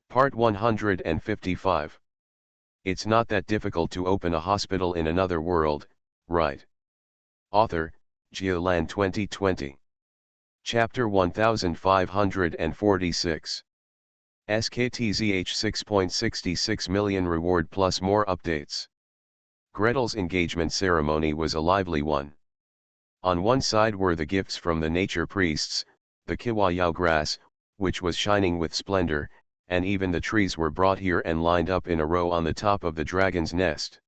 Part 155. It's not that difficult to open a hospital in another world, right? Author, Geolan 2020. Chapter 1546. SKTZH 6.66 million reward plus more updates. Gretel's engagement ceremony was a lively one. On one side were the gifts from the nature priests, the kiwayao grass, which was shining with splendor, and even the trees were brought here and lined up in a row on the top of the dragon's nest.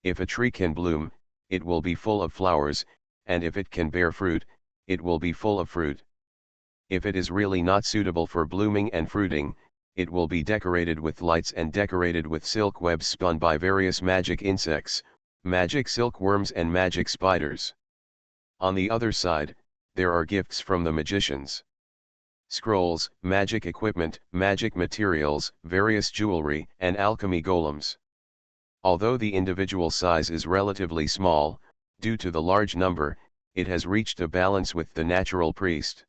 If a tree can bloom, it will be full of flowers, and if it can bear fruit, it will be full of fruit. If it is really not suitable for blooming and fruiting, it will be decorated with lights and decorated with silk webs spun by various magic insects, magic silkworms and magic spiders. On the other side, there are gifts from the magicians. Scrolls, magic equipment, magic materials, various jewelry, and alchemy golems. Although the individual size is relatively small, due to the large number, it has reached a balance with the natural priest.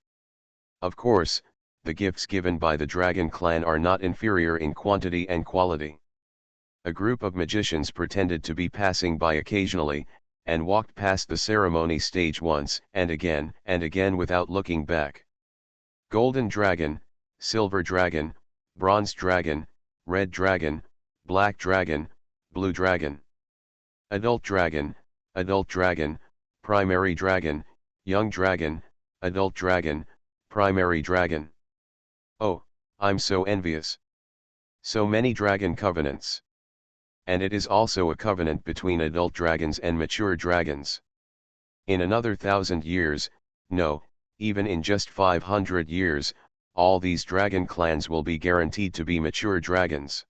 Of course, the gifts given by the dragon clan are not inferior in quantity and quality. A group of magicians pretended to be passing by occasionally, and walked past the ceremony stage once and again without looking back. Golden dragon, silver dragon, bronze dragon, red dragon, black dragon, blue dragon. Adult dragon, primary dragon, young dragon, adult dragon, primary dragon. Oh, I'm so envious. So many dragon covenants. And it is also a covenant between adult dragons and mature dragons. In another 1,000 years, no, even in just 500 years, all these dragon clans will be guaranteed to be mature dragons.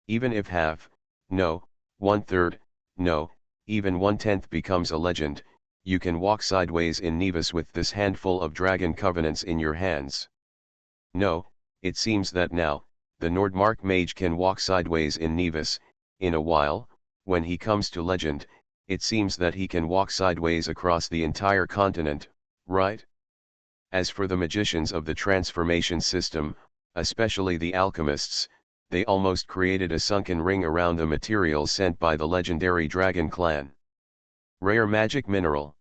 Even if half, no, 1/3, no, even 1/10 becomes a legend, you can walk sideways in Nevis with this handful of dragon covenants in your hands. No, it seems that now, the Nordmark mage can walk sideways in Nevis. In a while, when he comes to legend, it seems that he can walk sideways across the entire continent, right? As for the magicians of the transformation system, especially the alchemists, they almost created a sunken ring around the materials sent by the legendary dragon clan. Rare magic mineral.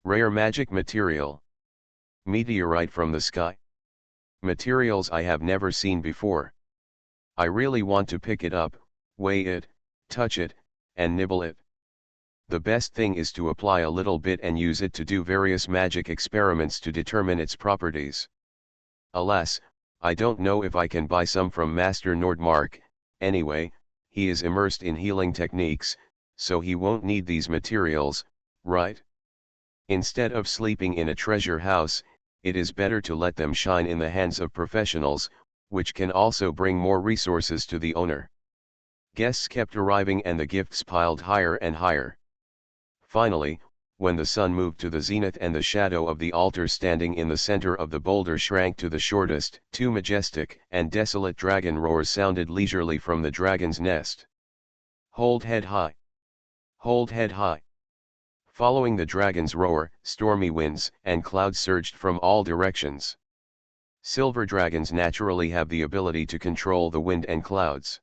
Rare magic material. Meteorite from the sky. Materials I have never seen before. I really want to pick it up, weigh it, touch it, and nibble it. The best thing is to apply a little bit and use it to do various magic experiments to determine its properties. Alas, I don't know if I can buy some from Master Nordmark. Anyway, he is immersed in healing techniques, so he won't need these materials, right? Instead of sleeping in a treasure house, it is better to let them shine in the hands of professionals, which can also bring more resources to the owner. Guests kept arriving and the gifts piled higher and higher. Finally, when the sun moved to the zenith and the shadow of the altar standing in the center of the boulder shrank to the shortest, two majestic and desolate dragon roars sounded leisurely from the dragon's nest. Hold head high. Hold head high. Following the dragon's roar, stormy winds and clouds surged from all directions. Silver dragons naturally have the ability to control the wind and clouds.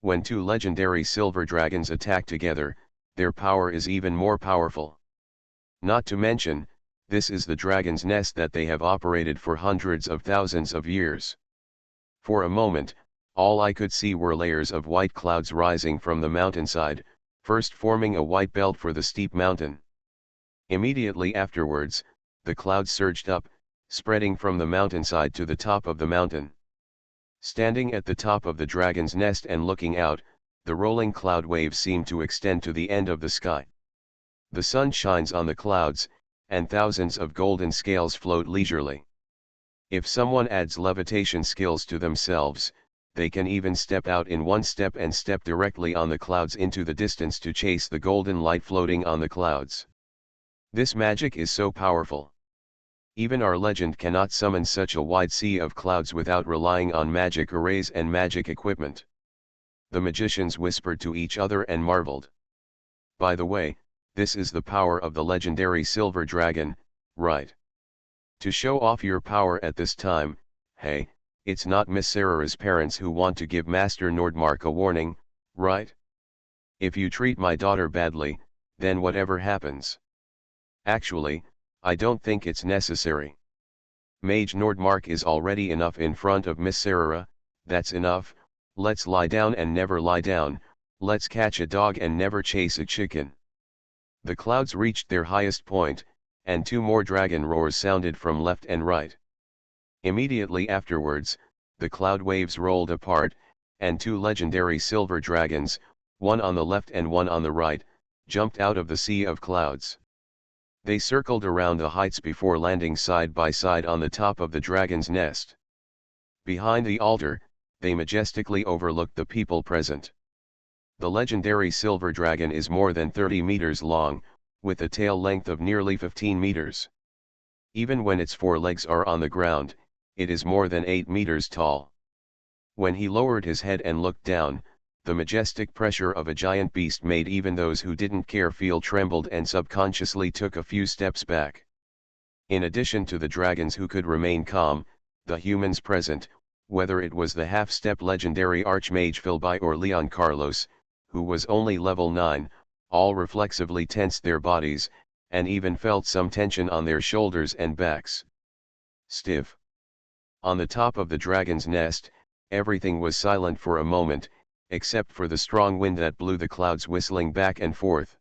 When two legendary silver dragons attack together, their power is even more powerful. Not to mention, this is the dragon's nest that they have operated for hundreds of thousands of years. For a moment, all I could see were layers of white clouds rising from the mountainside, first forming a white belt for the steep mountain. Immediately afterwards, the clouds surged up, spreading from the mountainside to the top of the mountain. Standing at the top of the dragon's nest and looking out, the rolling cloud waves seem to extend to the end of the sky. The sun shines on the clouds, and thousands of golden scales float leisurely. If someone adds levitation skills to themselves, they can even step out in one step and step directly on the clouds into the distance to chase the golden light floating on the clouds. This magic is so powerful. Even our legend cannot summon such a wide sea of clouds without relying on magic arrays and magic equipment. The magicians whispered to each other and marveled. By the way, this is the power of the legendary silver dragon, right? To show off your power at this time, hey, It's not Miss Sarah's parents who want to give Master Nordmark a warning, right? If you treat my daughter badly, then whatever happens. Actually, I don't think it's necessary. Mage Nordmark is already enough in front of Miss Sarah, that's enough. Let's lie down and never lie down, let's catch a dog and never chase a chicken. The clouds reached their highest point, and two more dragon roars sounded from left and right. Immediately afterwards, the cloud waves rolled apart, and two legendary silver dragons, one on the left and one on the right, jumped out of the sea of clouds. They circled around the heights before landing side by side on the top of the dragon's nest. Behind the altar, they majestically overlooked the people present. The legendary silver dragon is more than 30 meters long, with a tail length of nearly 15 meters. Even when its four legs are on the ground, it is more than 8 meters tall. When he lowered his head and looked down, the majestic pressure of a giant beast made even those who didn't care feel trembled and subconsciously took a few steps back. In addition to the dragons who could remain calm, the humans present, whether it was the half-step legendary Archmage Philby or Leon Carlos, who was only level 9, all reflexively tensed their bodies, and even felt some tension on their shoulders and backs. Stiff. On the top of the dragon's nest, everything was silent for a moment, except for the strong wind that blew the clouds whistling back and forth.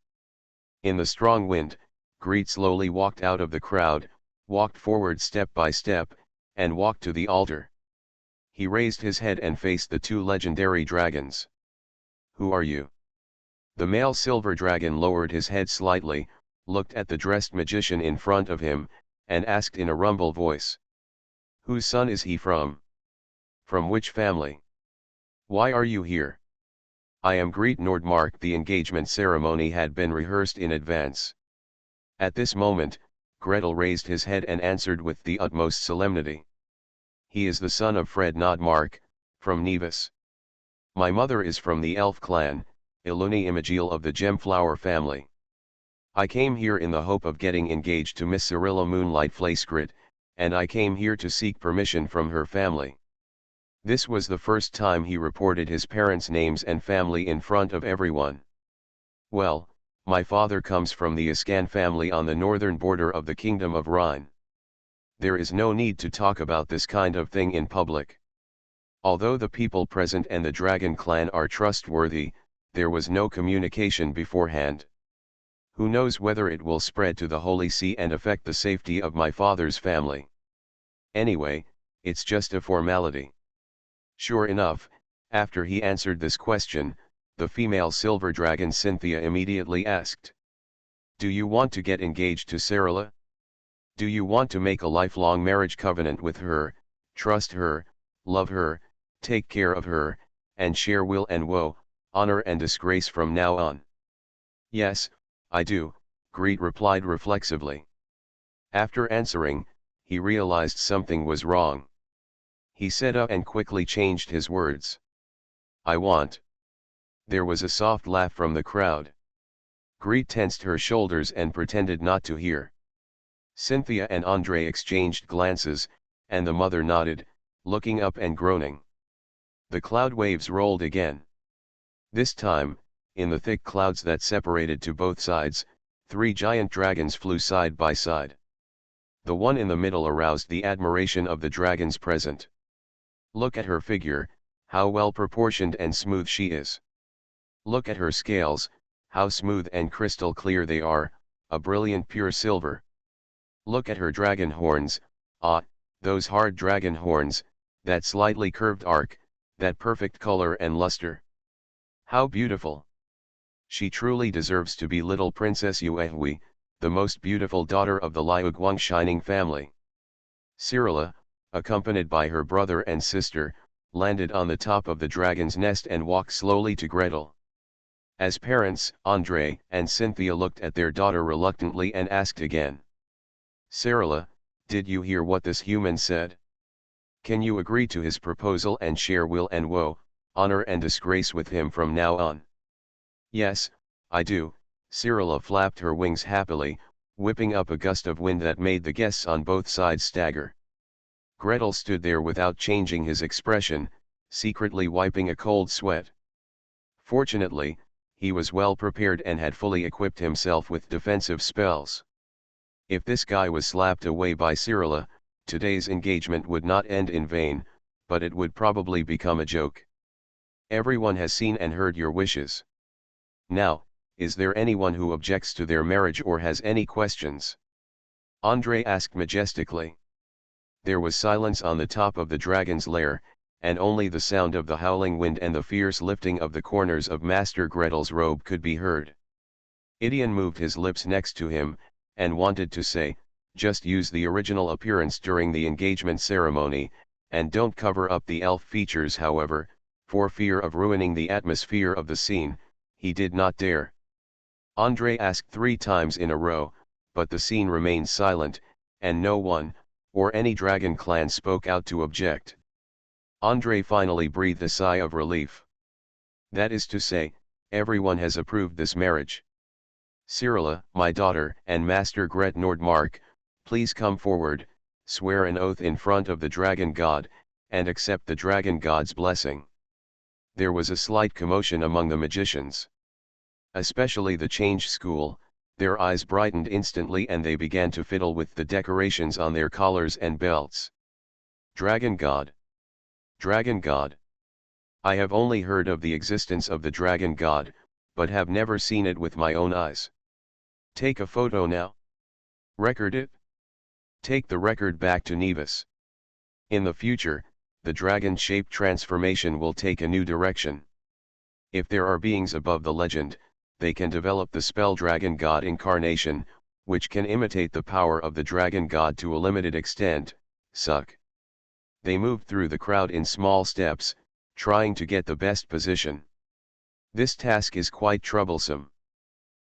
In the strong wind, Greet slowly walked out of the crowd, walked forward step by step, and walked to the altar. He raised his head and faced the two legendary dragons. Who are you? The male silver dragon lowered his head slightly, looked at the dressed magician in front of him, and asked in a rumble voice. Whose son is he from? From which family? Why are you here? I am Greet Nordmark. The engagement ceremony had been rehearsed in advance. At this moment, Gretel raised his head and answered with the utmost solemnity. He is the son of Fred Nordmark, from Nevis. My mother is from the elf clan, Iluni Imagil of the Gemflower family. I came here in the hope of getting engaged to Miss Cyrilla Moonlight Flaskrit, and I came here to seek permission from her family. This was the first time he reported his parents' names and family in front of everyone. Well, my father comes from the Iskan family on the northern border of the Kingdom of Rhine. There is no need to talk about this kind of thing in public. Although the people present and the dragon clan are trustworthy, there was no communication beforehand. Who knows whether it will spread to the Holy See and affect the safety of my father's family. Anyway, it's just a formality. Sure enough, after he answered this question, the female silver dragon Cynthia immediately asked. Do you want to get engaged to Cyrilla? Do you want to make a lifelong marriage covenant with her, trust her, love her, take care of her, and share will and woe, honor and disgrace from now on? Yes, I do, Greet replied reflexively. After answering, he realized something was wrong. He sat up and quickly changed his words. I want. There was a soft laugh from the crowd. Greet tensed her shoulders and pretended not to hear. Cynthia and Andre exchanged glances, and the mother nodded, looking up and groaning. The cloud waves rolled again. This time, in the thick clouds that separated to both sides, 3 giant dragons flew side by side. The one in the middle aroused the admiration of the dragons present. Look at her figure, how well proportioned and smooth she is. Look at her scales, how smooth and crystal clear they are, a brilliant pure silver. Look at her dragon horns, those hard dragon horns, that slightly curved arc, that perfect color and luster. How beautiful! She truly deserves to be little Princess Yuehui, the most beautiful daughter of the Liuguang Shining family. Cyrilla, accompanied by her brother and sister, landed on the top of the dragon's nest and walked slowly to Gretel. As parents, Andre and Cynthia looked at their daughter reluctantly and asked again. Cyrilla, did you hear what this human said? Can you agree to his proposal and share will and woe, honor and disgrace with him from now on? Yes, I do, Cyrilla flapped her wings happily, whipping up a gust of wind that made the guests on both sides stagger. Gretel stood there without changing his expression, secretly wiping a cold sweat. Fortunately, he was well prepared and had fully equipped himself with defensive spells. If this guy was slapped away by Cyrilla, today's engagement would not end in vain, but it would probably become a joke. Everyone has seen and heard your wishes. Now, is there anyone who objects to their marriage or has any questions? Andrei asked majestically. There was silence on the top of the dragon's lair, and only the sound of the howling wind and the fierce lifting of the corners of Master Gretel's robe could be heard. Idion moved his lips next to him, and wanted to say, just use the original appearance during the engagement ceremony, and don't cover up the elf features. However, for fear of ruining the atmosphere of the scene, he did not dare. Andrei asked 3 times in a row, but the scene remained silent, and no one, or any dragon clan spoke out to object. Andrei finally breathed a sigh of relief. That is to say, everyone has approved this marriage. Cyrilla, my daughter, and Master Gret Nordmark, please come forward, swear an oath in front of the dragon god, and accept the dragon god's blessing. There was a slight commotion among the magicians. Especially the change school, their eyes brightened instantly and they began to fiddle with the decorations on their collars and belts. Dragon god. Dragon god. I have only heard of the existence of the dragon god, but have never seen it with my own eyes. Take a photo now. Record it. Take the record back to Nevis. In the future, the dragon-shaped transformation will take a new direction. If there are beings above the legend, they can develop the spell Dragon God Incarnation, which can imitate the power of the dragon god to a limited extent. Suck. They moved through the crowd in small steps, trying to get the best position. This task is quite troublesome.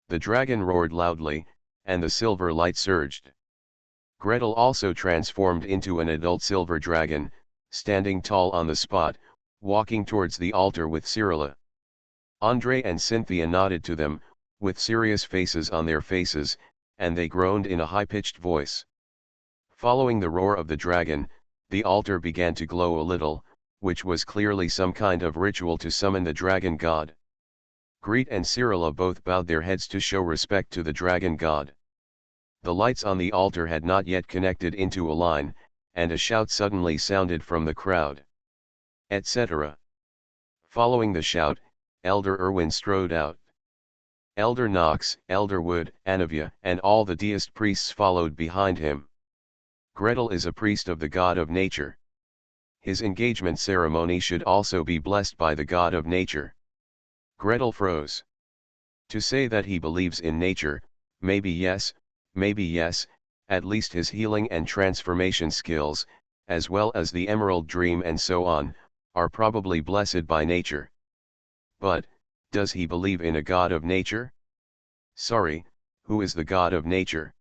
The dragon roared loudly, and the silver light surged. Gretel also transformed into an adult silver dragon, standing tall on the spot, walking towards the altar with Cyrilla. Andrei and Cynthia nodded to them, with serious faces on their faces, and they groaned in a high-pitched voice. Following the roar of the dragon, the altar began to glow a little, which was clearly some kind of ritual to summon the dragon god. Gret and Cyrilla both bowed their heads to show respect to the dragon god. The lights on the altar had not yet connected into a line, and a shout suddenly sounded from the crowd. Etc. Following the shout, Elder Erwin strode out. Elder Knox, Elder Wood, Anavia, and all the deist priests followed behind him. Gretel is a priest of the god of nature. His engagement ceremony should also be blessed by the god of nature. Gretel froze. To say that he believes in nature, maybe yes, at least his healing and transformation skills, as well as the emerald dream and so on, are probably blessed by nature. But, does he believe in a god of nature? Sorry, who is the god of nature?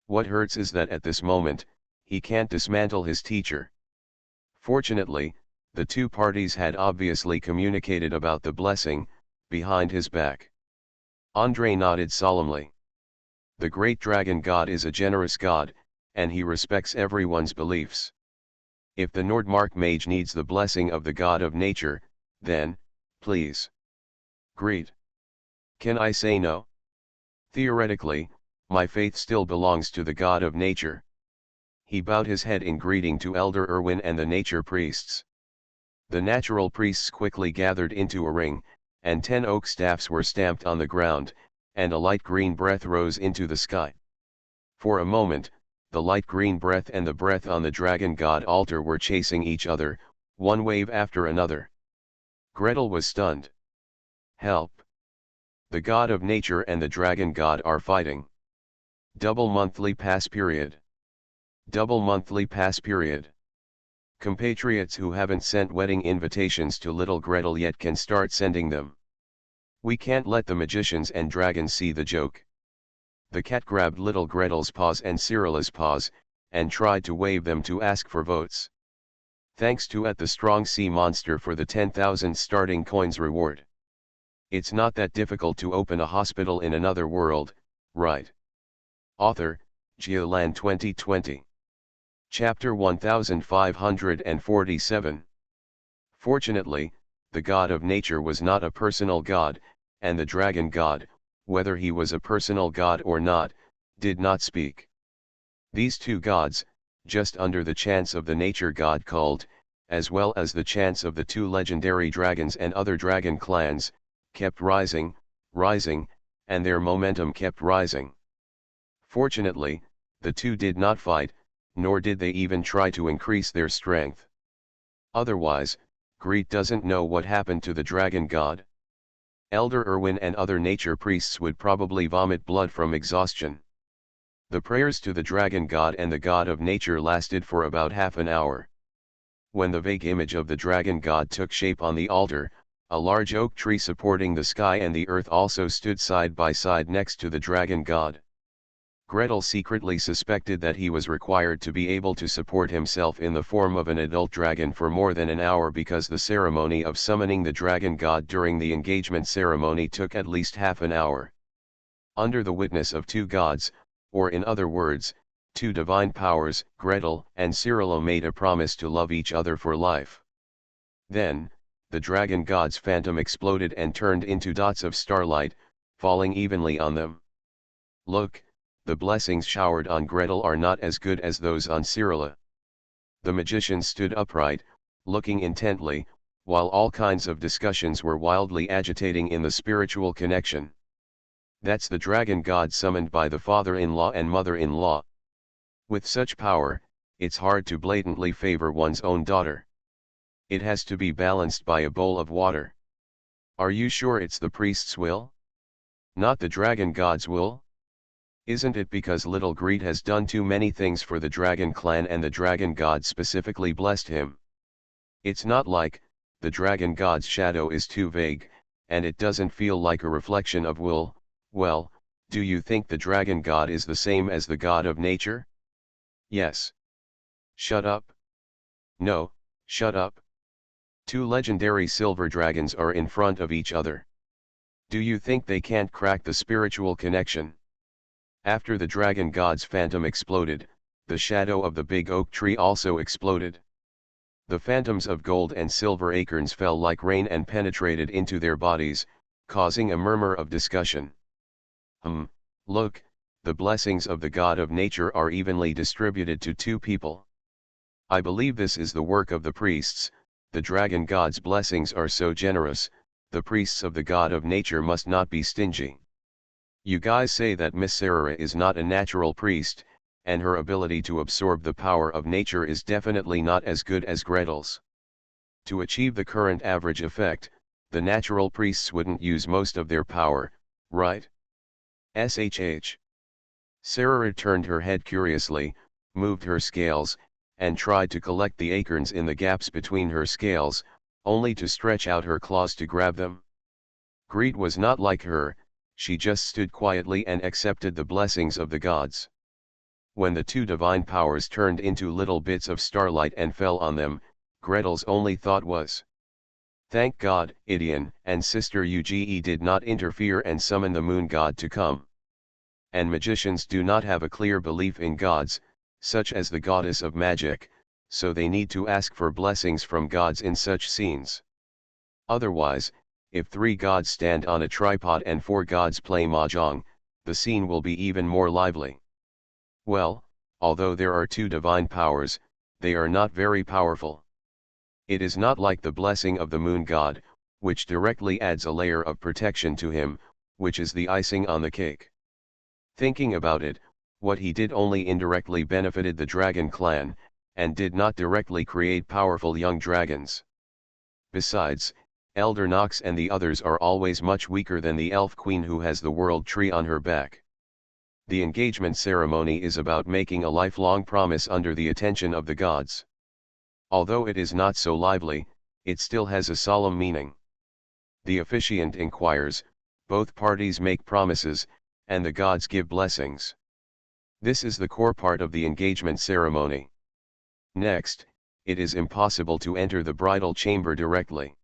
What hurts is that at this moment, he can't dismantle his teacher. Fortunately, the 2 parties had obviously communicated about the blessing, behind his back. Andrei nodded solemnly. The great dragon god is a generous god, and he respects everyone's beliefs. If the Nordmark mage needs the blessing of the god of nature, then, please. Gret. Can I say no? Theoretically, my faith still belongs to the god of nature. He bowed his head in greeting to Elder Erwin and the nature priests. The natural priests quickly gathered into a ring, and 10 oak staffs were stamped on the ground, and a light green breath rose into the sky. For a moment, the light green breath and the breath on the dragon god altar were chasing each other, one wave after another. Gretel was stunned. Help! The god of nature and the dragon god are fighting. Double monthly pass period. Double monthly pass period. Compatriots who haven't sent wedding invitations to little Gretel yet can start sending them. We can't let the magicians and dragons see the joke. The cat grabbed little Gretel's paws and Cyrilla's paws, and tried to wave them to ask for votes. Thanks to the strong sea monster for the 10,000 starting coins reward. It's not that difficult to open a hospital in another world, right? Author, Geolan 2020. Chapter 1547. Fortunately, the god of nature was not a personal god, and the dragon god, whether he was a personal god or not, did not speak. These two gods, just under the chance of the nature god cult, as well as the chance of the two legendary dragons and other dragon clans, kept rising, and their momentum kept rising. Fortunately, the two did not fight, nor did they even try to increase their strength. Otherwise, Greet doesn't know what happened to the dragon god. Elder Irwin and other nature priests would probably vomit blood from exhaustion. The prayers to the dragon god and the god of nature lasted for about half an hour. When the vague image of the dragon god took shape on the altar, a large oak tree supporting the sky and the earth also stood side by side next to the dragon god. Gretel secretly suspected that he was required to be able to support himself in the form of an adult dragon for more than an hour because the ceremony of summoning the dragon god during the engagement ceremony took at least half an hour. Under the witness of two gods, or in other words, two divine powers, Gretel and Cyrilla made a promise to love each other for life. Then, the dragon god's phantom exploded and turned into dots of starlight, falling evenly on them. Look, the blessings showered on Gretel are not as good as those on Cyrilla. The magician stood upright, looking intently, while all kinds of discussions were wildly agitating in the spiritual connection. That's the dragon god summoned by the father-in-law and mother-in-law. With such power, it's hard to blatantly favor one's own daughter. It has to be balanced by a bowl of water. Are you sure it's the priest's will? Not the dragon god's will? Isn't it because little Greet has done too many things for the dragon clan and the dragon god specifically blessed him? It's not like, the dragon god's shadow is too vague, and it doesn't feel like a reflection of will. Well, do you think the dragon god is the same as the god of nature? Yes. Shut up. No, shut up. Two legendary silver dragons are in front of each other. Do you think they can't crack the spiritual connection? After the dragon god's phantom exploded, the shadow of the big oak tree also exploded. The phantoms of gold and silver acorns fell like rain and penetrated into their bodies, causing a murmur of discussion. Look, the blessings of the god of nature are evenly distributed to two people. I believe this is the work of the priests. The dragon god's blessings are so generous, the priests of the god of nature must not be stingy. You guys say that Miss Sarah is not a natural priest, and her ability to absorb the power of nature is definitely not as good as Gretel's. To achieve the current average effect, the natural priests wouldn't use most of their power, right? SHH. Sarah turned her head curiously, moved her scales, and tried to collect the acorns in the gaps between her scales, only to stretch out her claws to grab them. Greet was not like her. She just stood quietly and accepted the blessings of the gods. When the two divine powers turned into little bits of starlight and fell on them, Gretel's only thought was, "Thank God, Idion and Sister Uge did not interfere and summon the moon god to come." And magicians do not have a clear belief in gods, such as the goddess of magic, so they need to ask for blessings from gods in such scenes. Otherwise, if three gods stand on a tripod and four gods play mahjong, the scene will be even more lively. Well, although there are two divine powers, they are not very powerful. It is not like the blessing of the moon god, which directly adds a layer of protection to him, which is the icing on the cake. Thinking about it, what he did only indirectly benefited the dragon clan, and did not directly create powerful young dragons. Besides, Elder Nox and the others are always much weaker than the elf queen who has the world tree on her back. The engagement ceremony is about making a lifelong promise under the attention of the gods. Although it is not so lively, it still has a solemn meaning. The officiant inquires, both parties make promises, and the gods give blessings. This is the core part of the engagement ceremony. Next, it is impossible to enter the bridal chamber directly.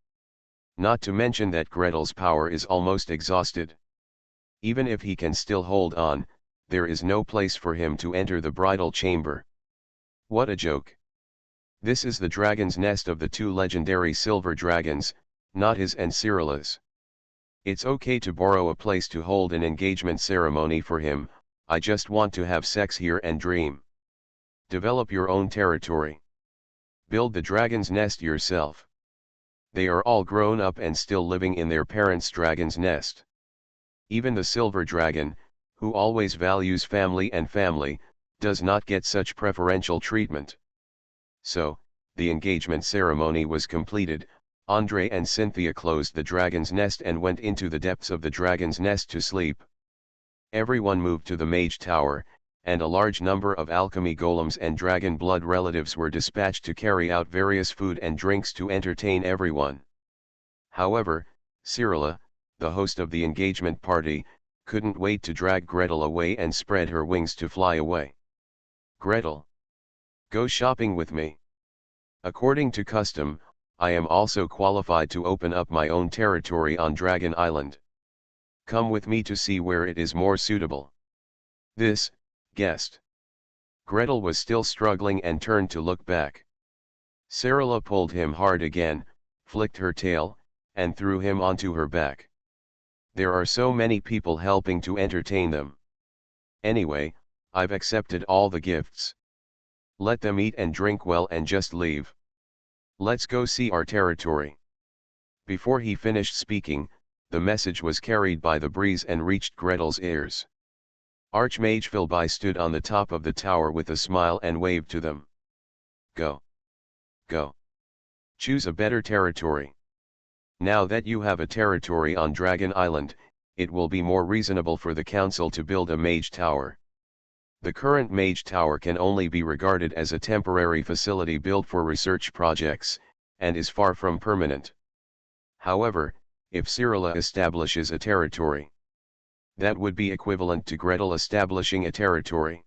Not to mention that Gretel's power is almost exhausted. Even if he can still hold on, there is no place for him to enter the bridal chamber. What a joke. This is the dragon's nest of the two legendary silver dragons, not his and Cyrilla's. It's okay to borrow a place to hold an engagement ceremony for him, I just want to have sex here and dream. Develop your own territory. Build the dragon's nest yourself. They are all grown up and still living in their parents' dragon's nest. Even the silver dragon, who always values family, does not get such preferential treatment. So, the engagement ceremony was completed. Andre and Cynthia closed the dragon's nest and went into the depths of the dragon's nest to sleep. Everyone moved to the mage tower, and a large number of alchemy golems and dragon blood relatives were dispatched to carry out various food and drinks to entertain everyone. However, Cyrilla, the host of the engagement party, couldn't wait to drag Gretel away and spread her wings to fly away. Gretel, go shopping with me. According to custom, I am also qualified to open up my own territory on Dragon Island. Come with me to see where it is more suitable. This, guest. Gretel was still struggling and turned to look back. Cyrilla pulled him hard again, flicked her tail, and threw him onto her back. There are so many people helping to entertain them. Anyway, I've accepted all the gifts. Let them eat and drink well and just leave. Let's go see our territory. Before he finished speaking, the message was carried by the breeze and reached Gretel's ears. Archmage Philby stood on the top of the tower with a smile and waved to them. Go. Go. Choose a better territory. Now that you have a territory on Dragon Island, it will be more reasonable for the council to build a mage tower. The current mage tower can only be regarded as a temporary facility built for research projects, and is far from permanent. However, if Cyrilla establishes a territory, that would be equivalent to Gretel establishing a territory.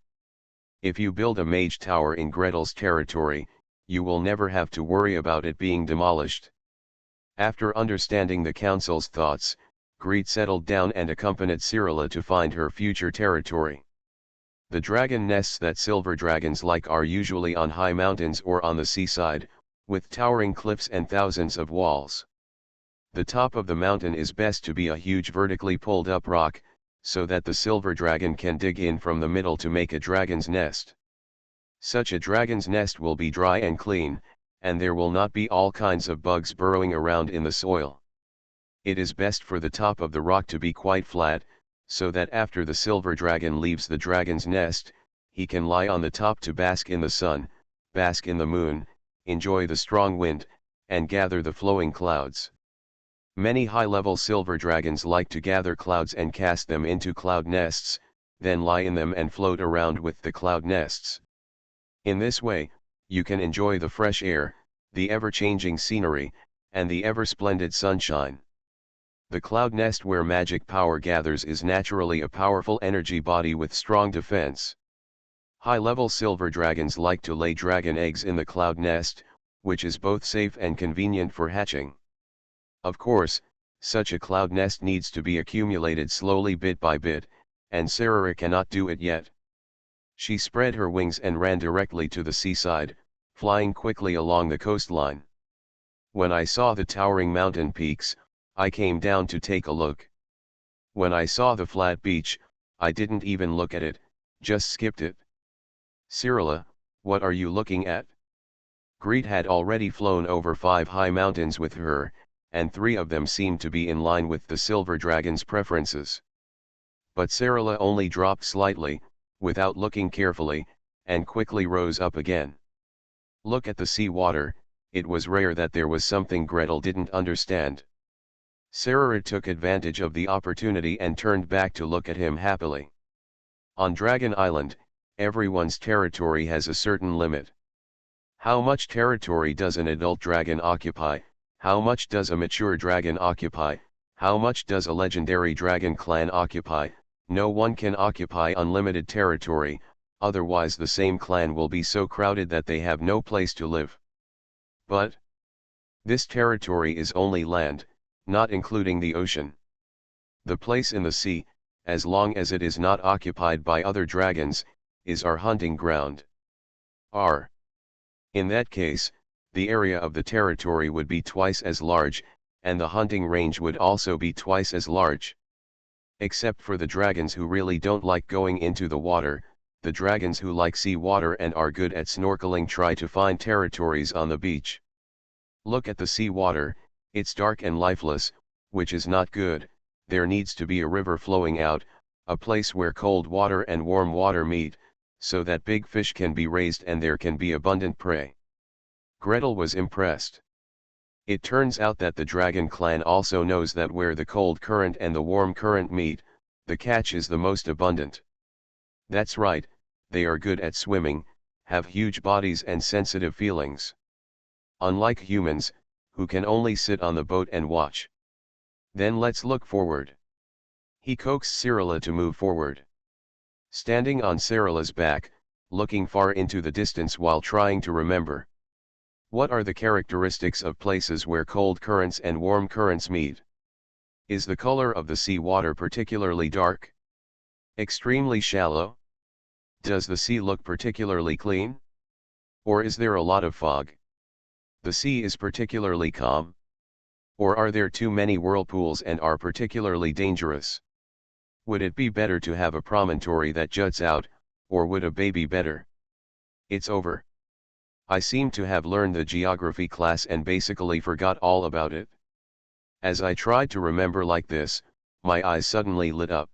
If you build a mage tower in Gretel's territory, you will never have to worry about it being demolished. After understanding the council's thoughts, Greet settled down and accompanied Cyrilla to find her future territory. The dragon nests that silver dragons like are usually on high mountains or on the seaside, with towering cliffs and thousands of walls. The top of the mountain is best to be a huge vertically pulled up rock, so that the silver dragon can dig in from the middle to make a dragon's nest. Such a dragon's nest will be dry and clean, and there will not be all kinds of bugs burrowing around in the soil. It is best for the top of the rock to be quite flat, so that after the silver dragon leaves the dragon's nest, he can lie on the top to bask in the sun, bask in the moon, enjoy the strong wind, and gather the flowing clouds. Many high-level silver dragons like to gather clouds and cast them into cloud nests, then lie in them and float around with the cloud nests. In this way, you can enjoy the fresh air, the ever-changing scenery, and the ever-splendid sunshine. The cloud nest where magic power gathers is naturally a powerful energy body with strong defense. High-level silver dragons like to lay dragon eggs in the cloud nest, which is both safe and convenient for hatching. Of course, such a cloud nest needs to be accumulated slowly bit by bit, and Sarah cannot do it yet. She spread her wings and ran directly to the seaside, flying quickly along the coastline. When I saw the towering mountain peaks, I came down to take a look. When I saw the flat beach, I didn't even look at it, just skipped it. Cyrilla, what are you looking at? Greet had already flown over 5 high mountains with her, and 3 of them seemed to be in line with the silver dragon's preferences. But Cyrilla only dropped slightly, without looking carefully, and quickly rose up again. Look at the sea water, it was rare that there was something Gretel didn't understand. Sarah took advantage of the opportunity and turned back to look at him happily. On Dragon Island, everyone's territory has a certain limit. How much territory does an adult dragon occupy? How much does a mature dragon occupy? How much does a legendary dragon clan occupy? No one can occupy unlimited territory, otherwise the same clan will be so crowded that they have no place to live. But this territory is only land, not including the ocean. The place in the sea, as long as it is not occupied by other dragons, is our hunting ground. In that case, the area of the territory would be twice as large, and the hunting range would also be twice as large. Except for the dragons who really don't like going into the water, the dragons who like sea water and are good at snorkeling try to find territories on the beach. Look at the sea water, it's dark and lifeless, which is not good. There needs to be a river flowing out, a place where cold water and warm water meet, so that big fish can be raised and there can be abundant prey. Gretel was impressed. It turns out that the dragon clan also knows that where the cold current and the warm current meet, the catch is the most abundant. That's right, they are good at swimming, have huge bodies and sensitive feelings. Unlike humans, who can only sit on the boat and watch. Then let's look forward. He coaxed Cyrilla to move forward. Standing on Cyrilla's back, looking far into the distance while trying to remember. What are the characteristics of places where cold currents and warm currents meet? Is the color of the sea water particularly dark? Extremely shallow? Does the sea look particularly clean? Or is there a lot of fog? The sea is particularly calm? Or are there too many whirlpools and are particularly dangerous? Would it be better to have a promontory that juts out, or would a bay be better? It's over. I seem to have learned the geography class and basically forgot all about it. As I tried to remember like this, my eyes suddenly lit up.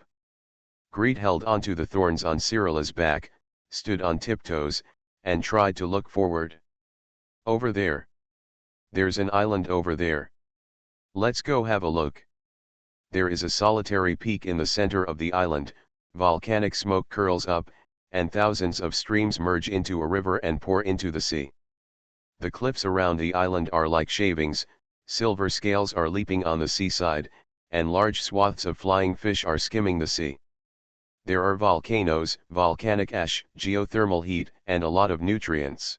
Greet held onto the thorns on Cyrilla's back, stood on tiptoes, and tried to look forward. Over there. There's an island over there. Let's go have a look. There is a solitary peak in the center of the island, volcanic smoke curls up, and thousands of streams merge into a river and pour into the sea. The cliffs around the island are like shavings, silver scales are leaping on the seaside, and large swaths of flying fish are skimming the sea. There are volcanoes, volcanic ash, geothermal heat, and a lot of nutrients.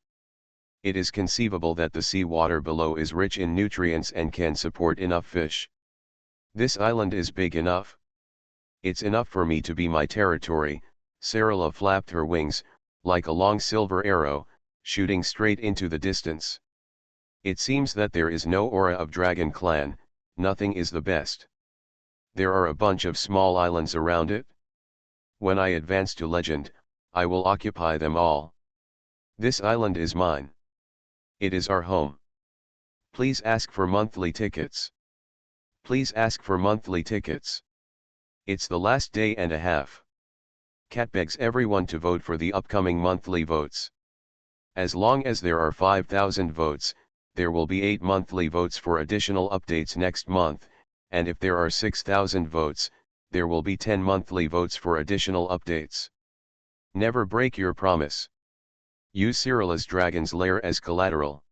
It is conceivable that the sea water below is rich in nutrients and can support enough fish. This island is big enough. It's enough for me to be my territory. Cyrilla flapped her wings, like a long silver arrow, shooting straight into the distance. It seems that there is no aura of Dragon Clan, nothing is the best. There are a bunch of small islands around it. When I advance to legend, I will occupy them all. This island is mine. It is our home. Please ask for monthly tickets. Please ask for monthly tickets. It's the last day and a half. Cat begs everyone to vote for the upcoming monthly votes. As long as there are 5,000 votes, there will be 8 monthly votes for additional updates next month, and if there are 6,000 votes, there will be 10 monthly votes for additional updates. Never break your promise. Use Cyrilla's Dragon's Lair as collateral.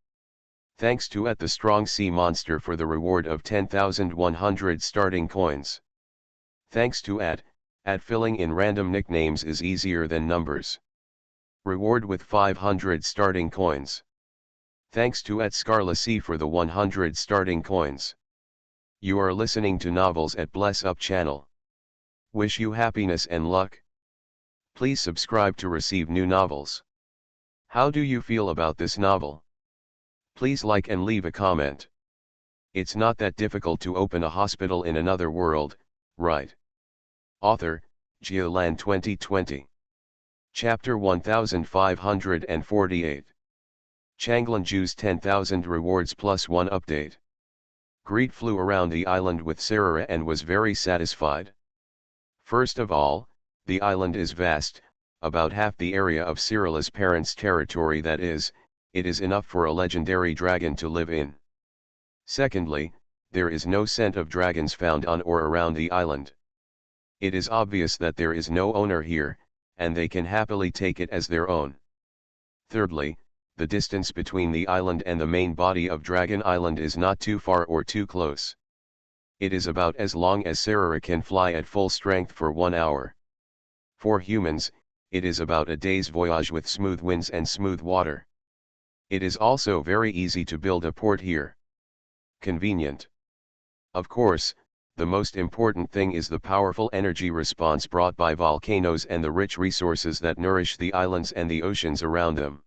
Thanks to the Strong Sea Monster for the reward of 10,100 starting coins. Thanks to filling in random nicknames is easier than numbers. Reward with 500 starting coins. Thanks to Scarla C for the 100 starting coins. You are listening to Novels at Bless Up channel. Wish you happiness and luck. Please subscribe to receive new novels. How do you feel about this novel? Please like and leave a comment. It's not that difficult to open a hospital in another world, right? Author, Geoland 2020. Chapter 1548. Changlin Juice 10,000 rewards plus 1 update. Greet flew around the island with Cyrilla and was very satisfied. First of all, the island is vast, about half the area of Cyrilla's parents' territory, that is, it is enough for a legendary dragon to live in. Secondly, there is no scent of dragons found on or around the island. It is obvious that there is no owner here, and they can happily take it as their own. Thirdly, the distance between the island and the main body of Dragon Island is not too far or too close. It is about as long as Cyrilla can fly at full strength for 1 hour. For humans, it is about a day's voyage with smooth winds and smooth water. It is also very easy to build a port here. Convenient. Of course, the most important thing is the powerful energy response brought by volcanoes and the rich resources that nourish the islands and the oceans around them.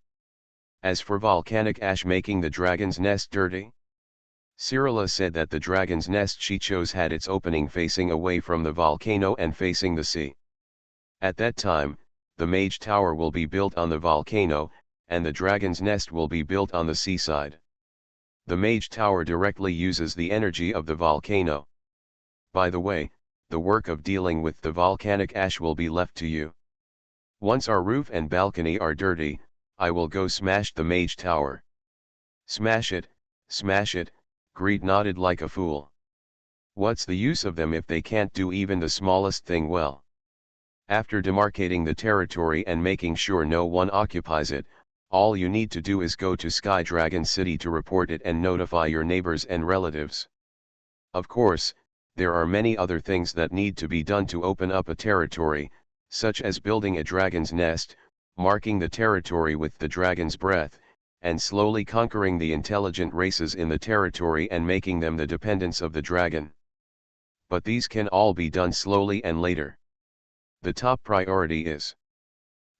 As for volcanic ash making the dragon's nest dirty, Cyrilla said that the dragon's nest she chose had its opening facing away from the volcano and facing the sea. At that time, the mage tower will be built on the volcano, and the dragon's nest will be built on the seaside. The mage tower directly uses the energy of the volcano. By the way, the work of dealing with the volcanic ash will be left to you. Once our roof and balcony are dirty, I will go smash the mage tower. Smash it, Greed nodded like a fool. What's the use of them if they can't do even the smallest thing well? After demarcating the territory and making sure no one occupies it, all you need to do is go to Sky Dragon City to report it and notify your neighbors and relatives. Of course, there are many other things that need to be done to open up a territory, such as building a dragon's nest, marking the territory with the dragon's breath, and slowly conquering the intelligent races in the territory and making them the dependents of the dragon. But these can all be done slowly and later. The top priority is: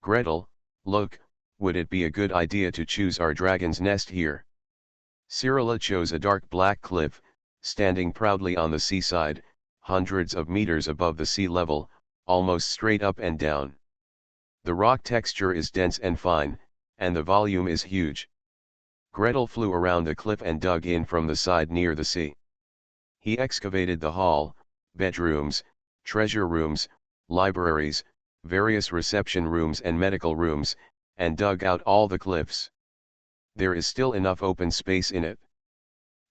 Gretel, look, would it be a good idea to choose our dragon's nest here? Cyrilla chose a dark black cliff, standing proudly on the seaside, hundreds of meters above the sea level, almost straight up and down. The rock texture is dense and fine, and the volume is huge. Gretel flew around the cliff and dug in from the side near the sea. He excavated the hall, bedrooms, treasure rooms, libraries, various reception rooms and medical rooms, and dug out all the cliffs. There is still enough open space in it.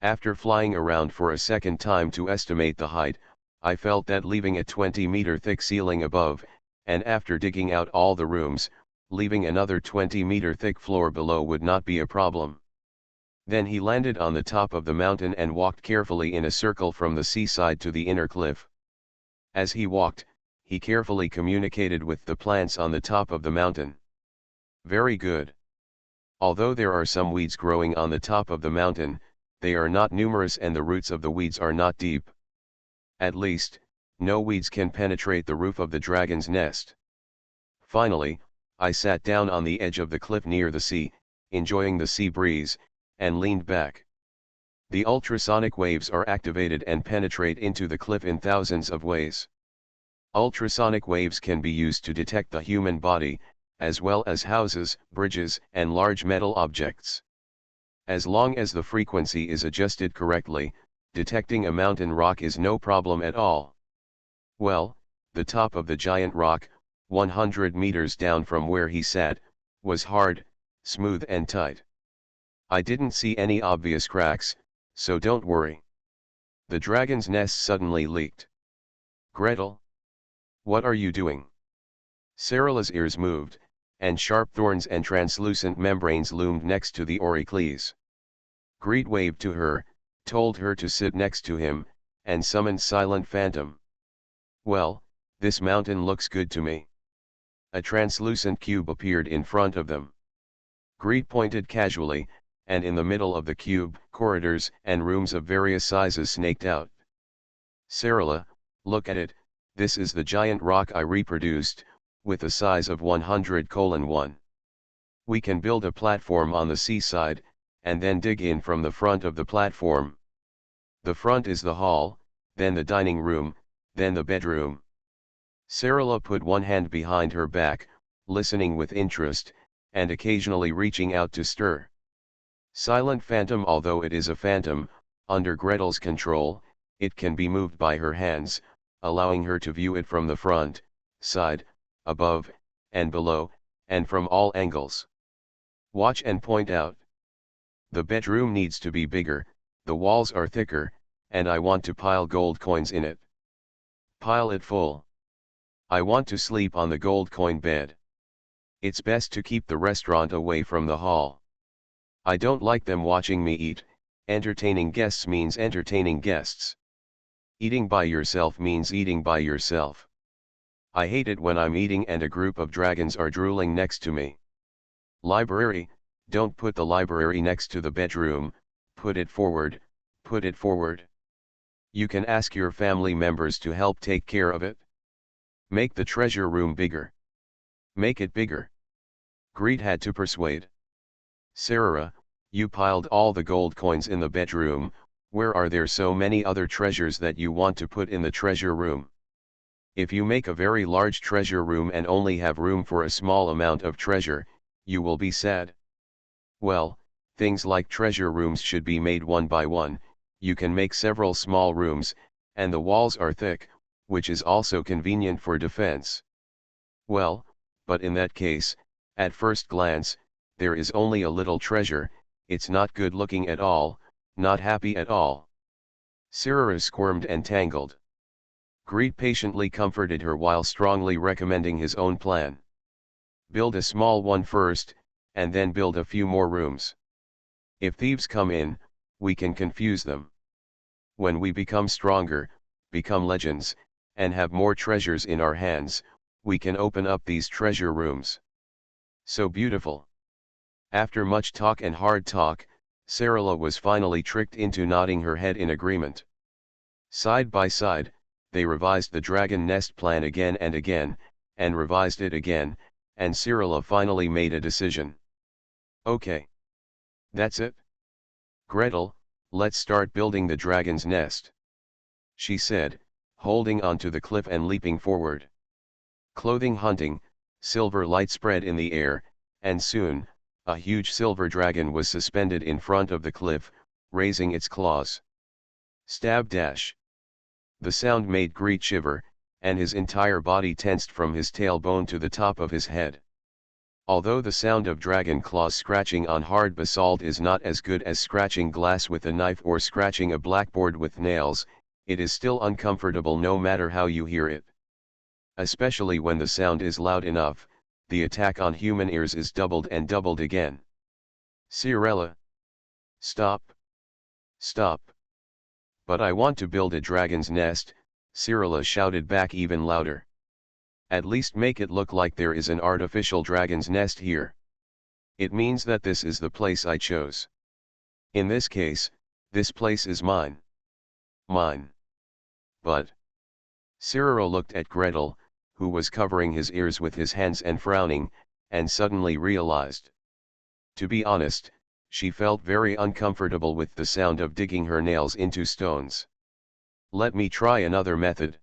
After flying around for a second time to estimate the height, I felt that leaving a 20-meter thick ceiling above, and after digging out all the rooms, leaving another 20-meter thick floor below would not be a problem. Then he landed on the top of the mountain and walked carefully in a circle from the seaside to the inner cliff. As he walked, he carefully communicated with the plants on the top of the mountain. Very good. Although there are some weeds growing on the top of the mountain, they are not numerous and the roots of the weeds are not deep. At least, no weeds can penetrate the roof of the dragon's nest. Finally, I sat down on the edge of the cliff near the sea, enjoying the sea breeze, and leaned back. The ultrasonic waves are activated and penetrate into the cliff in thousands of ways. Ultrasonic waves can be used to detect the human body, as well as houses, bridges, and large metal objects. As long as the frequency is adjusted correctly, detecting a mountain rock is no problem at all. Well, the top of the giant rock, 100 meters down from where he sat, was hard, smooth and tight. I didn't see any obvious cracks, so don't worry. The dragon's nest suddenly leaked. Gretel? What are you doing? Cyrilla's ears moved, and sharp thorns and translucent membranes loomed next to the auricles. Greed waved to her, told her to sit next to him, and summoned Silent Phantom. Well, this mountain looks good to me. A translucent cube appeared in front of them. Greed pointed casually, and in the middle of the cube, corridors and rooms of various sizes snaked out. Cyrilla, look at it, this is the giant rock I reproduced, with a size of 100:1. We can build a platform on the seaside, and then dig in from the front of the platform. The front is the hall, then the dining room, then the bedroom. Cyrilla put one hand behind her back, listening with interest, and occasionally reaching out to stir. Silent Phantom, although it is a phantom, under Gretel's control, it can be moved by her hands, allowing her to view it from the front, side, above, and below, and from all angles. Watch and point out. The bedroom needs to be bigger, the walls are thicker, and I want to pile gold coins in it. Pile it full. I want to sleep on the gold coin bed. It's best to keep the restaurant away from the hall. I don't like them watching me eat. Entertaining guests means entertaining guests. Eating by yourself means eating by yourself. I hate it when I'm eating and a group of dragons are drooling next to me. Library, don't put the library next to the bedroom, put it forward, put it forward. You can ask your family members to help take care of it. Make the treasure room bigger. Make it bigger. Greed had to persuade. Sarah, you piled all the gold coins in the bedroom, where are there so many other treasures that you want to put in the treasure room? If you make a very large treasure room and only have room for a small amount of treasure, you will be sad. Well, things like treasure rooms should be made one by one. You can make several small rooms, and the walls are thick, which is also convenient for defense. Well, but in that case, at first glance, there is only a little treasure, it's not good looking at all, not happy at all. Sarah squirmed and tangled. Greed patiently comforted her while strongly recommending his own plan. Build a small one first, and then build a few more rooms. If thieves come in, we can confuse them. When we become stronger, become legends, and have more treasures in our hands, we can open up these treasure rooms. So beautiful. After much talk and hard talk, Sarala was finally tricked into nodding her head in agreement. Side by side, they revised the dragon nest plan again and again, and revised it again, and Sarala finally made a decision. Okay. That's it. Gretel, let's start building the dragon's nest, she said, holding onto the cliff and leaping forward. Clothing hunting, silver light spread in the air, and soon, a huge silver dragon was suspended in front of the cliff, raising its claws. Stab dash. The sound made Greet shiver, and his entire body tensed from his tailbone to the top of his head. Although the sound of dragon claws scratching on hard basalt is not as good as scratching glass with a knife or scratching a blackboard with nails, it is still uncomfortable no matter how you hear it. Especially when the sound is loud enough, the attack on human ears is doubled and doubled again. Cirella. Stop. Stop. But I want to build a dragon's nest, Cirilla shouted back even louder. At least make it look like there is an artificial dragon's nest here. It means that this is the place I chose. In this case, this place is mine. Mine. But. Cirilla looked at Gretel, who was covering his ears with his hands and frowning, and suddenly realized. To be honest, she felt very uncomfortable with the sound of digging her nails into stones. Let me try another method.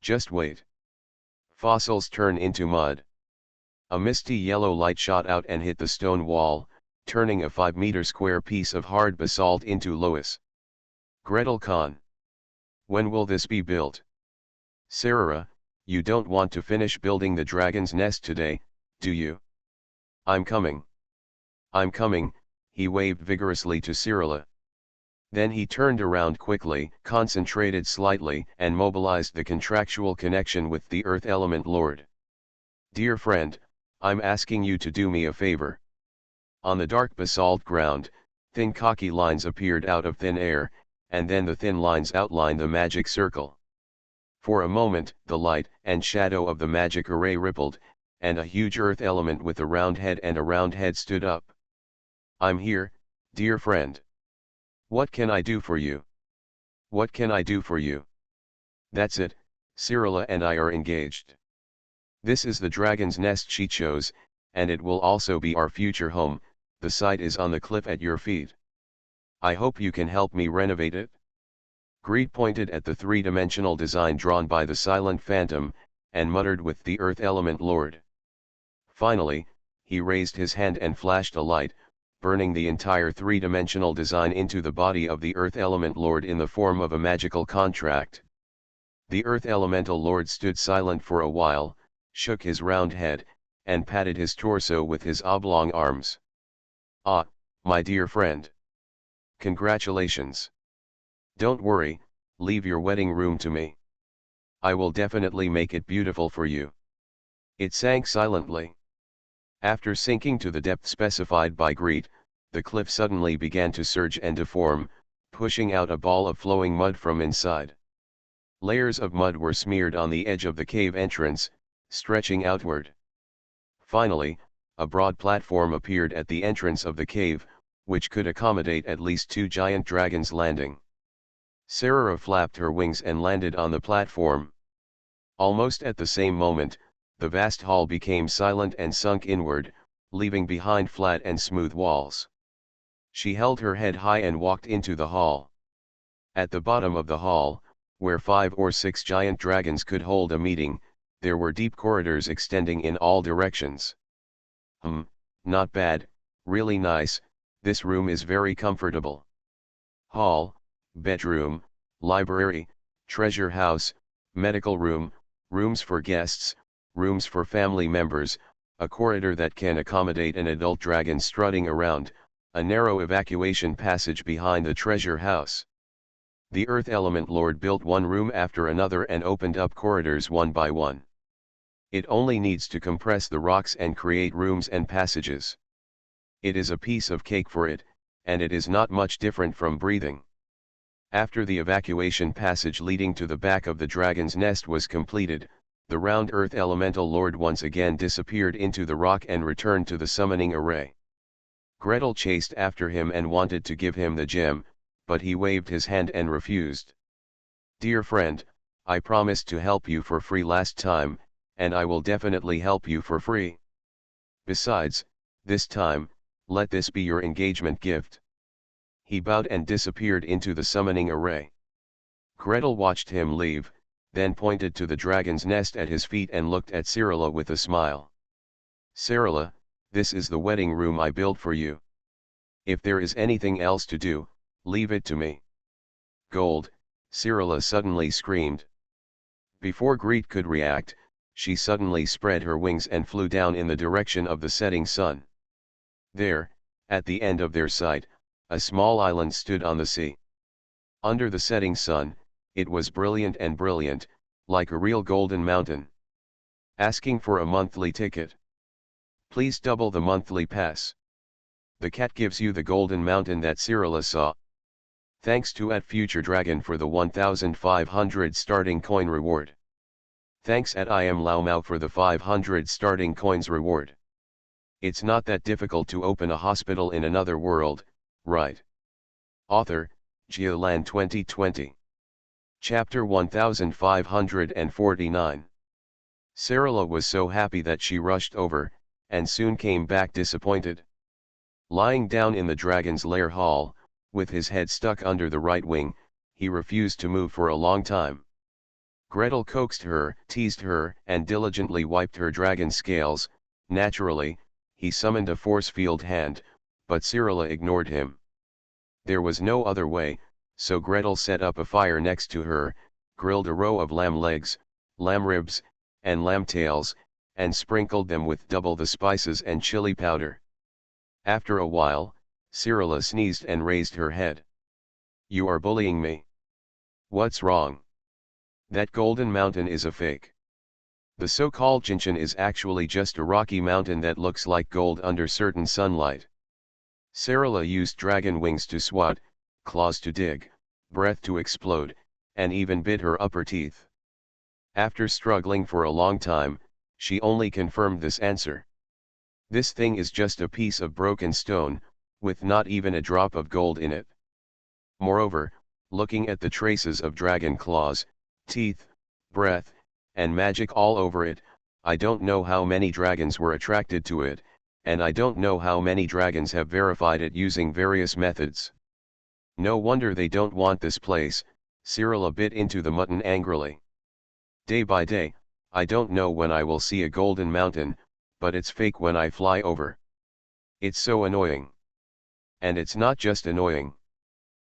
Just wait. Fossils turn into mud. A misty yellow light shot out and hit the stone wall, turning a 5-meter square piece of hard basalt into Lois. Gretel Khan. When will this be built? Sarah, you don't want to finish building the dragon's nest today, do you? I'm coming. I'm coming, he waved vigorously to Cirilla. Then he turned around quickly, concentrated slightly, and mobilized the contractual connection with the Earth Element Lord. Dear friend, I'm asking you to do me a favor. On the dark basalt ground, thin khaki lines appeared out of thin air, and then the thin lines outlined the magic circle. For a moment, the light and shadow of the magic array rippled, and a huge earth element with a round head and a round head stood up. I'm here, dear friend. What can I do for you? What can I do for you? That's it, Cirilla and I are engaged. This is the dragon's nest she chose, and it will also be our future home. The site is on the cliff at your feet. I hope you can help me renovate it. Greed pointed at the three-dimensional design drawn by the silent phantom, and muttered with the Earth Element Lord. Finally, he raised his hand and flashed a light, burning the entire three-dimensional design into the body of the Earth Element Lord in the form of a magical contract. The Earth Elemental Lord stood silent for a while, shook his round head, and patted his torso with his oblong arms. Ah, my dear friend. Congratulations. Don't worry, leave your wedding room to me. I will definitely make it beautiful for you. It sank silently. After sinking to the depth specified by Greet, the cliff suddenly began to surge and deform, pushing out a ball of flowing mud from inside. Layers of mud were smeared on the edge of the cave entrance, stretching outward. Finally, a broad platform appeared at the entrance of the cave, which could accommodate at least 2 giant dragons landing. Sarah flapped her wings and landed on the platform. Almost at the same moment, the vast hall became silent and sunk inward, leaving behind flat and smooth walls. She held her head high and walked into the hall. At the bottom of the hall, where 5 or 6 giant dragons could hold a meeting, there were deep corridors extending in all directions. Not bad, really nice, this room is very comfortable. Hall, bedroom, library, treasure house, medical room, rooms for guests, rooms for family members, a corridor that can accommodate an adult dragon strutting around, a narrow evacuation passage behind the treasure house. The Earth Element Lord built one room after another and opened up corridors one by one. It only needs to compress the rocks and create rooms and passages. It is a piece of cake for it, and it is not much different from breathing. After the evacuation passage leading to the back of the dragon's nest was completed, the round Earth Elemental Lord once again disappeared into the rock and returned to the summoning array. Gretel chased after him and wanted to give him the gem, but he waved his hand and refused. "Dear friend, I promised to help you for free last time, and I will definitely help you for free. Besides, this time, let this be your engagement gift." He bowed and disappeared into the summoning array. Gretel watched him leave, then pointed to the dragon's nest at his feet and looked at Cyrilla with a smile. "Cyrilla, this is the wedding room I built for you. If there is anything else to do, leave it to me." "Gold!" Cyrilla suddenly screamed. Before Greet could react, she suddenly spread her wings and flew down in the direction of the setting sun. There, at the end of their sight, a small island stood on the sea. Under the setting sun, it was brilliant and brilliant, like a real golden mountain. "Asking for a monthly ticket. Please double the monthly pass. The cat gives you the golden mountain that Cyrilla saw. Thanks to at Future Dragon for the 1500 starting coin reward. Thanks at I am Lao Mao for the 500 starting coins reward. It's not that difficult to open a hospital in another world, right?" Author, Geolan 2020. Chapter 1549. Cyrilla was so happy that she rushed over, and soon came back disappointed. Lying down in the dragon's lair hall, with his head stuck under the right wing, he refused to move for a long time. Gretel coaxed her, teased her, and diligently wiped her dragon scales. Naturally, he summoned a force field hand, but Cyrilla ignored him. There was no other way, so Gretel set up a fire next to her, grilled a row of lamb legs, lamb ribs, and lamb tails, and sprinkled them with double the spices and chili powder. After a while, Cyrilla sneezed and raised her head. "You are bullying me. What's wrong? That golden mountain is a fake. The so-called Jinshan is actually just a rocky mountain that looks like gold under certain sunlight." Cyrilla used dragon wings to swat, claws to dig, breath to explode, and even bit her upper teeth. After struggling for a long time, she only confirmed this answer. "This thing is just a piece of broken stone, with not even a drop of gold in it. Moreover, looking at the traces of dragon claws, teeth, breath, and magic all over it, I don't know how many dragons were attracted to it, and I don't know how many dragons have verified it using various methods. No wonder they don't want this place." Cyrilla bit into the mutton angrily. "Day by day, I don't know when I will see a golden mountain, but it's fake when I fly over. It's so annoying. And it's not just annoying.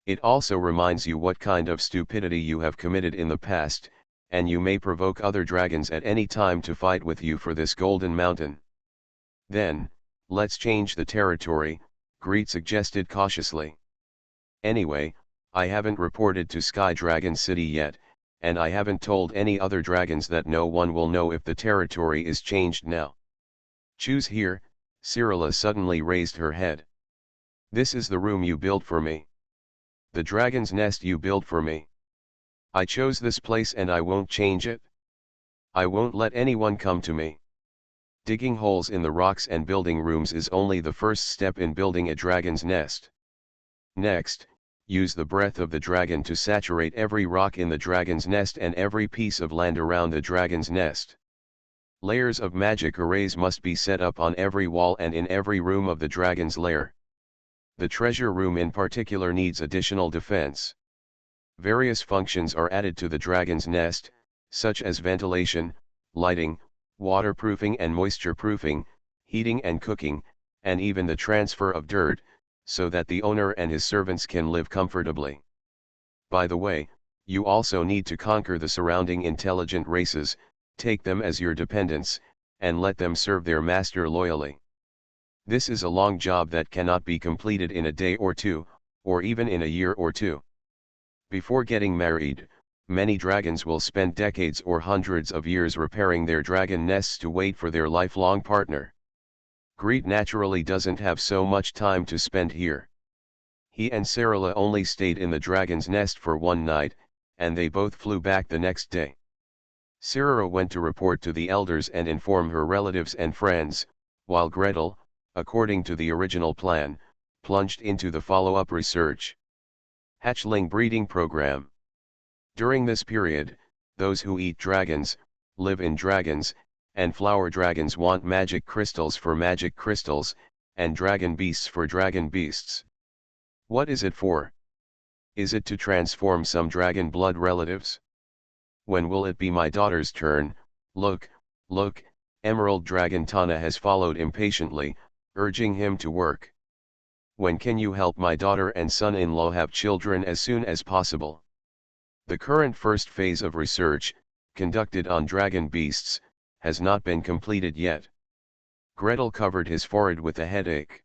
It also reminds you what kind of stupidity you have committed in the past, and you may provoke other dragons at any time to fight with you for this golden mountain." "Then, let's change the territory," Greet suggested cautiously. "Anyway, I haven't reported to Sky Dragon City yet, and I haven't told any other dragons that no one will know if the territory is changed now." "Choose here." Cyrilla suddenly raised her head. "This is the room you built for me. The dragon's nest you built for me. I chose this place and I won't change it. I won't let anyone come to me. Digging holes in the rocks and building rooms is only the first step in building a dragon's nest. Next, use the breath of the dragon to saturate every rock in the dragon's nest and every piece of land around the dragon's nest. Layers of magic arrays must be set up on every wall and in every room of the dragon's lair. The treasure room in particular needs additional defense. Various functions are added to the dragon's nest, such as ventilation, lighting, waterproofing and moisture-proofing, heating and cooking, and even the transfer of dirt, so that the owner and his servants can live comfortably. By the way, you also need to conquer the surrounding intelligent races, take them as your dependents, and let them serve their master loyally. This is a long job that cannot be completed in a day or two, or even in a year or two. Before getting married, many dragons will spend decades or hundreds of years repairing their dragon nests to wait for their lifelong partner. Greed naturally doesn't have so much time to spend here. He and Sarala only stayed in the dragon's nest for one night, and they both flew back the next day. Sarala went to report to the elders and inform her relatives and friends, while Gretel, according to the original plan, plunged into the follow-up research. Hatchling breeding program. During this period, those who eat dragons, live in dragons, and flower dragons want magic crystals for magic crystals, and dragon beasts for dragon beasts. What is it for? Is it to transform some dragon blood relatives? When will it be my daughter's turn? Look, look, Emerald Dragon Tana has followed impatiently, urging him to work. When can you help my daughter and son-in-law have children as soon as possible? The current first phase of research, conducted on dragon beasts, has not been completed yet. Gretel covered his forehead with a headache.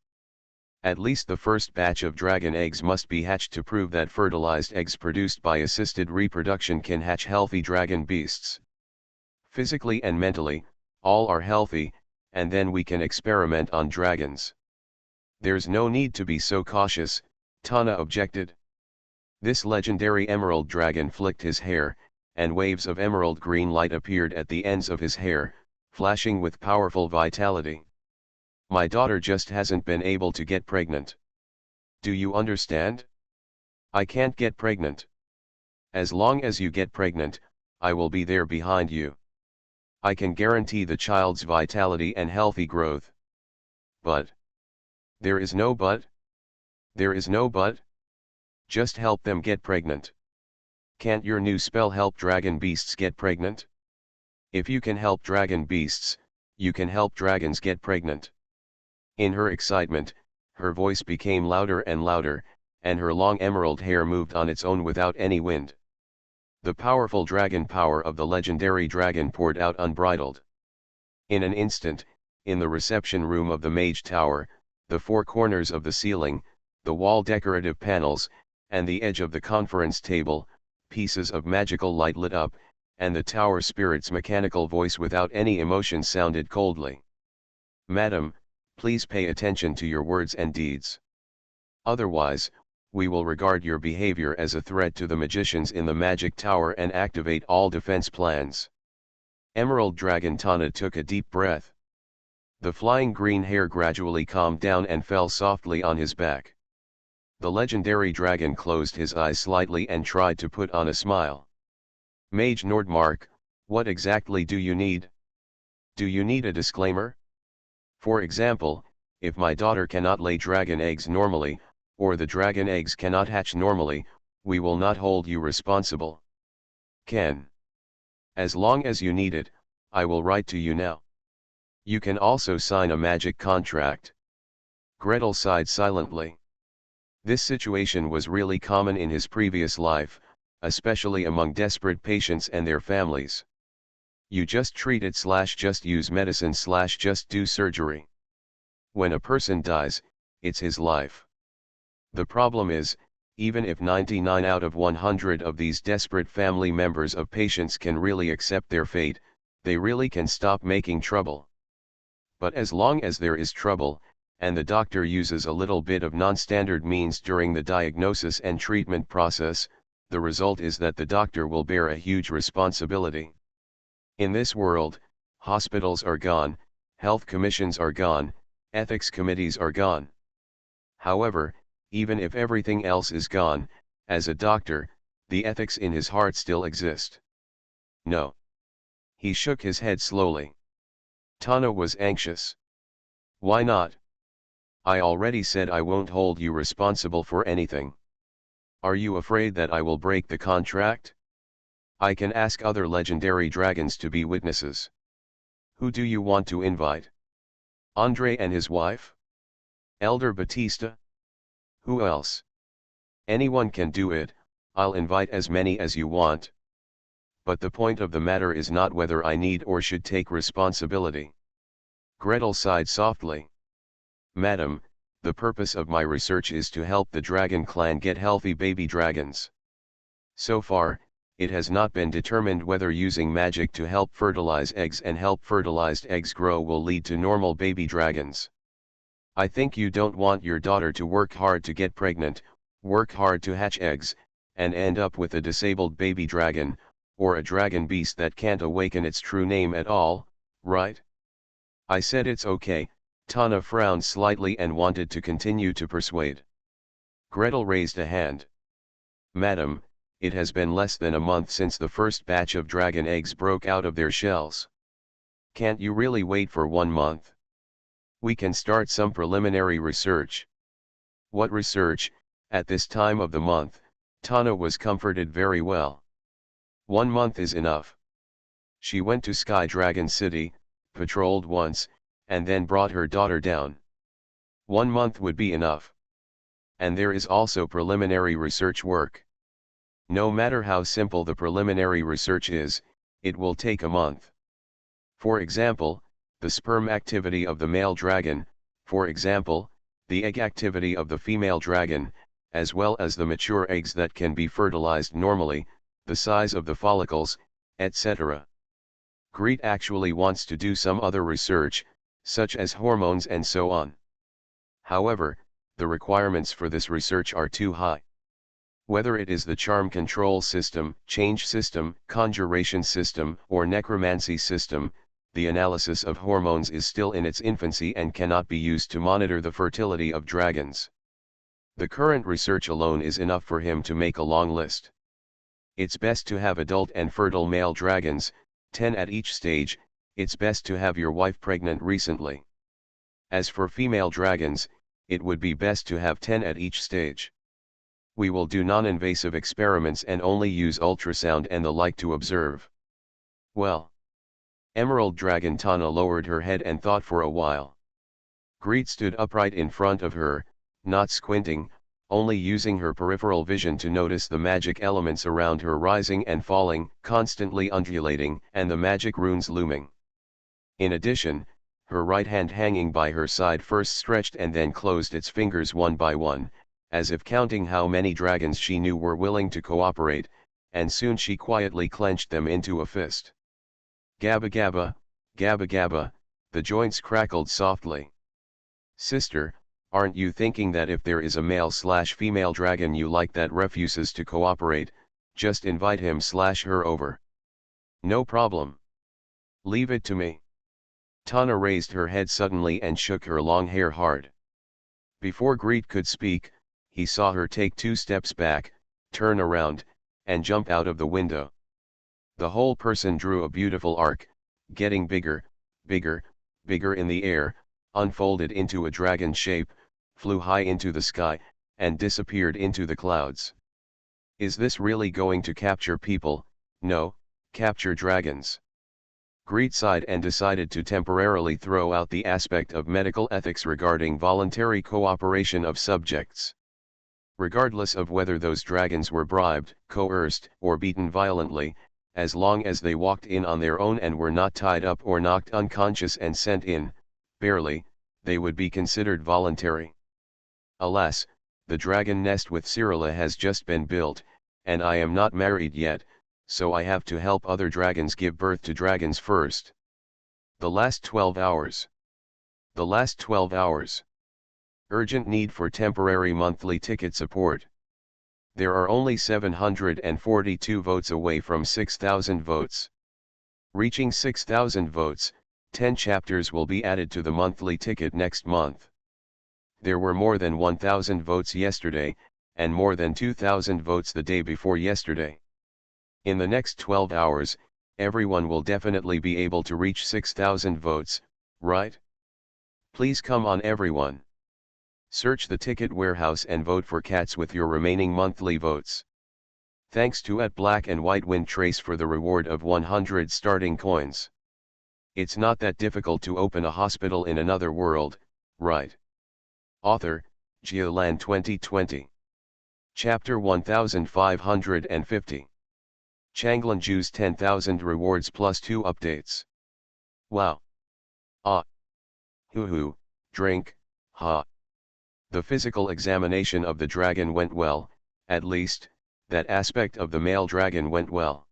At least the first batch of dragon eggs must be hatched to prove that fertilized eggs produced by assisted reproduction can hatch healthy dragon beasts. Physically and mentally, all are healthy, and then we can experiment on dragons. There's no need to be so cautious, Tana objected. This legendary emerald dragon flicked his hair, and waves of emerald green light appeared at the ends of his hair, flashing with powerful vitality. My daughter just hasn't been able to get pregnant. Do you understand? I can't get pregnant. As long as you get pregnant, I will be there behind you. I can guarantee the child's vitality and healthy growth. But there is no but. There is no but. Just help them get pregnant. Can't your new spell help dragon beasts get pregnant? If you can help dragon beasts, you can help dragons get pregnant. In her excitement, her voice became louder and louder, and her long emerald hair moved on its own without any wind. The powerful dragon power of the legendary dragon poured out unbridled. In an instant, in the reception room of the Mage Tower, the four corners of the ceiling, the wall decorative panels, and the edge of the conference table, pieces of magical light lit up, and the tower spirit's mechanical voice without any emotion sounded coldly. Madam, please pay attention to your words and deeds. Otherwise, we will regard your behavior as a threat to the magicians in the magic tower and activate all defense plans. Emerald Dragon Tana took a deep breath. The flying green hair gradually calmed down and fell softly on his back. The legendary dragon closed his eyes slightly and tried to put on a smile. Mage Nordmark, what exactly do you need? Do you need a disclaimer? For example, if my daughter cannot lay dragon eggs normally, or the dragon eggs cannot hatch normally, we will not hold you responsible. Can. As long as you need it, I will write to you now. You can also sign a magic contract. Gretel sighed silently. This situation was really common in his previous life, especially among desperate patients and their families. You just treat it / just use medicine / just do surgery. When a person dies, it's his life. The problem is, even if 99 out of 100 of these desperate family members of patients can really accept their fate, they really can stop making trouble. But as long as there is trouble, and the doctor uses a little bit of non-standard means during the diagnosis and treatment process, the result is that the doctor will bear a huge responsibility. In this world, hospitals are gone, health commissions are gone, ethics committees are gone. However, even if everything else is gone, as a doctor, the ethics in his heart still exist. No. He shook his head slowly. Tana was anxious. Why not? I already said I won't hold you responsible for anything. Are you afraid that I will break the contract? I can ask other legendary dragons to be witnesses. Who do you want to invite? Andre and his wife? Elder Batista? Who else? Anyone can do it, I'll invite as many as you want. But the point of the matter is not whether I need or should take responsibility. Gretel sighed softly. Madam, the purpose of my research is to help the dragon clan get healthy baby dragons. So far, it has not been determined whether using magic to help fertilize eggs and help fertilized eggs grow will lead to normal baby dragons. I think you don't want your daughter to work hard to get pregnant, work hard to hatch eggs, and end up with a disabled baby dragon, or a dragon beast that can't awaken its true name at all, right? I said it's okay. Tana frowned slightly and wanted to continue to persuade. Gretel raised a hand. Madam, it has been less than a month since the first batch of dragon eggs broke out of their shells. Can't you really wait for 1 month? We can start some preliminary research. What research? At this time of the month, Tana was comforted very well. 1 month is enough. She went to Sky Dragon City, patrolled once, and then brought her daughter down. 1 month would be enough. And there is also preliminary research work. No matter how simple the preliminary research is, it will take a month. For example, the sperm activity of the male dragon, for example, the egg activity of the female dragon, as well as the mature eggs that can be fertilized normally, the size of the follicles, etc. Greet actually wants to do some other research, such as hormones and so on. However, the requirements for this research are too high. Whether it is the charm control system, change system, conjuration system, or necromancy system, the analysis of hormones is still in its infancy and cannot be used to monitor the fertility of dragons. The current research alone is enough for him to make a long list. It's best to have adult and fertile male dragons, 10 at each stage. It's best to have your wife pregnant recently. As for female dragons, it would be best to have 10 at each stage. We will do non-invasive experiments and only use ultrasound and the like to observe. Well. Emerald Dragon Tana lowered her head and thought for a while. Greet stood upright in front of her, not squinting, only using her peripheral vision to notice the magic elements around her rising and falling, constantly undulating, and the magic runes looming. In addition, her right hand hanging by her side first stretched and then closed its fingers one by one, as if counting how many dragons she knew were willing to cooperate, and soon she quietly clenched them into a fist. Gabba gabba, gabba gabba, the joints crackled softly. Sister, aren't you thinking that if there is a male/female dragon you like that refuses to cooperate, just invite him/her over? No problem. Leave it to me. Tana raised her head suddenly and shook her long hair hard. Before Greet could speak, he saw her take 2 steps back, turn around, and jump out of the window. The whole person drew a beautiful arc, getting bigger, bigger, bigger in the air, unfolded into a dragon shape, flew high into the sky, and disappeared into the clouds. Is this really going to capture people? No, capture dragons. Greet sighed and decided to temporarily throw out the aspect of medical ethics regarding voluntary cooperation of subjects. Regardless of whether those dragons were bribed, coerced, or beaten violently, as long as they walked in on their own and were not tied up or knocked unconscious and sent in, barely, they would be considered voluntary. Alas, the dragon nest with Cyrilla has just been built, and I am not married yet, so I have to help other dragons give birth to dragons first. The last 12 hours. The last 12 hours. Urgent need for temporary monthly ticket support. There are only 742 votes away from 6,000 votes. Reaching 6,000 votes, 10 chapters will be added to the monthly ticket next month. There were more than 1,000 votes yesterday, and more than 2,000 votes the day before yesterday. In the next 12 hours, everyone will definitely be able to reach 6,000 votes, right? Please come on everyone. Search the ticket warehouse and vote for cats with your remaining monthly votes. Thanks to @Black and White Wind Trace for the reward of 100 starting coins. It's not that difficult to open a hospital in another world, right? Author, Geoland 2020. Chapter 1550. Changlan Jews 10,000 rewards plus 2 updates. Wow. Ah. Hoo-hoo, drink, ha. The physical examination of the dragon went well, at least, that aspect of the male dragon went well.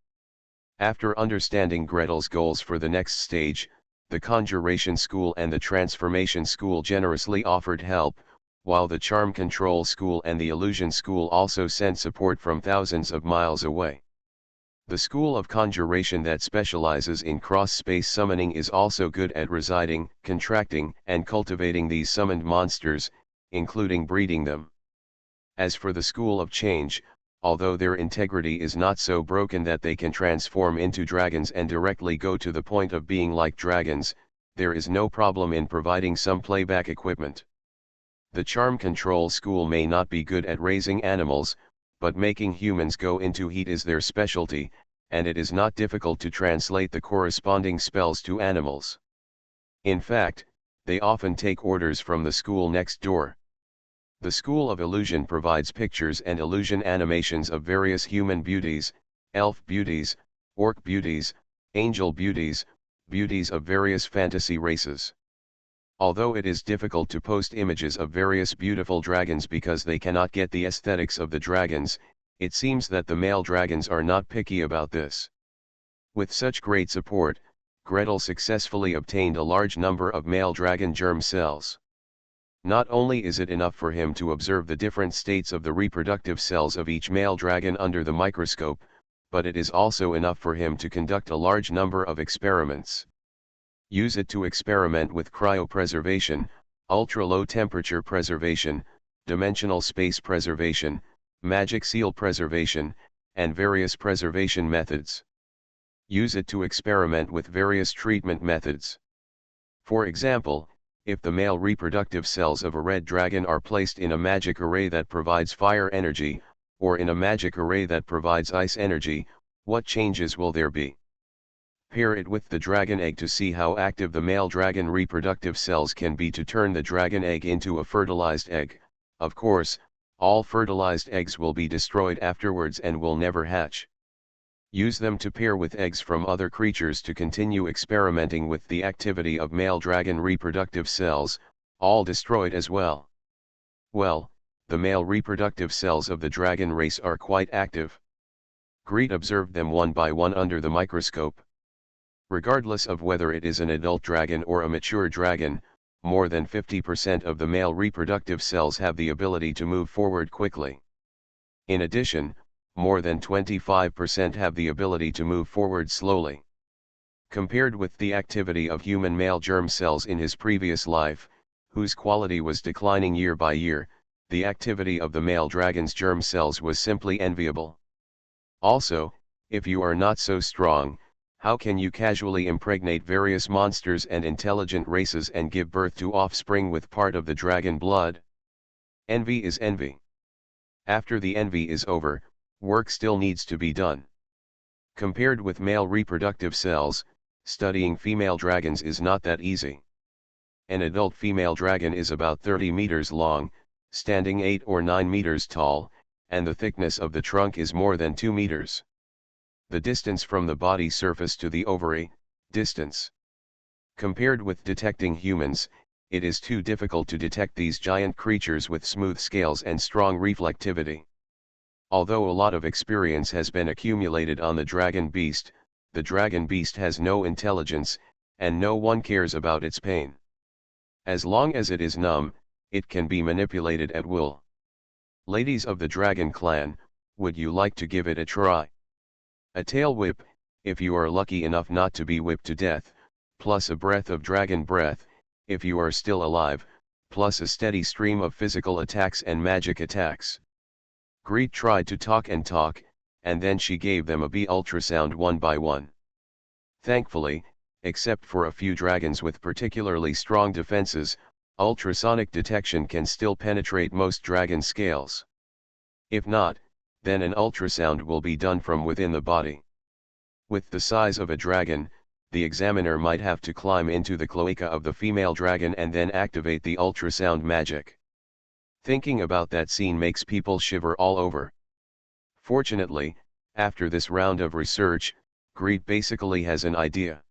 After understanding Gretel's goals for the next stage, the Conjuration School and the Transformation School generously offered help, while the Charm Control School and the Illusion School also sent support from thousands of miles away. The School of Conjuration that specializes in cross-space summoning is also good at residing, contracting, and cultivating these summoned monsters, including breeding them. As for the School of Change, although their integrity is not so broken that they can transform into dragons and directly go to the point of being like dragons, there is no problem in providing some playback equipment. The Charm Control School may not be good at raising animals, but making humans go into heat is their specialty, and it is not difficult to translate the corresponding spells to animals. In fact, they often take orders from the school next door. The School of Illusion provides pictures and illusion animations of various human beauties, elf beauties, orc beauties, angel beauties, beauties of various fantasy races. Although it is difficult to post images of various beautiful dragons because they cannot get the aesthetics of the dragons, it seems that the male dragons are not picky about this. With such great support, Gretel successfully obtained a large number of male dragon germ cells. Not only is it enough for him to observe the different states of the reproductive cells of each male dragon under the microscope, but it is also enough for him to conduct a large number of experiments. Use it to experiment with cryopreservation, ultra-low temperature preservation, dimensional space preservation, magic seal preservation, and various preservation methods. Use it to experiment with various treatment methods. For example, if the male reproductive cells of a red dragon are placed in a magic array that provides fire energy, or in a magic array that provides ice energy, what changes will there be? Pair it with the dragon egg to see how active the male dragon reproductive cells can be to turn the dragon egg into a fertilized egg. Of course, all fertilized eggs will be destroyed afterwards and will never hatch. Use them to pair with eggs from other creatures to continue experimenting with the activity of male dragon reproductive cells, all destroyed as well. Well, the male reproductive cells of the dragon race are quite active. Greet observed them one by one under the microscope. Regardless of whether it is an adult dragon or a mature dragon, more than 50% of the male reproductive cells have the ability to move forward quickly. In addition, more than 25% have the ability to move forward slowly. Compared with the activity of human male germ cells in his previous life, whose quality was declining year by year, the activity of the male dragon's germ cells was simply enviable. Also, if you are not so strong, how can you casually impregnate various monsters and intelligent races and give birth to offspring with part of the dragon blood? Envy is envy. After the envy is over, work still needs to be done. Compared with male reproductive cells, studying female dragons is not that easy. An adult female dragon is about 30 meters long, standing 8 or 9 meters tall, and the thickness of the trunk is more than 2 meters. The distance from the body surface to the ovary, distance. Compared with detecting humans, it is too difficult to detect these giant creatures with smooth scales and strong reflectivity. Although a lot of experience has been accumulated on the dragon beast has no intelligence, and no one cares about its pain. As long as it is numb, it can be manipulated at will. Ladies of the dragon clan, would you like to give it a try? A tail whip, if you are lucky enough not to be whipped to death, plus a breath of dragon breath, if you are still alive, plus a steady stream of physical attacks and magic attacks. Greet tried to talk, and then she gave them a B ultrasound one by one. Thankfully, Except for a few dragons with particularly strong defenses, ultrasonic detection can still penetrate most dragon scales. If not, then an ultrasound will be done from within the body. With the size of a dragon, the examiner might have to climb into the cloaca of the female dragon and then activate the ultrasound magic. Thinking about that scene makes people shiver all over. Fortunately, after this round of research, Greet basically has an idea.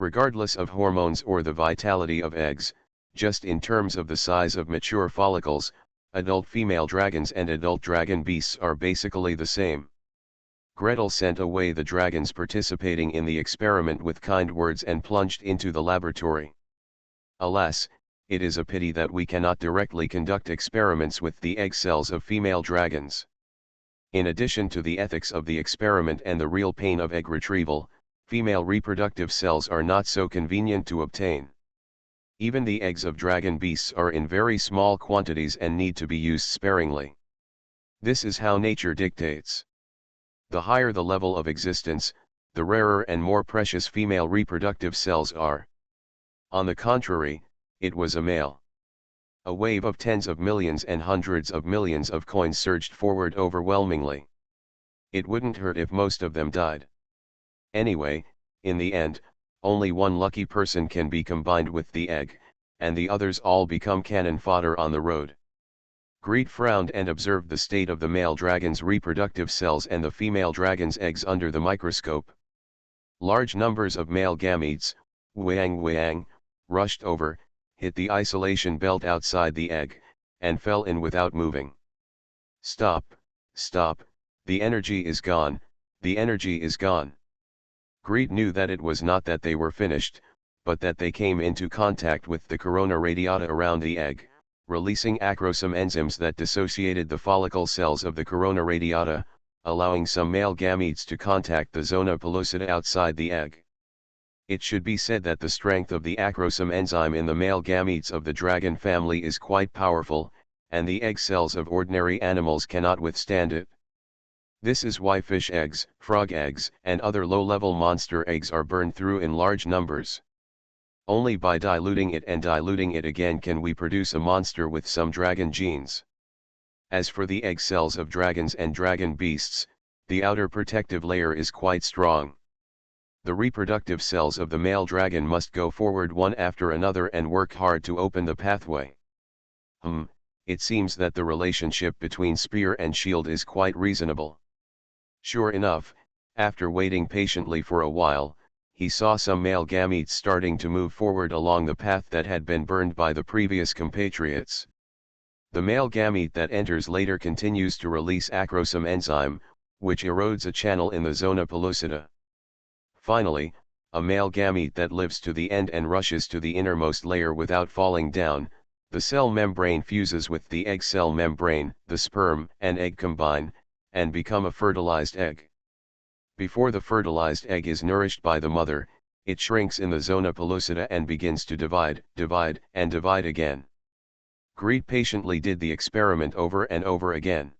Regardless of hormones or the vitality of eggs, just in terms of the size of mature follicles, adult female dragons and adult dragon beasts are basically the same. Gretel sent away the dragons participating in the experiment with kind words and plunged into the laboratory. Alas, it is a pity that we cannot directly conduct experiments with the egg cells of female dragons. In addition to the ethics of the experiment and the real pain of egg retrieval, female reproductive cells are not so convenient to obtain. Even the eggs of dragon beasts are in very small quantities and need to be used sparingly. This is how nature dictates. The higher the level of existence, the rarer and more precious female reproductive cells are. On the contrary, it was a male. A wave of tens of millions and hundreds of millions of coins surged forward overwhelmingly. It wouldn't hurt if most of them died. Anyway, in the end, only one lucky person can be combined with the egg, and the others all become cannon fodder on the road. Greet frowned and observed the state of the male dragon's reproductive cells and the female dragon's eggs under the microscope. Large numbers of male gametes, wang, rushed over, hit the isolation belt outside the egg, and fell in without moving. Stop, the energy is gone, the energy is gone. Greet knew that it was not that they were finished, but that they came into contact with the corona radiata around the egg, releasing acrosome enzymes that dissociated the follicle cells of the corona radiata, allowing some male gametes to contact the zona pellucida outside the egg. It should be said that the strength of the acrosome enzyme in the male gametes of the dragon family is quite powerful, and the egg cells of ordinary animals cannot withstand it. This is why fish eggs, frog eggs, and other low-level monster eggs are burned through in large numbers. Only by diluting it and diluting it again can we produce a monster with some dragon genes. As for the egg cells of dragons and dragon beasts, the outer protective layer is quite strong. The reproductive cells of the male dragon must go forward one after another and work hard to open the pathway. It seems that the relationship between spear and shield is quite reasonable. Sure enough, after waiting patiently for a while, he saw some male gametes starting to move forward along the path that had been burned by the previous compatriots. The male gamete that enters later continues to release acrosome enzyme, which erodes a channel in the zona pellucida. Finally, a male gamete that lives to the end and rushes to the innermost layer without falling down, the cell membrane fuses with the egg cell membrane, the sperm and egg combine, and become a fertilized egg. Before the fertilized egg is nourished by the mother, it shrinks in the zona pellucida and begins to divide again. Greet patiently did the experiment over and over again.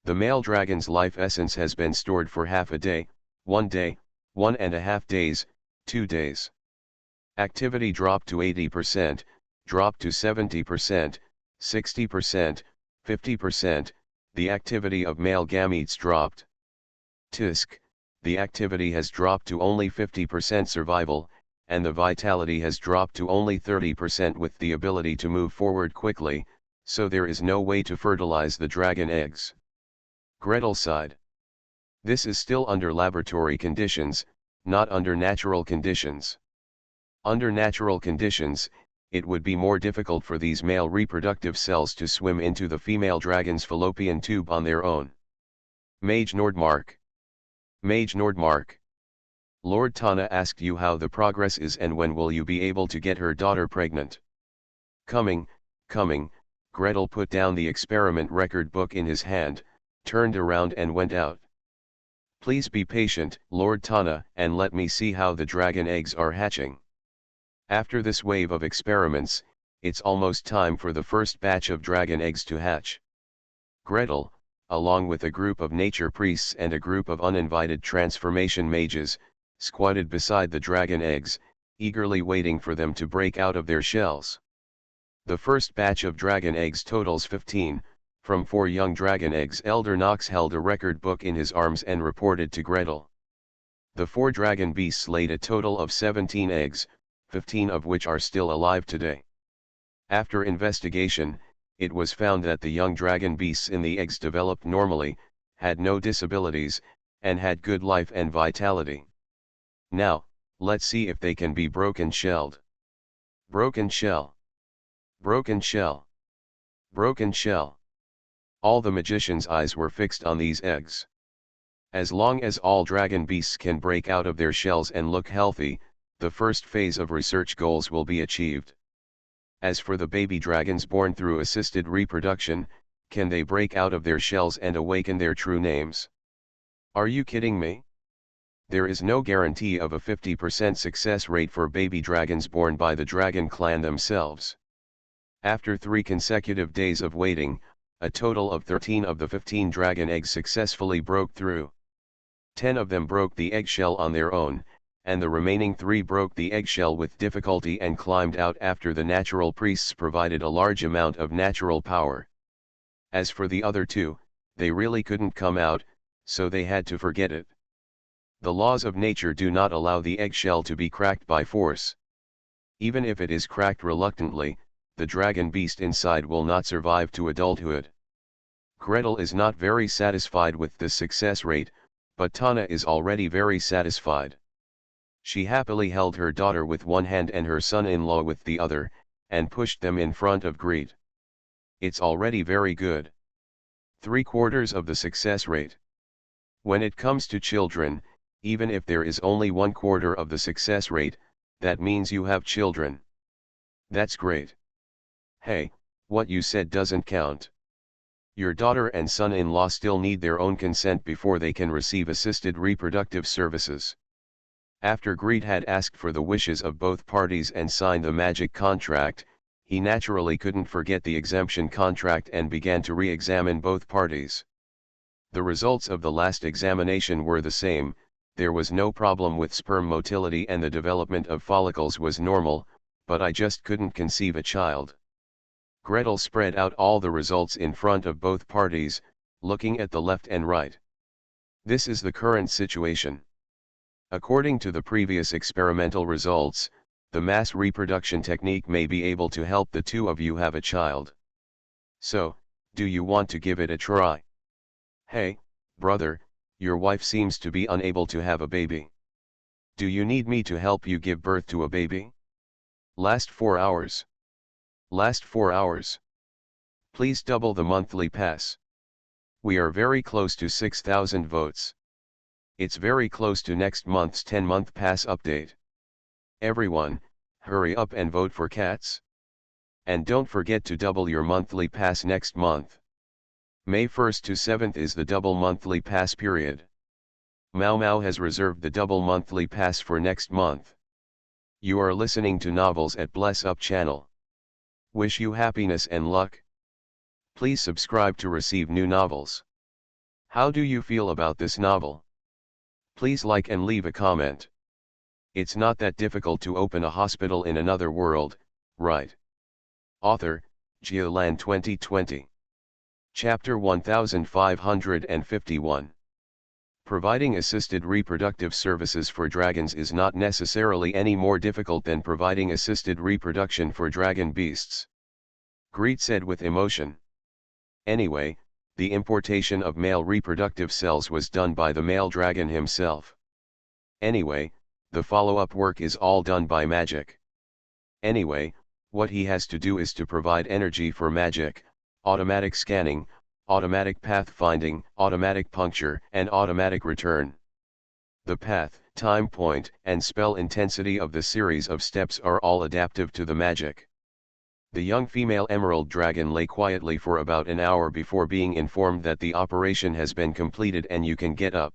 The male dragon's life essence has been stored for half a day, 1.5 days, 2 days. Activity dropped to 80%, dropped to 70%, 60%, 50%, the activity of male gametes dropped. Tisk, the activity has dropped to only 50% survival, and the vitality has dropped to only 30% with the ability to move forward quickly, so there is no way to fertilize the dragon eggs. Gretel sighed. This is still under laboratory conditions, not under natural conditions. Under natural conditions, it would be more difficult for these male reproductive cells to swim into the female dragon's fallopian tube on their own. Mage Nordmark. Lord Tana asked you how the progress is and when will you be able to get her daughter pregnant. Coming, Gretel put down the experiment record book in his hand, turned around and went out. Please be patient, Lord Tana, and let me see how the dragon eggs are hatching. After this wave of experiments, it's almost time for the first batch of dragon eggs to hatch. Gretel, along with a group of nature priests and a group of uninvited transformation mages, squatted beside the dragon eggs, eagerly waiting for them to break out of their shells. The first batch of dragon eggs totals 15, from 4 young dragon eggs. Elder Knox held a record book in his arms and reported to Gretel. The 4 dragon beasts laid a total of 17 eggs, 15 of which are still alive today. After investigation, it was found that the young dragon beasts in the eggs developed normally, had no disabilities, and had good life and vitality. Now, let's see if they can be broken shelled. Broken shell. Broken shell. Broken shell. All the magician's eyes were fixed on these eggs. As long as all dragon beasts can break out of their shells and look healthy, the first phase of research goals will be achieved. As for the baby dragons born through assisted reproduction, can they break out of their shells and awaken their true names? Are you kidding me? There is no guarantee of a 50% success rate for baby dragons born by the dragon clan themselves. After 3 consecutive days of waiting, a total of 13 of the 15 dragon eggs successfully broke through. 10 of them broke the eggshell on their own, and the remaining 3 broke the eggshell with difficulty and climbed out after the natural priests provided a large amount of natural power. As for the other 2, they really couldn't come out, so they had to forget it. The laws of nature do not allow the eggshell to be cracked by force. Even if it is cracked reluctantly, the dragon beast inside will not survive to adulthood. Gretel is not very satisfied with the success rate, but Tana is already very satisfied. She happily held her daughter with one hand and her son-in-law with the other, and pushed them in front of Greet. It's already very good. 3/4 of the success rate. When it comes to children, even if there is only 1/4 of the success rate, that means you have children. That's great. Hey, what you said doesn't count. Your daughter and son-in-law still need their own consent before they can receive assisted reproductive services. After Greet had asked for the wishes of both parties and signed the magic contract, he naturally couldn't forget the exemption contract and began to re-examine both parties. The results of the last examination were the same. There was no problem with sperm motility and the development of follicles was normal, but I just couldn't conceive a child. Gretel spread out all the results in front of both parties, looking at the left and right. This is the current situation. According to the previous experimental results, the mass reproduction technique may be able to help the 2 of you have a child. So, do you want to give it a try? Hey, brother, your wife seems to be unable to have a baby. Do you need me to help you give birth to a baby? Last 4 hours. Last 4 hours. Please double the monthly pass. We are very close to 6,000 votes. It's very close to next month's 10-month pass update. Everyone, hurry up and vote for cats. And don't forget to double your monthly pass next month. May 1st to 7th is the double monthly pass period. Mau Mau has reserved the double monthly pass for next month. You are listening to Novels at Bless Up channel. Wish you happiness and luck. Please subscribe to receive new novels. How do you feel about this novel? Please like and leave a comment. It's not that difficult to open a hospital in another world, right? Author, Geoland 2020. Chapter 1551. Providing assisted reproductive services for dragons is not necessarily any more difficult than providing assisted reproduction for dragon beasts. Greet said with emotion. Anyway, the importation of male reproductive cells was done by the male dragon himself. Anyway, the follow-up work is all done by magic. Anyway, what he has to do is to provide energy for magic, automatic scanning, automatic pathfinding, automatic puncture, and automatic return. The path, time point, and spell intensity of the series of steps are all adaptive to the magic. The young female emerald dragon lay quietly for about an hour before being informed that the operation has been completed and you can get up.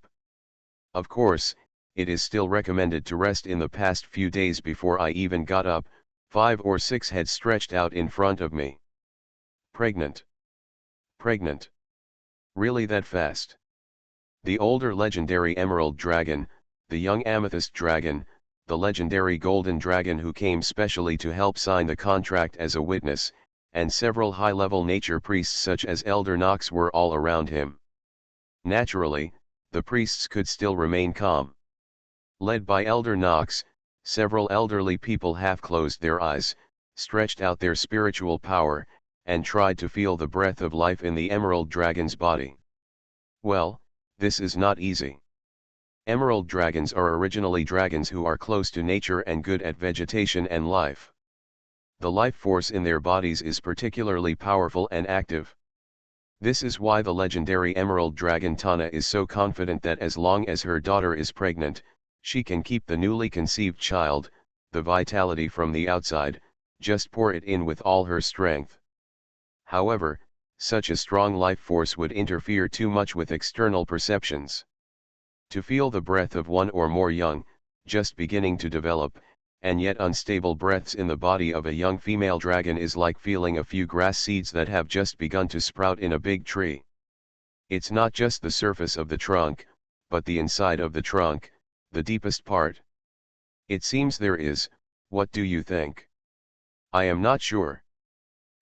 Of course, it is still recommended to rest. In the past few days before I even got up, 5 or 6 had stretched out in front of me. Pregnant. Pregnant. Really that fast? The older legendary emerald dragon, the young amethyst dragon, the legendary golden dragon who came specially to help sign the contract as a witness, and several high-level nature priests such as Elder Nox were all around him. Naturally, the priests could still remain calm. Led by Elder Nox, several elderly people half closed their eyes, stretched out their spiritual power, and tried to feel the breath of life in the emerald dragon's body. Well, this is not easy. Emerald dragons are originally dragons who are close to nature and good at vegetation and life. The life force in their bodies is particularly powerful and active. This is why the legendary emerald dragon Tana is so confident that as long as her daughter is pregnant, she can keep the newly conceived child, the vitality from the outside, just pour it in with all her strength. However, such a strong life force would interfere too much with external perceptions. To feel the breath of one or more young, just beginning to develop, and yet unstable breaths in the body of a young female dragon is like feeling a few grass seeds that have just begun to sprout in a big tree. It's not just the surface of the trunk, but the inside of the trunk, the deepest part. It seems there is. What do you think? I am not sure.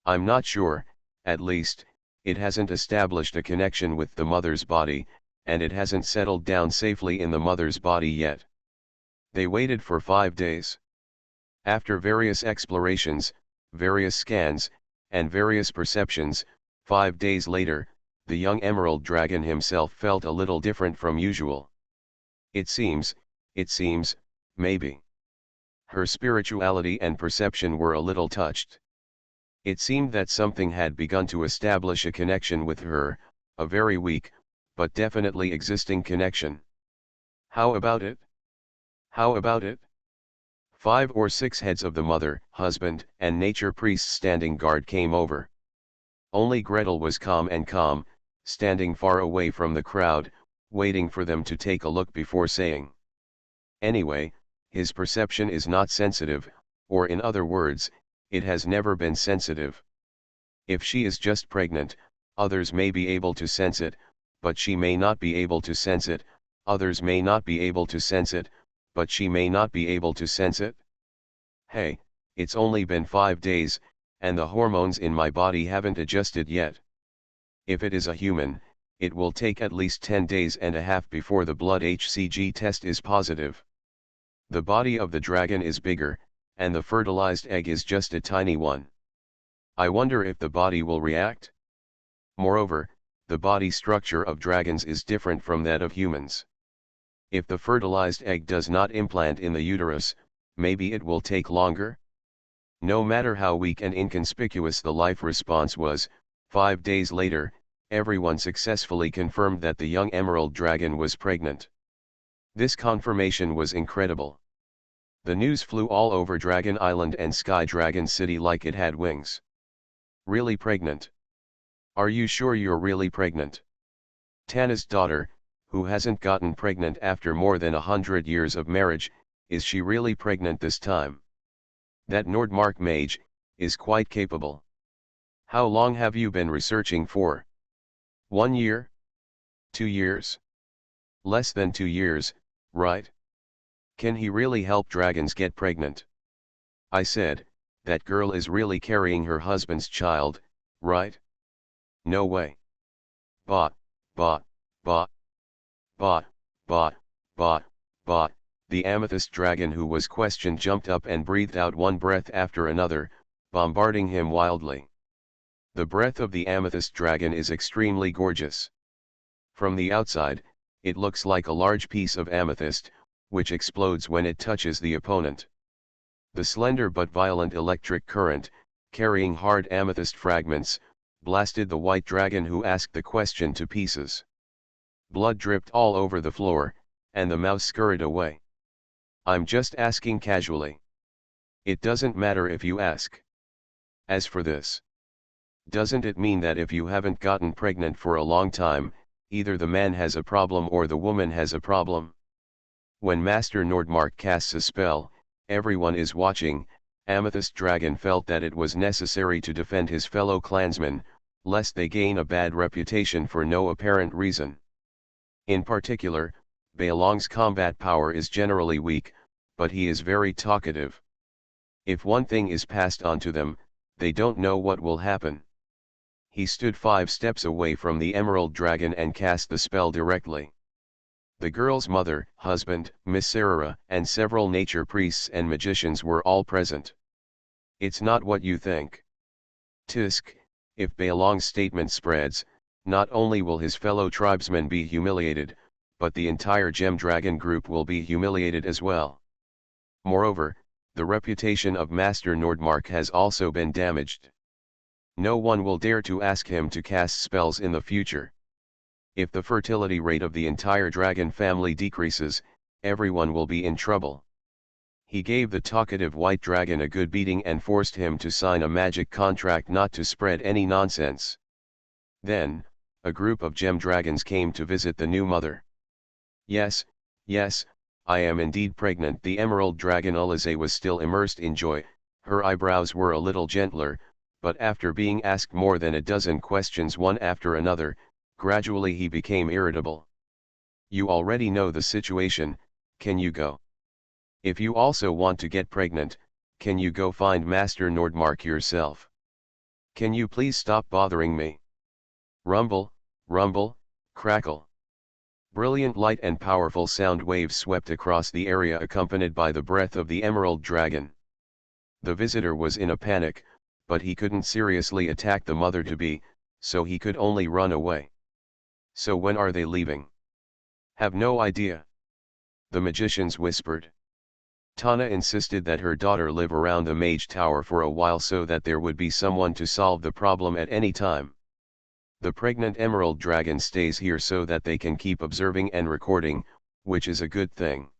I'm not sure, at least, it hasn't established a connection with the mother's body, and it hasn't settled down safely in the mother's body yet. They waited for 5 days. After various explorations, various scans, and various perceptions, 5 days later, the young emerald dragon himself felt a little different from usual. It seems, maybe. Her spirituality and perception were a little touched. It seemed that something had begun to establish a connection with her, a very weak, but definitely existing connection. How about it? How about it? 5 or 6 heads of the mother, husband, and nature priests standing guard came over. Only Gretel was calm, standing far away from the crowd, waiting for them to take a look before saying. Anyway, his perception is not sensitive, or in other words, it has never been sensitive. If she is just pregnant, others may be able to sense it, but she may not be able to sense it, others may not be able to sense it, but she may not be able to sense it. Hey, it's only been 5 days, and the hormones in my body haven't adjusted yet. If it is a human, it will take at least 10 days and a half before the blood HCG test is positive. The body of the dragon is bigger, and the fertilized egg is just a tiny one. I wonder if the body will react. Moreover, the body structure of dragons is different from that of humans. If the fertilized egg does not implant in the uterus, maybe it will take longer. No matter how weak and inconspicuous the life response was, 5 days later, everyone successfully confirmed that the young emerald dragon was pregnant. This confirmation was incredible. The news flew all over Dragon Island and Sky Dragon City like it had wings. Really pregnant? Are you sure you're really pregnant? Tana's daughter, who hasn't gotten pregnant after more than 100 years of marriage, is she really pregnant this time? That Nordmark mage is quite capable. How long have you been researching for? 1 year? 2 years? Less than 2 years, right? Can he really help dragons get pregnant? I said, that girl is really carrying her husband's child, right? No way. Bot, bot, bot, bot, bot, bot, bot. The amethyst dragon who was questioned jumped up and breathed out one breath after another, bombarding him wildly. The breath of the amethyst dragon is extremely gorgeous. From the outside, it looks like a large piece of amethyst, which explodes when it touches the opponent. The slender but violent electric current, carrying hard amethyst fragments, blasted the white dragon who asked the question to pieces. Blood dripped all over the floor, and the mouse scurried away. I'm just asking casually. It doesn't matter if you ask. As for this, doesn't it mean that if you haven't gotten pregnant for a long time, either the man has a problem or the woman has a problem? When Master Nordmark casts a spell, everyone is watching. Amethyst Dragon felt that it was necessary to defend his fellow clansmen, lest they gain a bad reputation for no apparent reason. In particular, Beilong's combat power is generally weak, but he is very talkative. If one thing is passed on to them, they don't know what will happen. He stood 5 steps away from the Emerald Dragon and cast the spell directly. The girl's mother, husband, Miss Sarah, and several nature priests and magicians were all present. It's not what you think. Tisk, if Beilong's statement spreads, not only will his fellow tribesmen be humiliated, but the entire Gem Dragon group will be humiliated as well. Moreover, the reputation of Master Nordmark has also been damaged. No one will dare to ask him to cast spells in the future. If the fertility rate of the entire dragon family decreases, everyone will be in trouble. He gave the talkative white dragon a good beating and forced him to sign a magic contract not to spread any nonsense. Then, a group of gem dragons came to visit the new mother. Yes, yes, I am indeed pregnant. The emerald dragon Alize was still immersed in joy. Her eyebrows were a little gentler, but after being asked more than a dozen questions one after another, gradually he became irritable. You already know the situation, can you go? If you also want to get pregnant, can you go find Master Nordmark yourself? Can you please stop bothering me? Rumble, rumble, crackle. Brilliant light and powerful sound waves swept across the area accompanied by the breath of the emerald dragon. The visitor was in a panic, but he couldn't seriously attack the mother-to-be, so he could only run away. So when are they leaving? Have no idea. The magicians whispered. Tana insisted that her daughter live around the mage tower for a while so that there would be someone to solve the problem at any time. The pregnant emerald dragon stays here so that they can keep observing and recording, which is a good thing.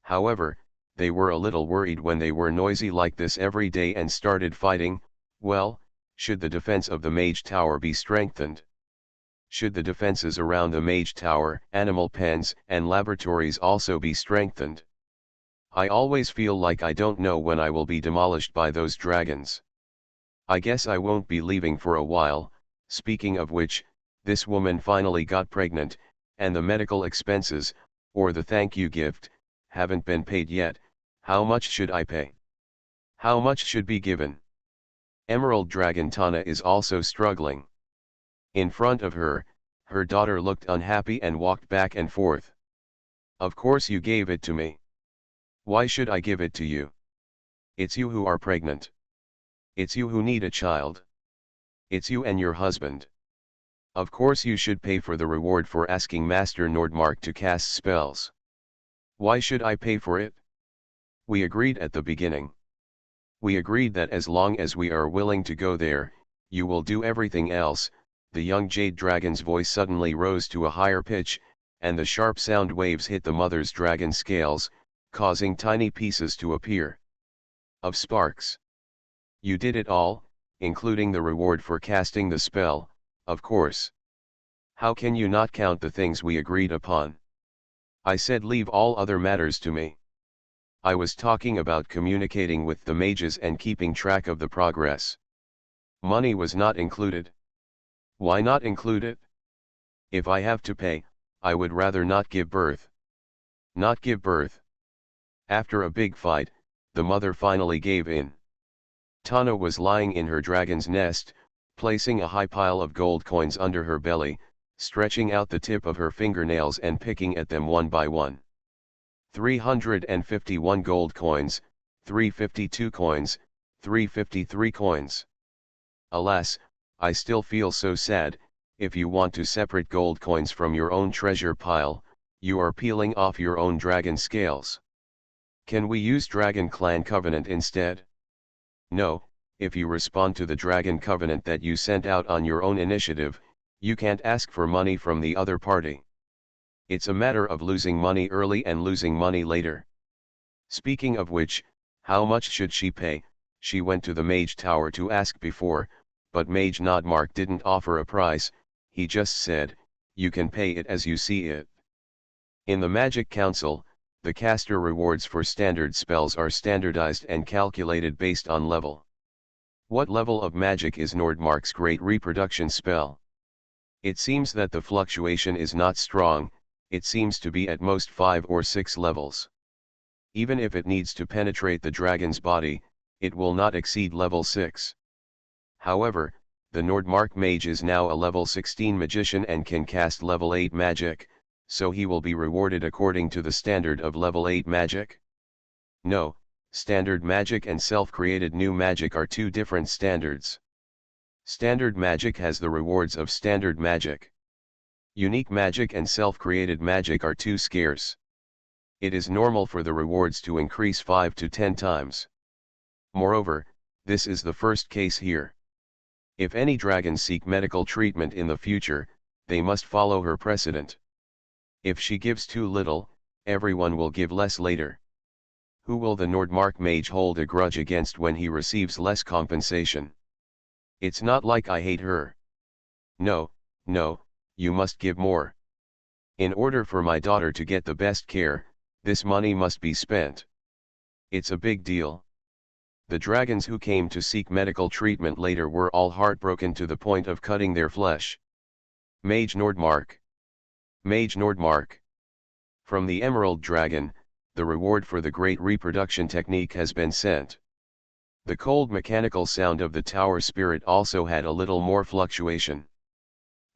However, they were a little worried when they were noisy like this every day and started fighting. Well, should the defense of the mage tower be strengthened? Should the defenses around the mage tower, animal pens, and laboratories also be strengthened? I always feel like I don't know when I will be demolished by those dragons. I guess I won't be leaving for a while. Speaking of which, this woman finally got pregnant, and the medical expenses, or the thank you gift, haven't been paid yet. How much should I pay? How much should be given? Emerald Dragon Tana is also struggling. In front of her, her daughter looked unhappy and walked back and forth. Of course you gave it to me. Why should I give it to you? It's you who are pregnant. It's you who need a child. It's you and your husband. Of course you should pay for the reward for asking Master Nordmark to cast spells. Why should I pay for it? We agreed at the beginning. We agreed that as long as we are willing to go there, you will do everything else. The young jade dragon's voice suddenly rose to a higher pitch, and the sharp sound waves hit the mother's dragon scales, causing tiny pieces to appear. Of sparks. You did it all, including the reward for casting the spell, of course. How can you not count the things we agreed upon? I said leave all other matters to me. I was talking about communicating with the mages and keeping track of the progress. Money was not included. Why not include it? If I have to pay, I would rather not give birth. Not give birth. After a big fight, the mother finally gave in. Tana was lying in her dragon's nest, placing a high pile of gold coins under her belly, stretching out the tip of her fingernails and picking at them one by one. 351 gold coins, 352 coins, 353 coins. Alas, I still feel so sad. If you want to separate gold coins from your own treasure pile, you are peeling off your own dragon scales. Can we use Dragon Clan Covenant instead? No, if you respond to the Dragon Covenant that you sent out on your own initiative, you can't ask for money from the other party. It's a matter of losing money early and losing money later. Speaking of which, how much should she pay? She went to the Mage Tower to ask before, but Mage Nordmark didn't offer a price. He just said, you can pay it as you see it. In the Magic Council, the caster rewards for standard spells are standardized and calculated based on level. What level of magic is Nordmark's great reproduction spell? It seems that the fluctuation is not strong. it seems to be at most 5 or 6 levels. Even if it needs to penetrate the dragon's body, it will not exceed level 6. However, the Nordmark mage is now a level 16 magician and can cast level 8 magic, so he will be rewarded according to the standard of level 8 magic. No, standard magic and self-created new magic are two different standards. Standard magic has the rewards of standard magic. Unique magic and self-created magic are too scarce. It is normal for the rewards to increase 5 to 10 times. Moreover, this is the first case here. If any dragons seek medical treatment in the future, they must follow her precedent. If she gives too little, everyone will give less later. Who will the Nordmark mage hold a grudge against when he receives less compensation? It's not like I hate her. No, no, you must give more. In order for my daughter to get the best care, this money must be spent. It's a big deal. The dragons who came to seek medical treatment later were all heartbroken to the point of cutting their flesh. Mage Nordmark. Mage Nordmark. From the Emerald Dragon, the reward for the great reproduction technique has been sent. The cold mechanical sound of the tower spirit also had a little more fluctuation.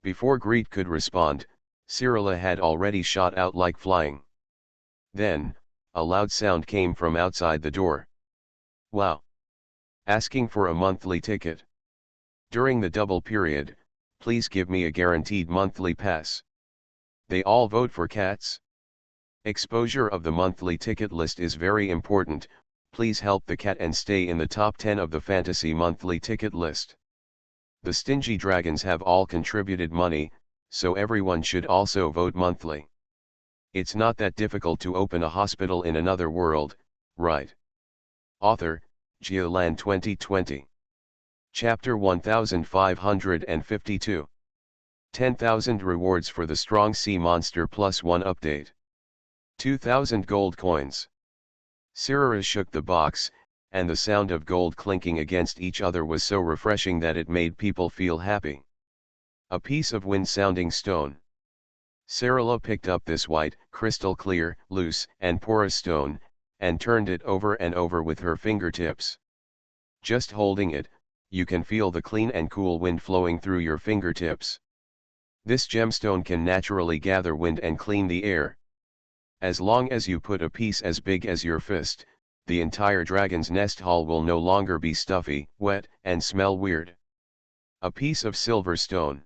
Before Greet could respond, Cyrilla had already shot out like flying. Then, a loud sound came from outside the door. Wow! Asking for a monthly ticket. During the double period, please give me a guaranteed monthly pass. They all vote for cats. Exposure of the monthly ticket list is very important, please help the cat and stay in the top 10 of the fantasy monthly ticket list. The stingy dragons have all contributed money, so everyone should also vote monthly. It's not that difficult to open a hospital in another world, right? Author, Geoland 2020. Chapter 1552. 10,000 rewards for the Strong Sea Monster Plus 1 update. 2,000 gold coins. Cyrilla shook the box, and the sound of gold clinking against each other was so refreshing that it made people feel happy. A piece of wind-sounding stone. Cyrilla picked up this white, crystal clear, loose, and porous stone, and turned it over and over with her fingertips. Just holding it, you can feel the clean and cool wind flowing through your fingertips. This gemstone can naturally gather wind and clean the air. As long as you put a piece as big as your fist, the entire dragon's nest hall will no longer be stuffy, wet, and smell weird. A piece of silver stone.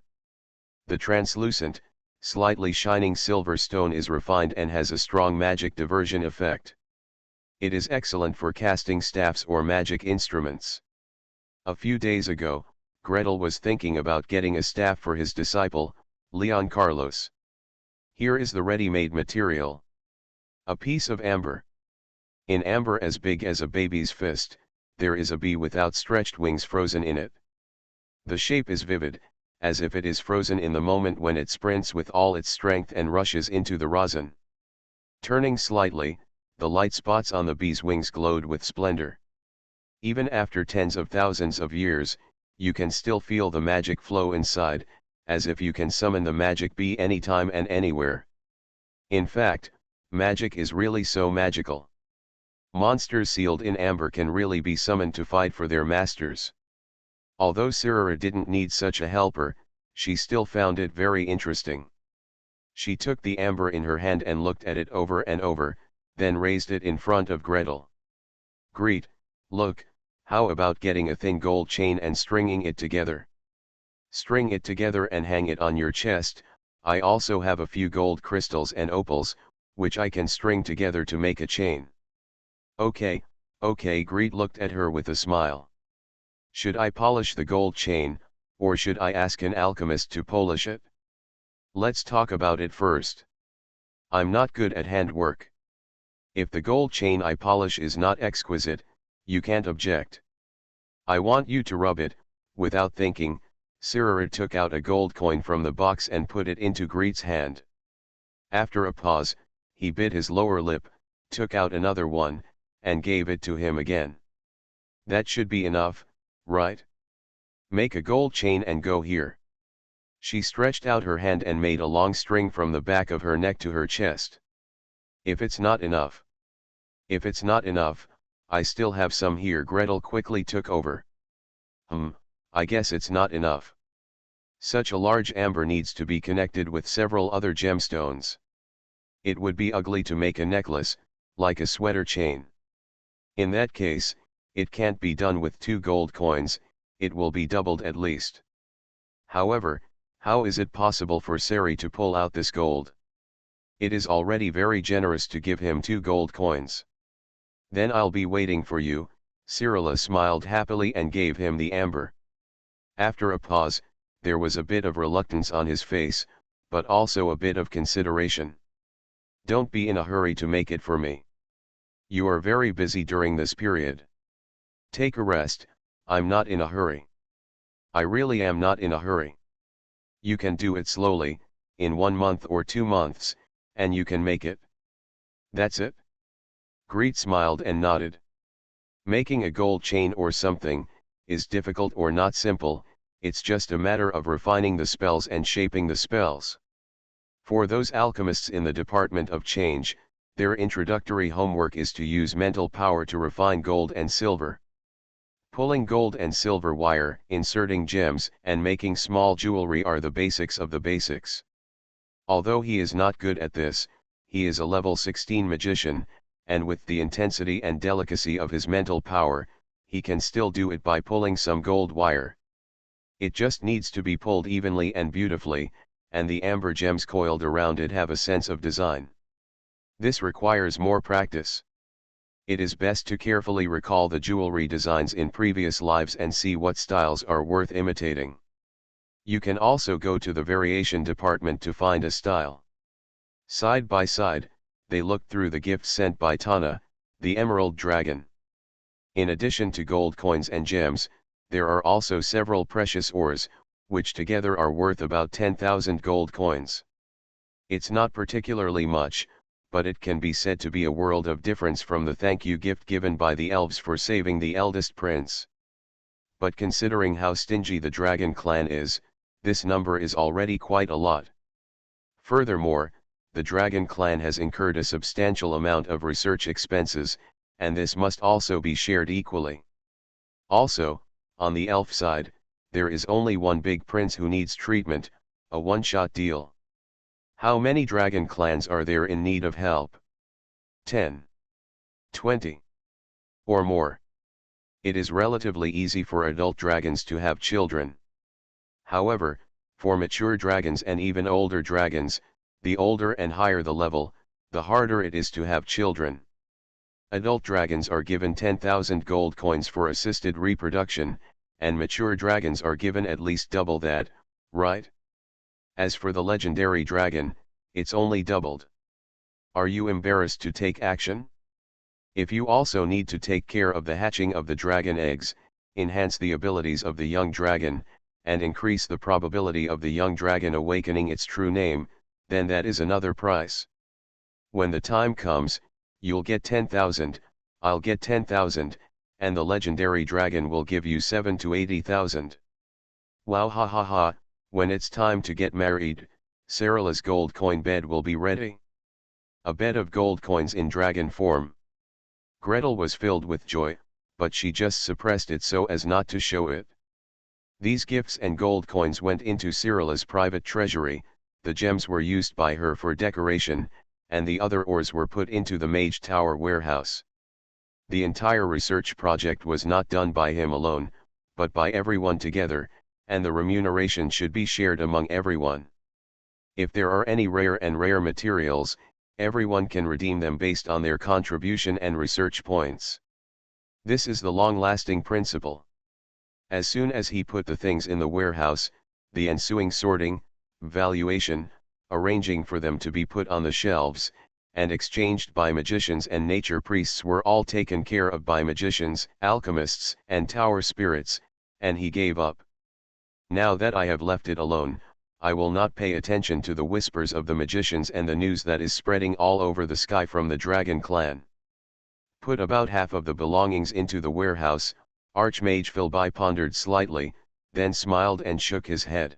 The translucent, slightly shining silver stone is refined and has a strong magic diversion effect. It is excellent for casting staffs or magic instruments. A few days ago, Gretel was thinking about getting a staff for his disciple, Leon Carlos. Here is the ready-made material. A piece of amber. In amber as big as a baby's fist, there is a bee with outstretched wings frozen in it. The shape is vivid, as if it is frozen in the moment when it sprints with all its strength and rushes into the rosin. Turning slightly, the light spots on the bee's wings glowed with splendor. Even after tens of thousands of years, you can still feel the magic flow inside, as if you can summon the magic bee anytime and anywhere. In fact, magic is really so magical. Monsters sealed in amber can really be summoned to fight for their masters. Although Cyrilla didn't need such a helper, she still found it very interesting. She took the amber in her hand and looked at it over and over, then raised it in front of Gretel. Greet, look, how about getting a thin gold chain and stringing it together? String it together and hang it on your chest. I also have a few gold crystals and opals, which I can string together to make a chain. Okay, Greet looked at her with a smile. Should I polish the gold chain, or should I ask an alchemist to polish it? Let's talk about it first. I'm not good at handwork. If the gold chain I polish is not exquisite, you can't object. I want you to rub it. Without thinking, Cyrilla took out a gold coin from the box and put it into Greet's hand. After a pause, he bit his lower lip, took out another one, and gave it to him again. That should be enough, right? Make a gold chain and go here. She stretched out her hand and made a long string from the back of her neck to her chest. If it's not enough. If it's not enough, I still have some here. Gretel quickly took over. I guess it's not enough. Such a large amber needs to be connected with several other gemstones. It would be ugly to make a necklace, like a sweater chain. In that case, it can't be done with 2 gold coins, it will be doubled at least. However, how is it possible for Sari to pull out this gold? It is already very generous to give him 2 gold coins. Then I'll be waiting for you. Cyrilla smiled happily and gave him the amber. After a pause, there was a bit of reluctance on his face, but also a bit of consideration. Don't be in a hurry to make it for me. You are very busy during this period. Take a rest. I'm not in a hurry. I really am not in a hurry. You can do it slowly, in 1 month or 2 months, and you can make it. That's it? Greet smiled and nodded. Making a gold chain or something, is difficult or not simple, it's just a matter of refining the spells and shaping the spells. For those alchemists in the Department of Change, their introductory homework is to use mental power to refine gold and silver. Pulling gold and silver wire, inserting gems, and making small jewelry are the basics of the basics. Although he is not good at this, he is a level 16 magician, and with the intensity and delicacy of his mental power, he can still do it by pulling some gold wire. It just needs to be pulled evenly and beautifully, and the amber gems coiled around it have a sense of design. This requires more practice. It is best to carefully recall the jewelry designs in previous lives and see what styles are worth imitating. You can also go to the variation department to find a style. Side by side, they looked through the gifts sent by Tana, the emerald dragon. In addition to gold coins and gems, there are also several precious ores, which together are worth about 10,000 gold coins. It's not particularly much, but it can be said to be a world of difference from the thank you gift given by the elves for saving the eldest prince. But considering how stingy the dragon clan is, this number is already quite a lot. Furthermore, the dragon clan has incurred a substantial amount of research expenses, and this must also be shared equally. Also, on the elf side, there is only one big prince who needs treatment, a one-shot deal. How many dragon clans are there in need of help? 10. 20. Or more. It is relatively easy for adult dragons to have children. However, for mature dragons and even older dragons, the older and higher the level, the harder it is to have children. Adult dragons are given 10,000 gold coins for assisted reproduction, and mature dragons are given at least double that, right? As for the legendary dragon, it's only doubled. Are you embarrassed to take action? If you also need to take care of the hatching of the dragon eggs, enhance the abilities of the young dragon, and increase the probability of the young dragon awakening its true name, then that is another price. When the time comes, you'll get 10,000, I'll get 10,000, and the legendary dragon will give you 7 to 80,000. Wow, ha ha ha, when it's time to get married, Cyrilla's gold coin bed will be ready. A bed of gold coins in dragon form. Gretel was filled with joy, but she just suppressed it so as not to show it. These gifts and gold coins went into Cyrilla's private treasury, the gems were used by her for decoration, and the other ores were put into the Mage Tower warehouse. The entire research project was not done by him alone, but by everyone together, and the remuneration should be shared among everyone. If there are any rare materials, everyone can redeem them based on their contribution and research points. This is the long-lasting principle. As soon as he put the things in the warehouse, the ensuing sorting, valuation, arranging for them to be put on the shelves, and exchanged by magicians and nature priests were all taken care of by magicians, alchemists, and tower spirits, and he gave up. Now that I have left it alone, I will not pay attention to the whispers of the magicians and the news that is spreading all over the sky from the dragon clan. Put about half of the belongings into the warehouse. Archmage Philby pondered slightly, then smiled and shook his head.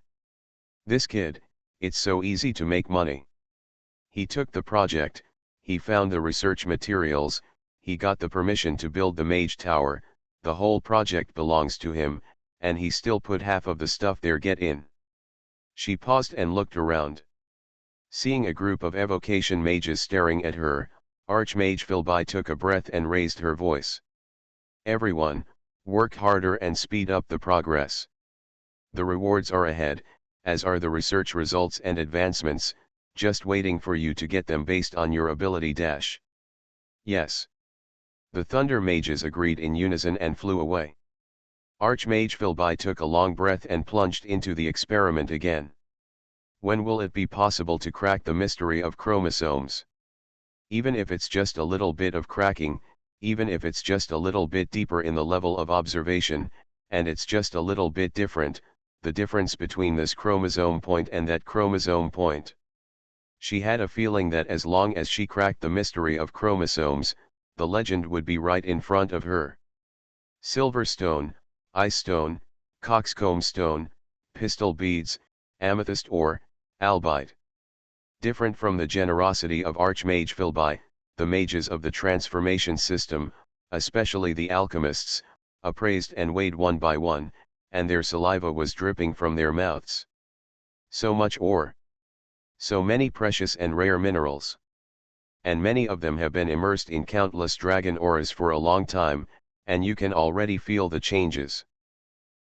This kid, it's so easy to make money. He took the project, he found the research materials, he got the permission to build the mage tower, the whole project belongs to him, and he still put half of the stuff there. Get in. She paused and looked around. Seeing a group of evocation mages staring at her, Archmage Philby took a breath and raised her voice. Everyone, work harder and speed up the progress. The rewards are ahead, as are the research results and advancements, just waiting for you to get them based on your ability dash. Yes. The Thunder Mages agreed in unison and flew away. Archmage Philby took a long breath and plunged into the experiment again. When will it be possible to crack the mystery of chromosomes? Even if it's just a little bit of cracking, even if it's just a little bit deeper in the level of observation, and it's just a little bit different, the difference between this chromosome point and that chromosome point. She had a feeling that as long as she cracked the mystery of chromosomes, the legend would be right in front of her. Silverstone, ice stone, coxcomb stone, pistol beads, amethyst ore, albite. Different from the generosity of Archmage Philby, the mages of the transformation system, especially the alchemists, appraised and weighed one by one, and their saliva was dripping from their mouths. So much ore. So many precious and rare minerals. And many of them have been immersed in countless dragon auras for a long time, and you can already feel the changes.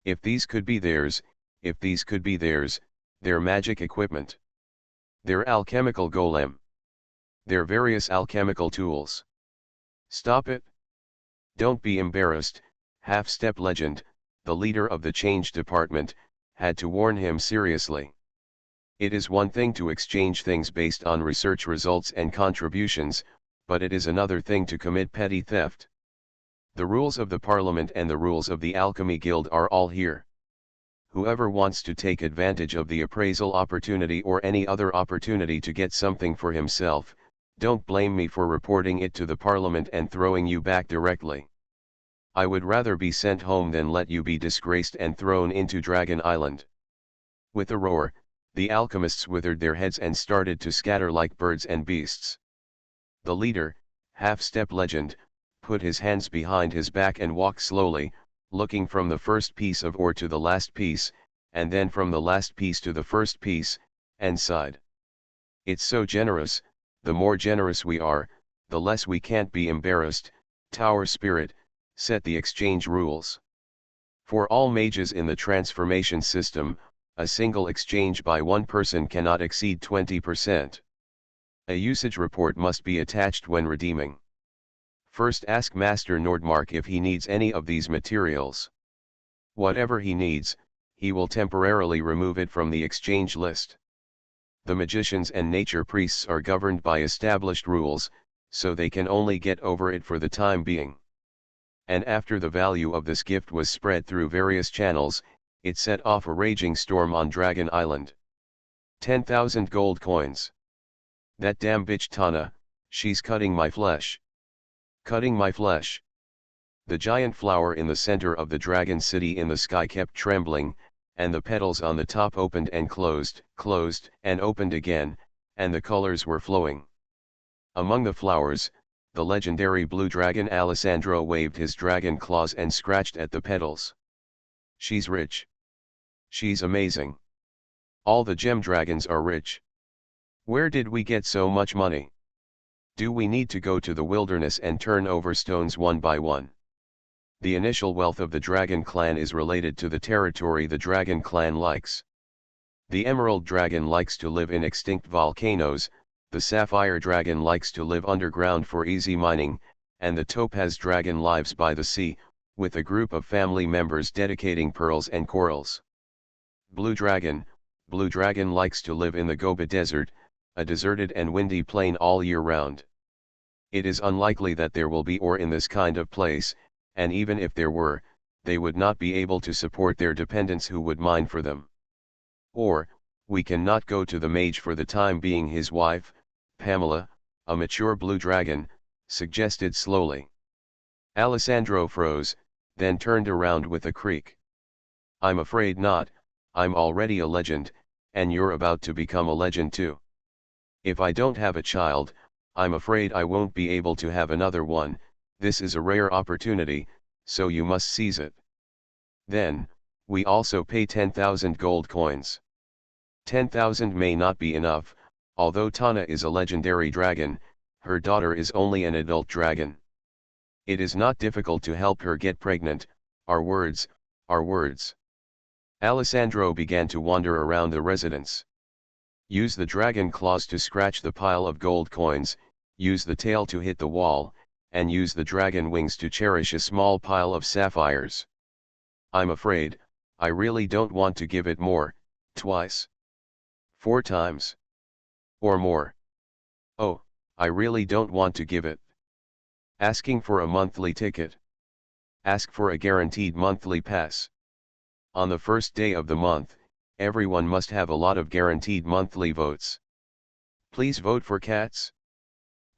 If these could be theirs, if these could be theirs, their magic equipment. Their alchemical golem. Their various alchemical tools. Stop it. Don't be embarrassed, Half-Step Legend, the leader of the change department, had to warn him seriously. It is one thing to exchange things based on research results and contributions, but it is another thing to commit petty theft. The rules of the Parliament and the rules of the Alchemy Guild are all here. Whoever wants to take advantage of the appraisal opportunity or any other opportunity to get something for himself, don't blame me for reporting it to the Parliament and throwing you back directly. I would rather be sent home than let you be disgraced and thrown into Dragon Island. With a roar, the alchemists withered their heads and started to scatter like birds and beasts. The leader, Half-Step Legend, put his hands behind his back and walked slowly, looking from the first piece of ore to the last piece, and then from the last piece to the first piece, and sighed. It's so generous, the more generous we are, the less we can't be embarrassed. Tower Spirit, set the exchange rules. For all mages in the transformation system, a single exchange by one person cannot exceed 20%. A usage report must be attached when redeeming. First ask Master Nordmark if he needs any of these materials. Whatever he needs, he will temporarily remove it from the exchange list. The magicians and nature priests are governed by established rules, so they can only get over it for the time being. And after the value of this gift was spread through various channels, it set off a raging storm on Dragon Island. 10,000 gold coins. That damn bitch Tana, she's cutting my flesh. Cutting my flesh. The giant flower in the center of the dragon city in the sky kept trembling, and the petals on the top opened and closed, closed and opened again, and the colors were flowing. Among the flowers, the legendary blue dragon Alessandro waved his dragon claws and scratched at the petals. She's rich. She's amazing. All the gem dragons are rich. Where did we get so much money? Do we need to go to the wilderness and turn over stones one by one? The initial wealth of the dragon clan is related to the territory the dragon clan likes. The emerald dragon likes to live in extinct volcanoes, the sapphire dragon likes to live underground for easy mining, and the topaz dragon lives by the sea, with a group of family members dedicating pearls and corals. Blue dragon likes to live in the Gobi Desert, a deserted and windy plain all year round. It is unlikely that there will be ore in this kind of place, and even if there were, they would not be able to support their dependents who would mine for them. Or, we cannot go to the mage for the time being. His wife, Pamela, a mature blue dragon, suggested slowly. Alessandro froze, then turned around with a creak. I'm afraid not, I'm already a legend, and you're about to become a legend too. If I don't have a child, I'm afraid I won't be able to have another one. This is a rare opportunity, so you must seize it. Then, we also pay 10,000 gold coins. 10,000 may not be enough, although Tana is a legendary dragon, her daughter is only an adult dragon. It is not difficult to help her get pregnant. Our words, our words. Alessandro began to wander around the residence. Use the dragon claws to scratch the pile of gold coins, use the tail to hit the wall, and use the dragon wings to cherish a small pile of sapphires. I'm afraid, I really don't want to give it more, twice. 4 times. Or more. Oh, I really don't want to give it. Asking for a monthly ticket. Ask for a guaranteed monthly pass. On the first day of the month, everyone must have a lot of guaranteed monthly votes. Please vote for cats.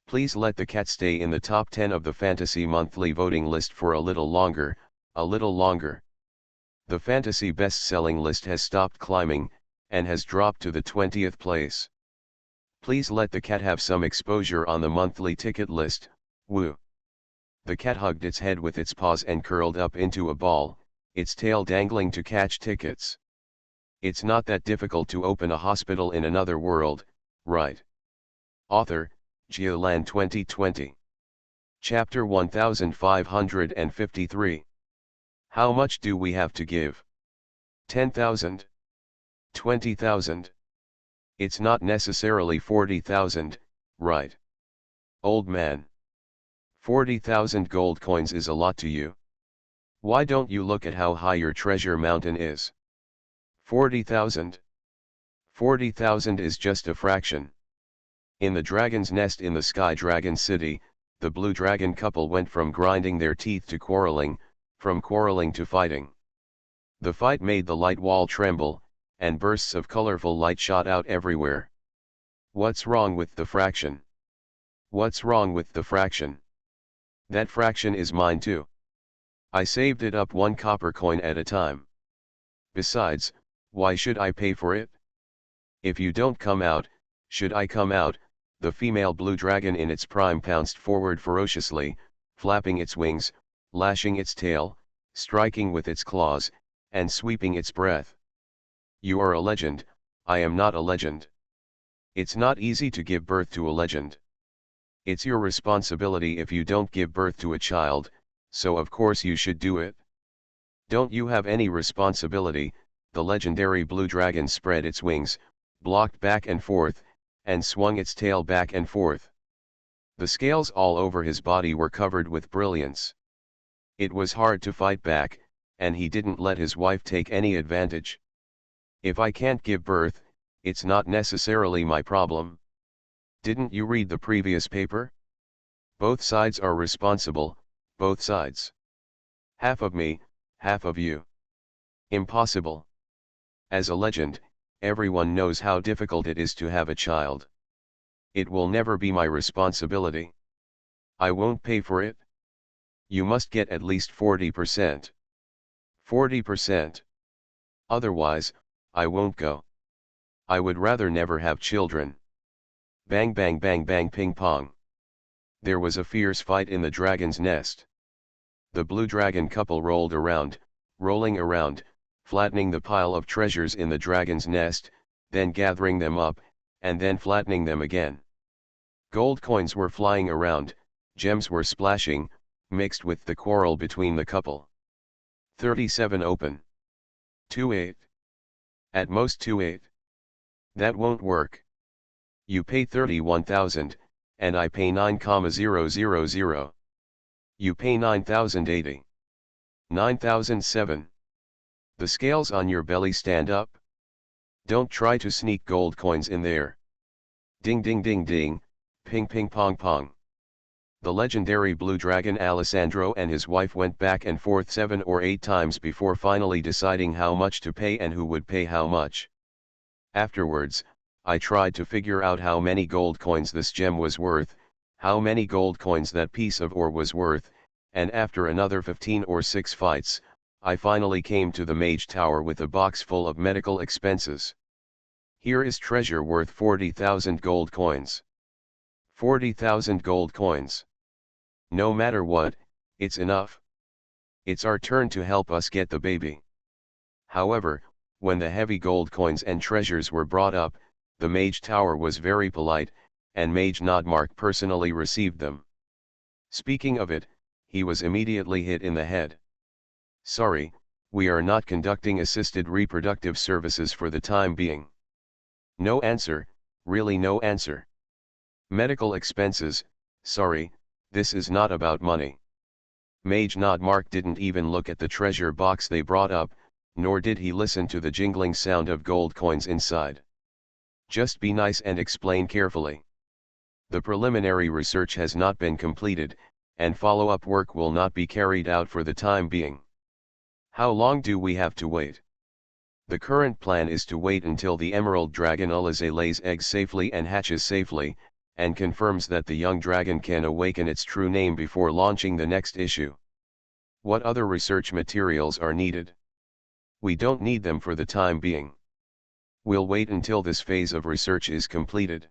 Please let the cat stay in the top 10 of the fantasy monthly voting list for a little longer, a little longer. The fantasy best-selling list has stopped climbing, and has dropped to the 20th place. Please let the cat have some exposure on the monthly ticket list, woo. The cat hugged its head with its paws and curled up into a ball, its tail dangling to catch tickets. It's not that difficult to open a hospital in another world, right? Author, Geoland 2020. Chapter 1553. How much do we have to give? 10,000? 20,000? It's not necessarily 40,000, right? Old man. 40,000 gold coins is a lot to you. Why don't you look at how high your treasure mountain is? 40,000? 40,000 is just a fraction. In the dragon's nest in the Sky Dragon City, the blue dragon couple went from grinding their teeth to quarreling, from quarreling to fighting. The fight made the light wall tremble, and bursts of colorful light shot out everywhere. What's wrong with the fraction? What's wrong with the fraction? That fraction is mine too. I saved it up 1 copper coin at a time. Besides, why should I pay for it? If you don't come out, should I come out? The female blue dragon in its prime pounced forward ferociously, flapping its wings, lashing its tail, striking with its claws, and sweeping its breath. You are a legend, I am not a legend. It's not easy to give birth to a legend. It's your responsibility if you don't give birth to a child, so of course you should do it. Don't you have any responsibility? The legendary blue dragon spread its wings, blocked back and forth, and swung its tail back and forth. The scales all over his body were covered with brilliance. It was hard to fight back, and he didn't let his wife take any advantage. If I can't give birth, it's not necessarily my problem. Didn't you read the previous paper? Both sides are responsible, both sides. Half of me, half of you. Impossible. As a legend, everyone knows how difficult it is to have a child. It will never be my responsibility. I won't pay for it. You must get at least 40%. 40%. Otherwise, I won't go. I would rather never have children. Bang bang bang bang ping pong. There was a fierce fight in the dragon's nest. The blue dragon couple rolled around, rolling around, flattening the pile of treasures in the dragon's nest, then gathering them up, and then flattening them again. Gold coins were flying around, gems were splashing, mixed with the quarrel between the couple. 37 open. 2-8. At most 2-8. That won't work. You pay 31,000, and I pay 9,000. You pay 9,080. 9,007. The scales on your belly stand up. Don't try to sneak gold coins in there. Ding ding ding ding, ping ping pong pong. The legendary blue dragon Alessandro and his wife went back and forth 7 or 8 times before finally deciding how much to pay and who would pay how much. Afterwards, I tried to figure out how many gold coins this gem was worth, how many gold coins that piece of ore was worth, and after another 15 or 6 fights, I finally came to the mage tower with a box full of medical expenses. Here is treasure worth 40,000 gold coins. 40,000 gold coins. No matter what, it's enough. It's our turn to help us get the baby. However, when the heavy gold coins and treasures were brought up, the Mage Tower was very polite, and Mage Nodmark personally received them. Speaking of it, he was immediately hit in the head. Sorry, we are not conducting assisted reproductive services for the time being. No answer, really no answer. Medical expenses, sorry, this is not about money. Mage Nodmark didn't even look at the treasure box they brought up, nor did he listen to the jingling sound of gold coins inside. Just be nice and explain carefully. The preliminary research has not been completed, and follow-up work will not be carried out for the time being. How long do we have to wait? The current plan is to wait until the emerald dragon Ulize lays eggs safely and hatches safely, and confirms that the young dragon can awaken its true name before launching the next issue. What other research materials are needed? We don't need them for the time being. We'll wait until this phase of research is completed.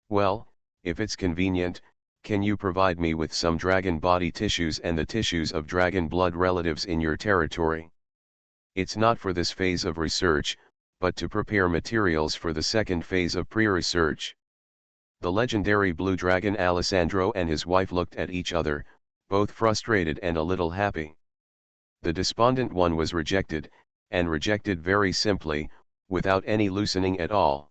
Well, if it's convenient, can you provide me with some dragon body tissues and the tissues of dragon blood relatives in your territory? It's not for this phase of research, but to prepare materials for the second phase of pre-research. The legendary blue dragon Alessandro and his wife looked at each other, both frustrated and a little happy. The despondent one was rejected, and rejected very simply, without any loosening at all.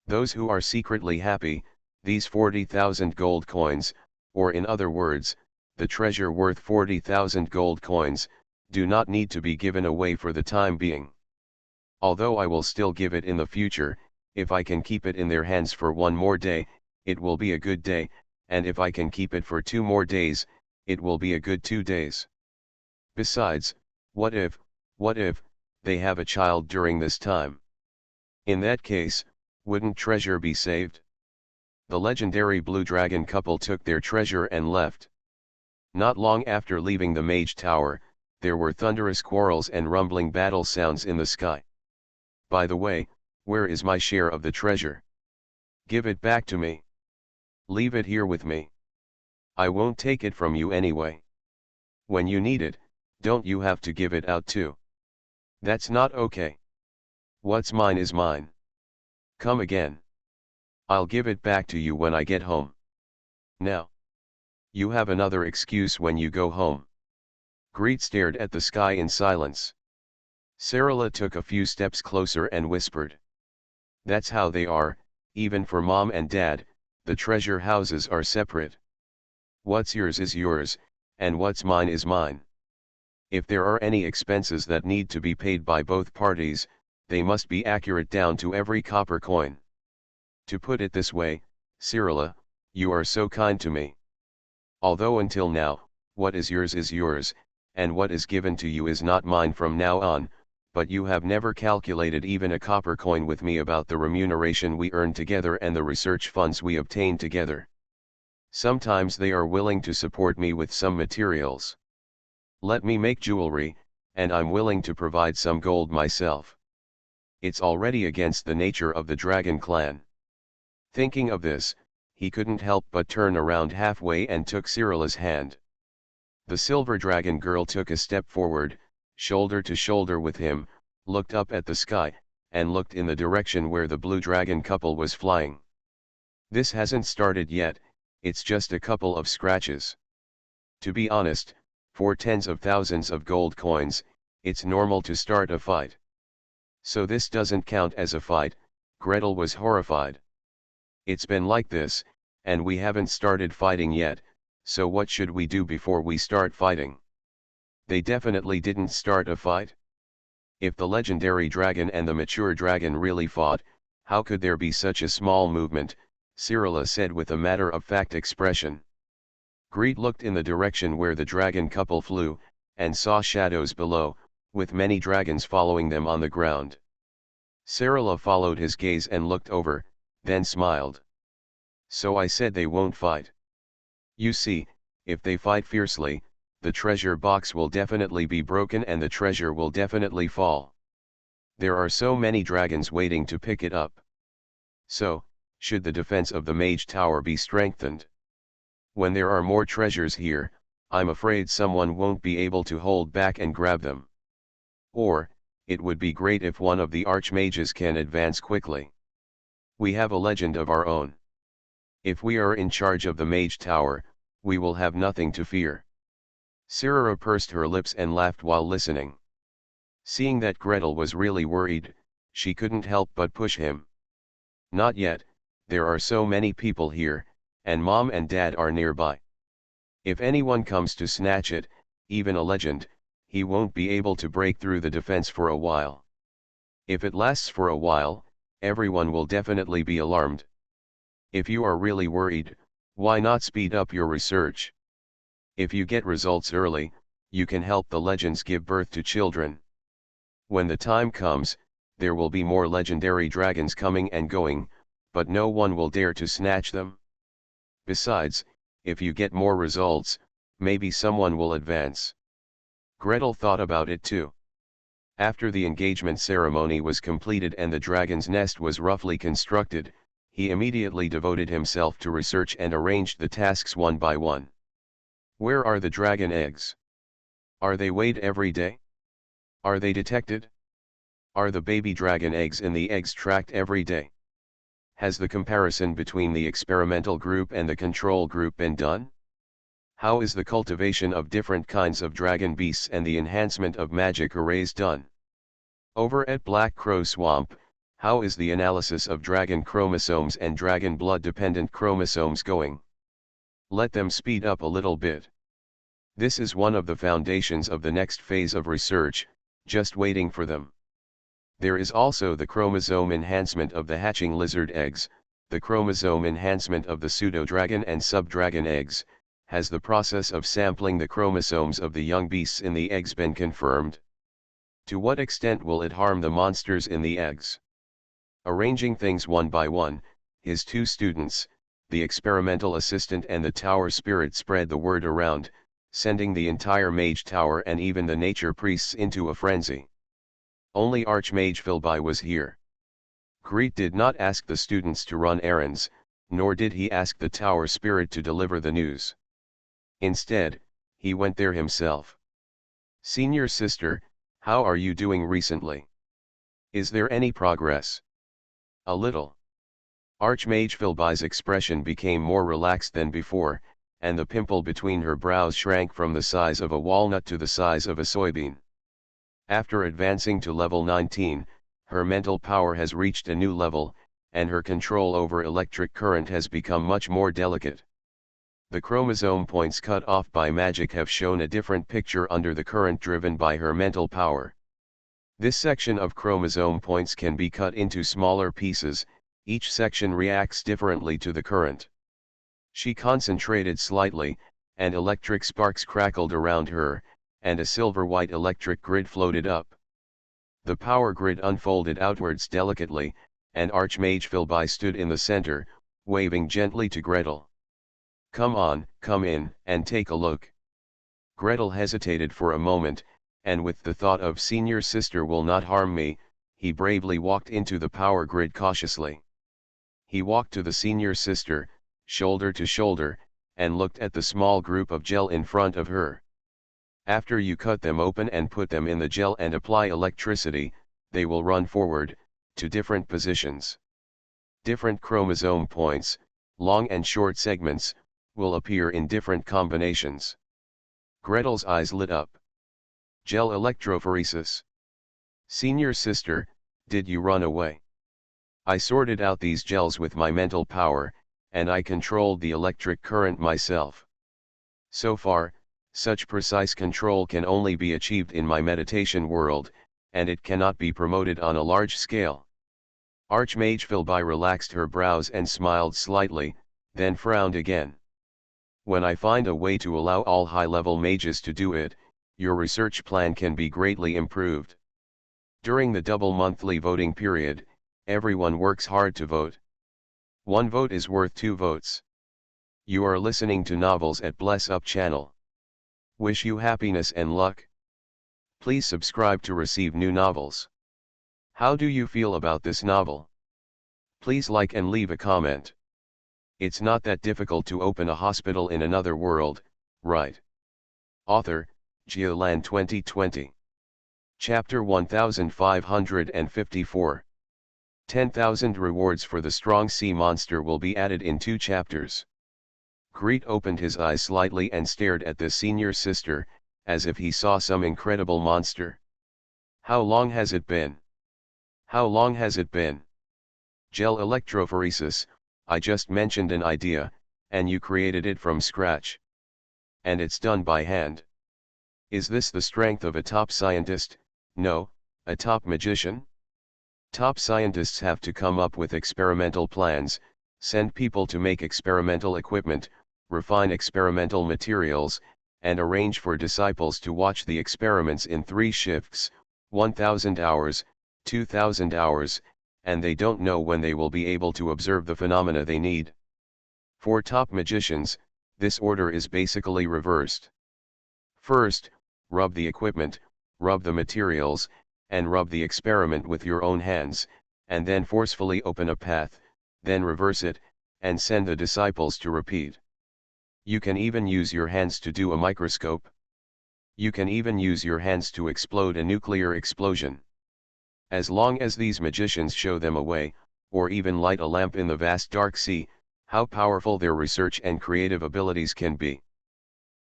Those who are secretly happy, these 40,000 gold coins, or in other words, the treasure worth 40,000 gold coins, do not need to be given away for the time being. Although I will still give it in the future, if I can keep it in their hands for one more day, it will be a good day, and if I can keep it for 2 more days, it will be a good 2 days. Besides, what if, they have a child during this time? In that case, wouldn't treasure be saved? The legendary blue dragon couple took their treasure and left. Not long after leaving the Mage Tower, there were thunderous quarrels and rumbling battle sounds in the sky. By the way, where is my share of the treasure? Give it back to me. Leave it here with me. I won't take it from you anyway. When you need it, don't you have to give it out too? That's not okay. What's mine is mine. Come again. I'll give it back to you when I get home. Now. You have another excuse when you go home. Greet stared at the sky in silence. Sarala took a few steps closer and whispered. That's how they are, even for mom and dad, the treasure houses are separate. What's yours is yours, and what's mine is mine. If there are any expenses that need to be paid by both parties, they must be accurate down to every copper coin. To put it this way, Sarala, you are so kind to me. Although until now, what is yours, and what is given to you is not mine from now on, but you have never calculated even a copper coin with me about the remuneration we earn together and the research funds we obtain together. Sometimes they are willing to support me with some materials. Let me make jewelry, and I'm willing to provide some gold myself. It's already against the nature of the dragon clan. Thinking of this, he couldn't help but turn around halfway and took Sarala's hand. The silver dragon girl took a step forward, shoulder to shoulder with him, looked up at the sky, and looked in the direction where the blue dragon couple was flying. This hasn't started yet, it's just a couple of scratches. To be honest, for tens of thousands of gold coins, it's normal to start a fight. So this doesn't count as a fight, Gretel was horrified. It's been like this, and we haven't started fighting yet, so what should we do before we start fighting? They definitely didn't start a fight. If the legendary dragon and the mature dragon really fought, how could there be such a small movement? Sarala said with a matter-of-fact expression. Greet looked in the direction where the dragon couple flew, and saw shadows below, with many dragons following them on the ground. Sarala followed his gaze and looked over, then smiled. So I said they won't fight. You see, if they fight fiercely, the treasure box will definitely be broken and the treasure will definitely fall. There are so many dragons waiting to pick it up. So, should the defense of the Mage Tower be strengthened? When there are more treasures here, I'm afraid someone won't be able to hold back and grab them. Or, it would be great if one of the Archmages can advance quickly. We have a legend of our own. If we are in charge of the Mage Tower, we will have nothing to fear. Sirara pursed her lips and laughed while listening. Seeing that Gretel was really worried, she couldn't help but push him. Not yet, there are so many people here, and Mom and Dad are nearby. If anyone comes to snatch it, even a legend, he won't be able to break through the defense for a while. If it lasts for a while, everyone will definitely be alarmed. If you are really worried, why not speed up your research? If you get results early, you can help the legends give birth to children. When the time comes, there will be more legendary dragons coming and going, but no one will dare to snatch them. Besides, if you get more results, maybe someone will advance. Gretel thought about it too. After the engagement ceremony was completed and the dragon's nest was roughly constructed, he immediately devoted himself to research and arranged the tasks one by one. Where are the dragon eggs? Are they weighed every day? Are they detected? Are the baby dragon eggs in the eggs tracked every day? Has the comparison between the experimental group and the control group been done? How is the cultivation of different kinds of dragon beasts and the enhancement of magic arrays done? Over at Black Crow Swamp, how is the analysis of dragon chromosomes and dragon blood-dependent chromosomes going? Let them speed up a little bit. This is one of the foundations of the next phase of research, just waiting for them. There is also the chromosome enhancement of the hatching lizard eggs, the chromosome enhancement of the pseudo-dragon and sub-dragon eggs. Has the process of sampling the chromosomes of the young beasts in the eggs been confirmed? To what extent will it harm the monsters in the eggs? Arranging things one by one, his two students, the experimental assistant and the tower spirit, spread the word around, sending the entire mage tower and even the nature priests into a frenzy. Only Archmage Philby was here. Greet did not ask the students to run errands, nor did he ask the tower spirit to deliver the news. Instead, he went there himself. Senior sister, how are you doing recently? Is there any progress? A little. Archmage Philby's expression became more relaxed than before, and the pimple between her brows shrank from the size of a walnut to the size of a soybean. After advancing to level 19, her mental power has reached a new level, and her control over electric current has become much more delicate. The chromosome points cut off by magic have shown a different picture under the current driven by her mental power. This section of chromosome points can be cut into smaller pieces, each section reacts differently to the current. She concentrated slightly, and electric sparks crackled around her, and a silver-white electric grid floated up. The power grid unfolded outwards delicately, and Archmage Philby stood in the center, waving gently to Gretel. Come on, come in, and take a look. Gretel hesitated for a moment, and with the thought of senior sister will not harm me, he bravely walked into the power grid cautiously. He walked to the senior sister, shoulder to shoulder, and looked at the small group of gel in front of her. After you cut them open and put them in the gel and apply electricity, they will run forward, to different positions. Different chromosome points, long and short segments, will appear in different combinations. Gretel's eyes lit up. Gel electrophoresis. Senior sister, did you run away? I sorted out these gels with my mental power, and I controlled the electric current myself. So far, such precise control can only be achieved in my meditation world, and it cannot be promoted on a large scale. Archmage Philby relaxed her brows and smiled slightly, then frowned again. When I find a way to allow all high-level mages to do it, your research plan can be greatly improved. During the double monthly voting period, everyone works hard to vote. 1 vote is worth 2 votes. You are listening to Novels at Bless Up channel. Wish you happiness and luck. Please subscribe to receive new novels. How do you feel about this novel? Please like and leave a comment. It's not that difficult to open a hospital in another world, right? Author, Geolan 2020. Chapter 1554. 10,000 rewards for the strong sea monster will be added in 2 chapters. Greet opened his eyes slightly and stared at the senior sister, as if he saw some incredible monster. How long has it been? How long has it been? Gel electrophoresis, I just mentioned an idea, and you created it from scratch. And it's done by hand. Is this the strength of a top scientist? No, a top magician? Top scientists have to come up with experimental plans, send people to make experimental equipment, refine experimental materials, and arrange for disciples to watch the experiments in 3 shifts, 1,000 hours, 2,000 hours, and they don't know when they will be able to observe the phenomena they need. For top magicians, this order is basically reversed. First, rub the equipment, rub the materials, and rub the experiment with your own hands, and then forcefully open a path, then reverse it, and send the disciples to repeat. You can even use your hands to do a microscope. You can even use your hands to explode a nuclear explosion. As long as these magicians show them a way, or even light a lamp in the vast dark sea, how powerful their research and creative abilities can be.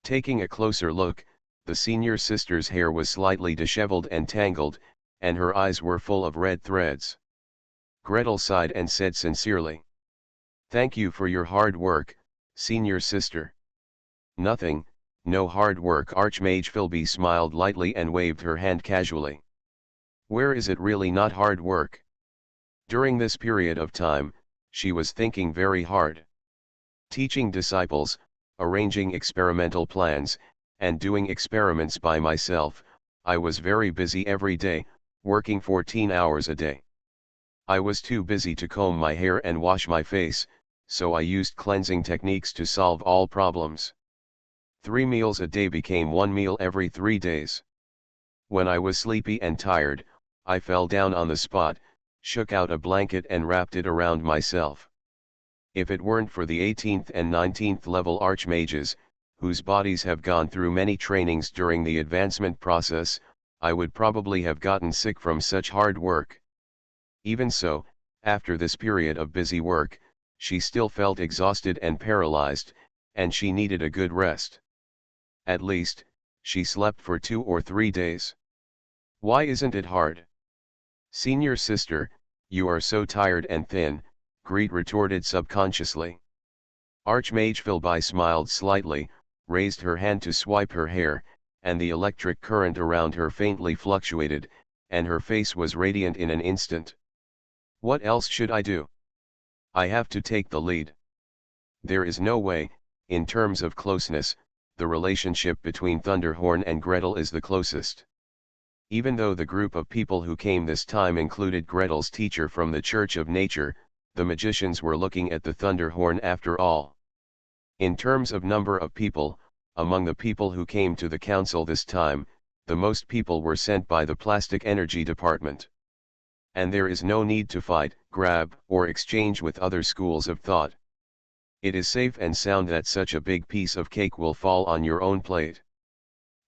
Taking a closer look, the senior sister's hair was slightly disheveled and tangled, and her eyes were full of red threads. Gretel sighed and said sincerely, "Thank you for your hard work, senior sister." "Nothing, no hard work." Archmage Philby smiled lightly and waved her hand casually. "Where is it really not hard work?" During this period of time, she was thinking very hard. Teaching disciples, arranging experimental plans, and doing experiments by myself, I was very busy every day, working 14 hours a day. I was too busy to comb my hair and wash my face, so I used cleansing techniques to solve all problems. 3 meals a day became 1 meal every 3 days. When I was sleepy and tired, I fell down on the spot, shook out a blanket and wrapped it around myself. If it weren't for the 18th and 19th level archmages, whose bodies have gone through many trainings during the advancement process, I would probably have gotten sick from such hard work. Even so, after this period of busy work, she still felt exhausted and paralyzed, and she needed a good rest. At least, she slept for 2 or 3 days. Why isn't it hard? Senior sister, you are so tired and thin, Greet retorted subconsciously. Archmage Philby smiled slightly, raised her hand to swipe her hair, and the electric current around her faintly fluctuated, and her face was radiant in an instant. What else should I do? I have to take the lead. There is no way, in terms of closeness, the relationship between Thunderhorn and Gretel is the closest. Even though the group of people who came this time included Gretel's teacher from the Church of Nature, the magicians were looking at the Thunderhorn after all. In terms of number of people, among the people who came to the council this time, the most people were sent by the Plastic Energy Department. And there is no need to fight, grab, or exchange with other schools of thought. It is safe and sound that such a big piece of cake will fall on your own plate.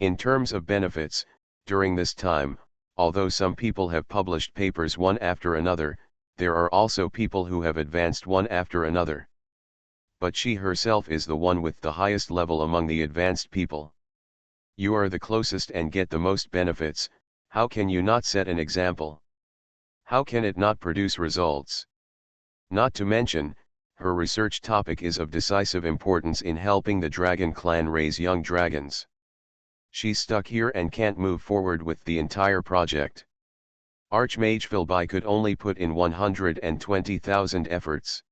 In terms of benefits, during this time, although some people have published papers one after another, there are also people who have advanced one after another. But she herself is the one with the highest level among the advanced people. You are the closest and get the most benefits. How can you not set an example? How can it not produce results? Not to mention, her research topic is of decisive importance in helping the dragon clan raise young dragons. She's stuck here and can't move forward with the entire project. Archmage Philby could only put in 120,000 efforts.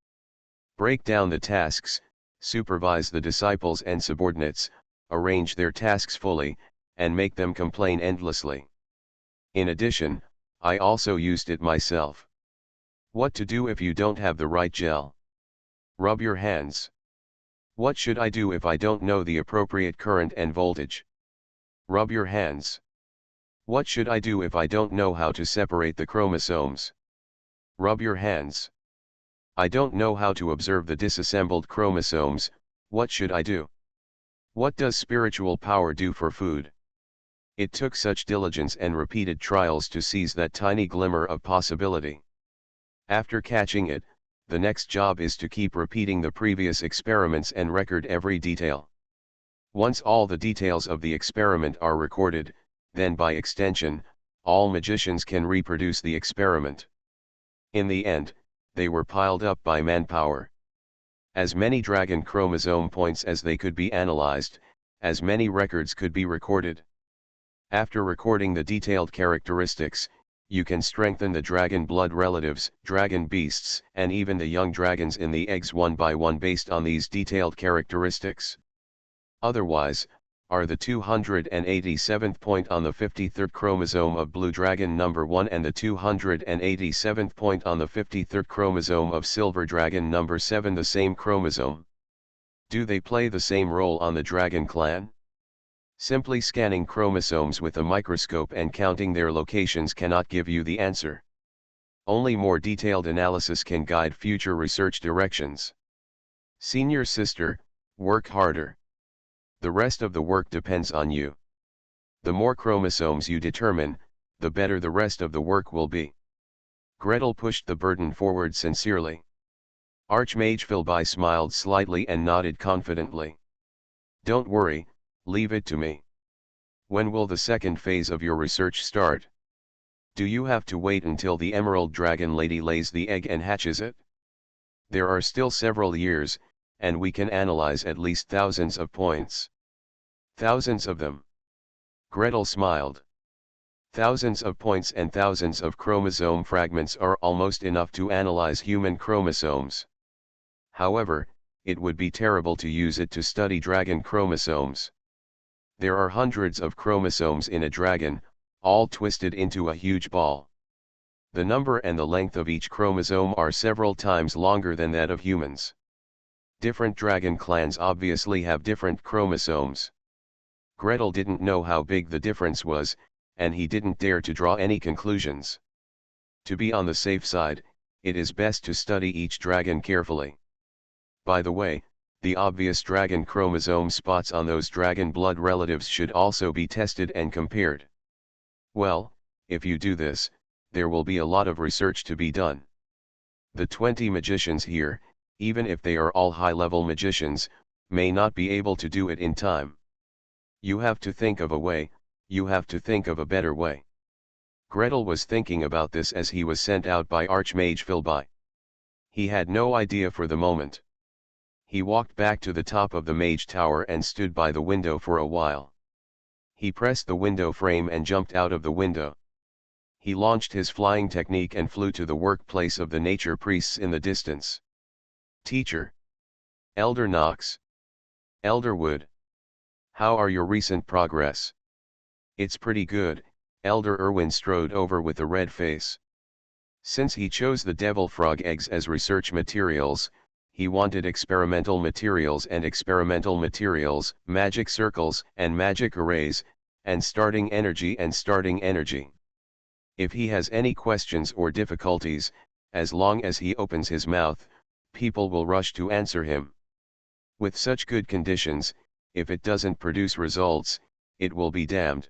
Break down the tasks, supervise the disciples and subordinates, arrange their tasks fully, and make them complain endlessly. In addition, I also used it myself. What to do if you don't have the right gel? Rub your hands. What should I do if I don't know the appropriate current and voltage? Rub your hands. What should I do if I don't know how to separate the chromosomes? Rub your hands. I don't know how to observe the disassembled chromosomes, what should I do? What does spiritual power do for food? It took such diligence and repeated trials to seize that tiny glimmer of possibility. After catching it, the next job is to keep repeating the previous experiments and record every detail. Once all the details of the experiment are recorded, then by extension, all magicians can reproduce the experiment. In the end, they were piled up by manpower. As many dragon chromosome points as they could be analyzed, as many records could be recorded. After recording the detailed characteristics, you can strengthen the dragon blood relatives, dragon beasts, and even the young dragons in the eggs one by one based on these detailed characteristics. Otherwise, are the 287th point on the 53rd chromosome of blue dragon number 1 and the 287th point on the 53rd chromosome of silver dragon number 7 the same chromosome? Do they play the same role on the dragon clan? Simply scanning chromosomes with a microscope and counting their locations cannot give you the answer. Only more detailed analysis can guide future research directions. Senior sister, work harder. The rest of the work depends on you. The more chromosomes you determine, the better the rest of the work will be. Gretel pushed the burden forward sincerely. Archmage Philby smiled slightly and nodded confidently. Don't worry, leave it to me. When will the second phase of your research start? Do you have to wait until the Emerald Dragon Lady lays the egg and hatches it? There are still several years, and we can analyze at least thousands of points. Thousands of them. Gretel smiled. Thousands of points and thousands of chromosome fragments are almost enough to analyze human chromosomes. However, it would be terrible to use it to study dragon chromosomes. There are hundreds of chromosomes in a dragon, all twisted into a huge ball. The number and the length of each chromosome are several times longer than that of humans. Different dragon clans obviously have different chromosomes. Gretel didn't know how big the difference was, and he didn't dare to draw any conclusions. To be on the safe side, it is best to study each dragon carefully. By the way, the obvious dragon chromosome spots on those dragon blood relatives should also be tested and compared. Well, if you do this, there will be a lot of research to be done. The 20 magicians here, even if they are all high-level magicians, may not be able to do it in time. You have to think of a way, you have to think of a better way. Gretel was thinking about this as he was sent out by Archmage Philby. He had no idea for the moment. He walked back to the top of the mage tower and stood by the window for a while. He pressed the window frame and jumped out of the window. He launched his flying technique and flew to the workplace of the nature priests in the distance. Teacher. Elder Knox. Elder Wood. How are your recent progress? It's pretty good, Elder Irwin strode over with a red face. Since he chose the devil frog eggs as research materials, he wanted experimental materials, magic circles and magic arrays, and starting energy. If he has any questions or difficulties, as long as he opens his mouth, people will rush to answer him. With such good conditions, if it doesn't produce results, it will be damned.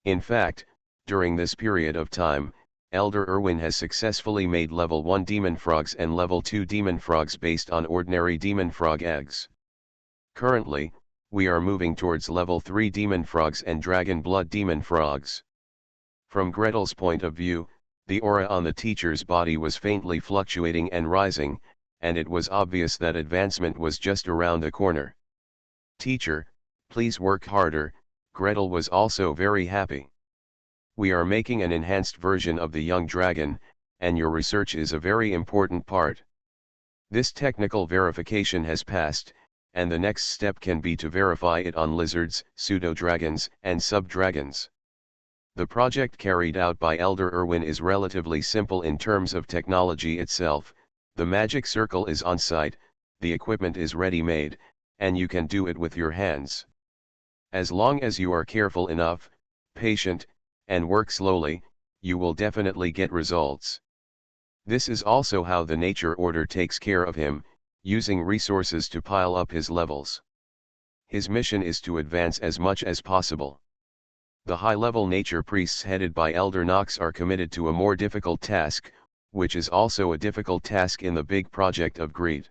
In fact, during this period of time, Elder Irwin has successfully made level 1 demon frogs and level 2 demon frogs based on ordinary demon frog eggs. Currently, we are moving towards level 3 demon frogs and dragon blood demon frogs. From Gretel's point of view, the aura on the teacher's body was faintly fluctuating and rising, and it was obvious that advancement was just around the corner. Teacher, please work harder. Gretel was also very happy. We are making an enhanced version of the young dragon, and your research is a very important part. This technical verification has passed, and the next step can be to verify it on lizards, pseudo-dragons, and sub-dragons. The project carried out by Elder Irwin is relatively simple in terms of technology itself. The magic circle is on site, the equipment is ready-made, and you can do it with your hands. As long as you are careful enough, patient, and work slowly, you will definitely get results. This is also how the nature order takes care of him, using resources to pile up his levels. His mission is to advance as much as possible. The high-level nature priests headed by Elder Nox are committed to a more difficult task, which is also a difficult task in the big project of greed.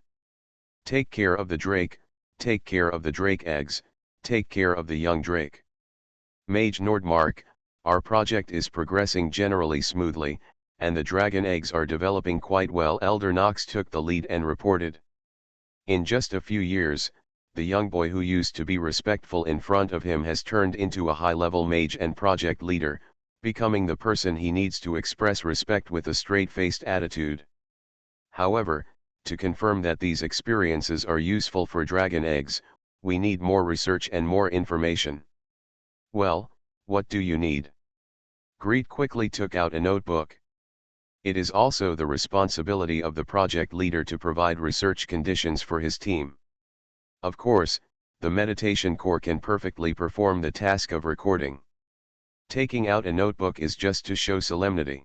Take care of the drake, take care of the drake eggs, take care of the young drake. Mage Nordmark, our project is progressing generally smoothly, and the dragon eggs are developing quite well. Elder Nox took the lead and reported. In just a few years, the young boy who used to be respectful in front of him has turned into a high-level mage and project leader, becoming the person he needs to express respect with a straight-faced attitude. However, to confirm that these experiences are useful for dragon eggs, we need more research and more information. Well, what do you need? Greet quickly took out a notebook. It is also the responsibility of the project leader to provide research conditions for his team. Of course, the meditation core can perfectly perform the task of recording. Taking out a notebook is just to show solemnity.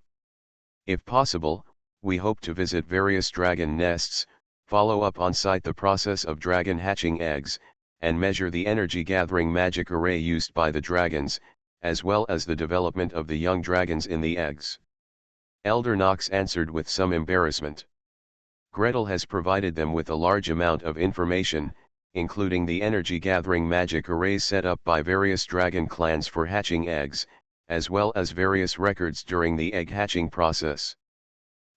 If possible, we hope to visit various dragon nests, follow up on site the process of dragon hatching eggs, and measure the energy gathering magic array used by the dragons, as well as the development of the young dragons in the eggs. Elder Nox answered with some embarrassment. Gretel has provided them with a large amount of information, including the energy-gathering magic arrays set up by various dragon clans for hatching eggs, as well as various records during the egg hatching process.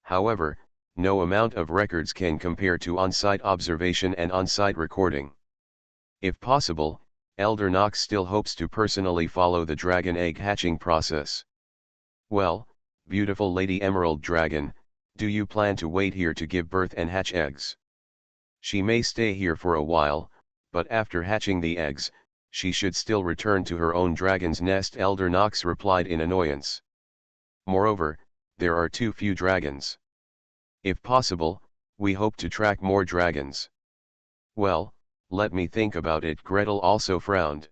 However, no amount of records can compare to on-site observation and on-site recording. If possible, Elder Nox still hopes to personally follow the dragon egg hatching process. Well, beautiful Lady Emerald Dragon, do you plan to wait here to give birth and hatch eggs? She may stay here for a while, but after hatching the eggs, she should still return to her own dragon's nest. Elder Nox replied in annoyance. Moreover, there are too few dragons. If possible, we hope to track more dragons. Well, let me think about it. Gretel also frowned.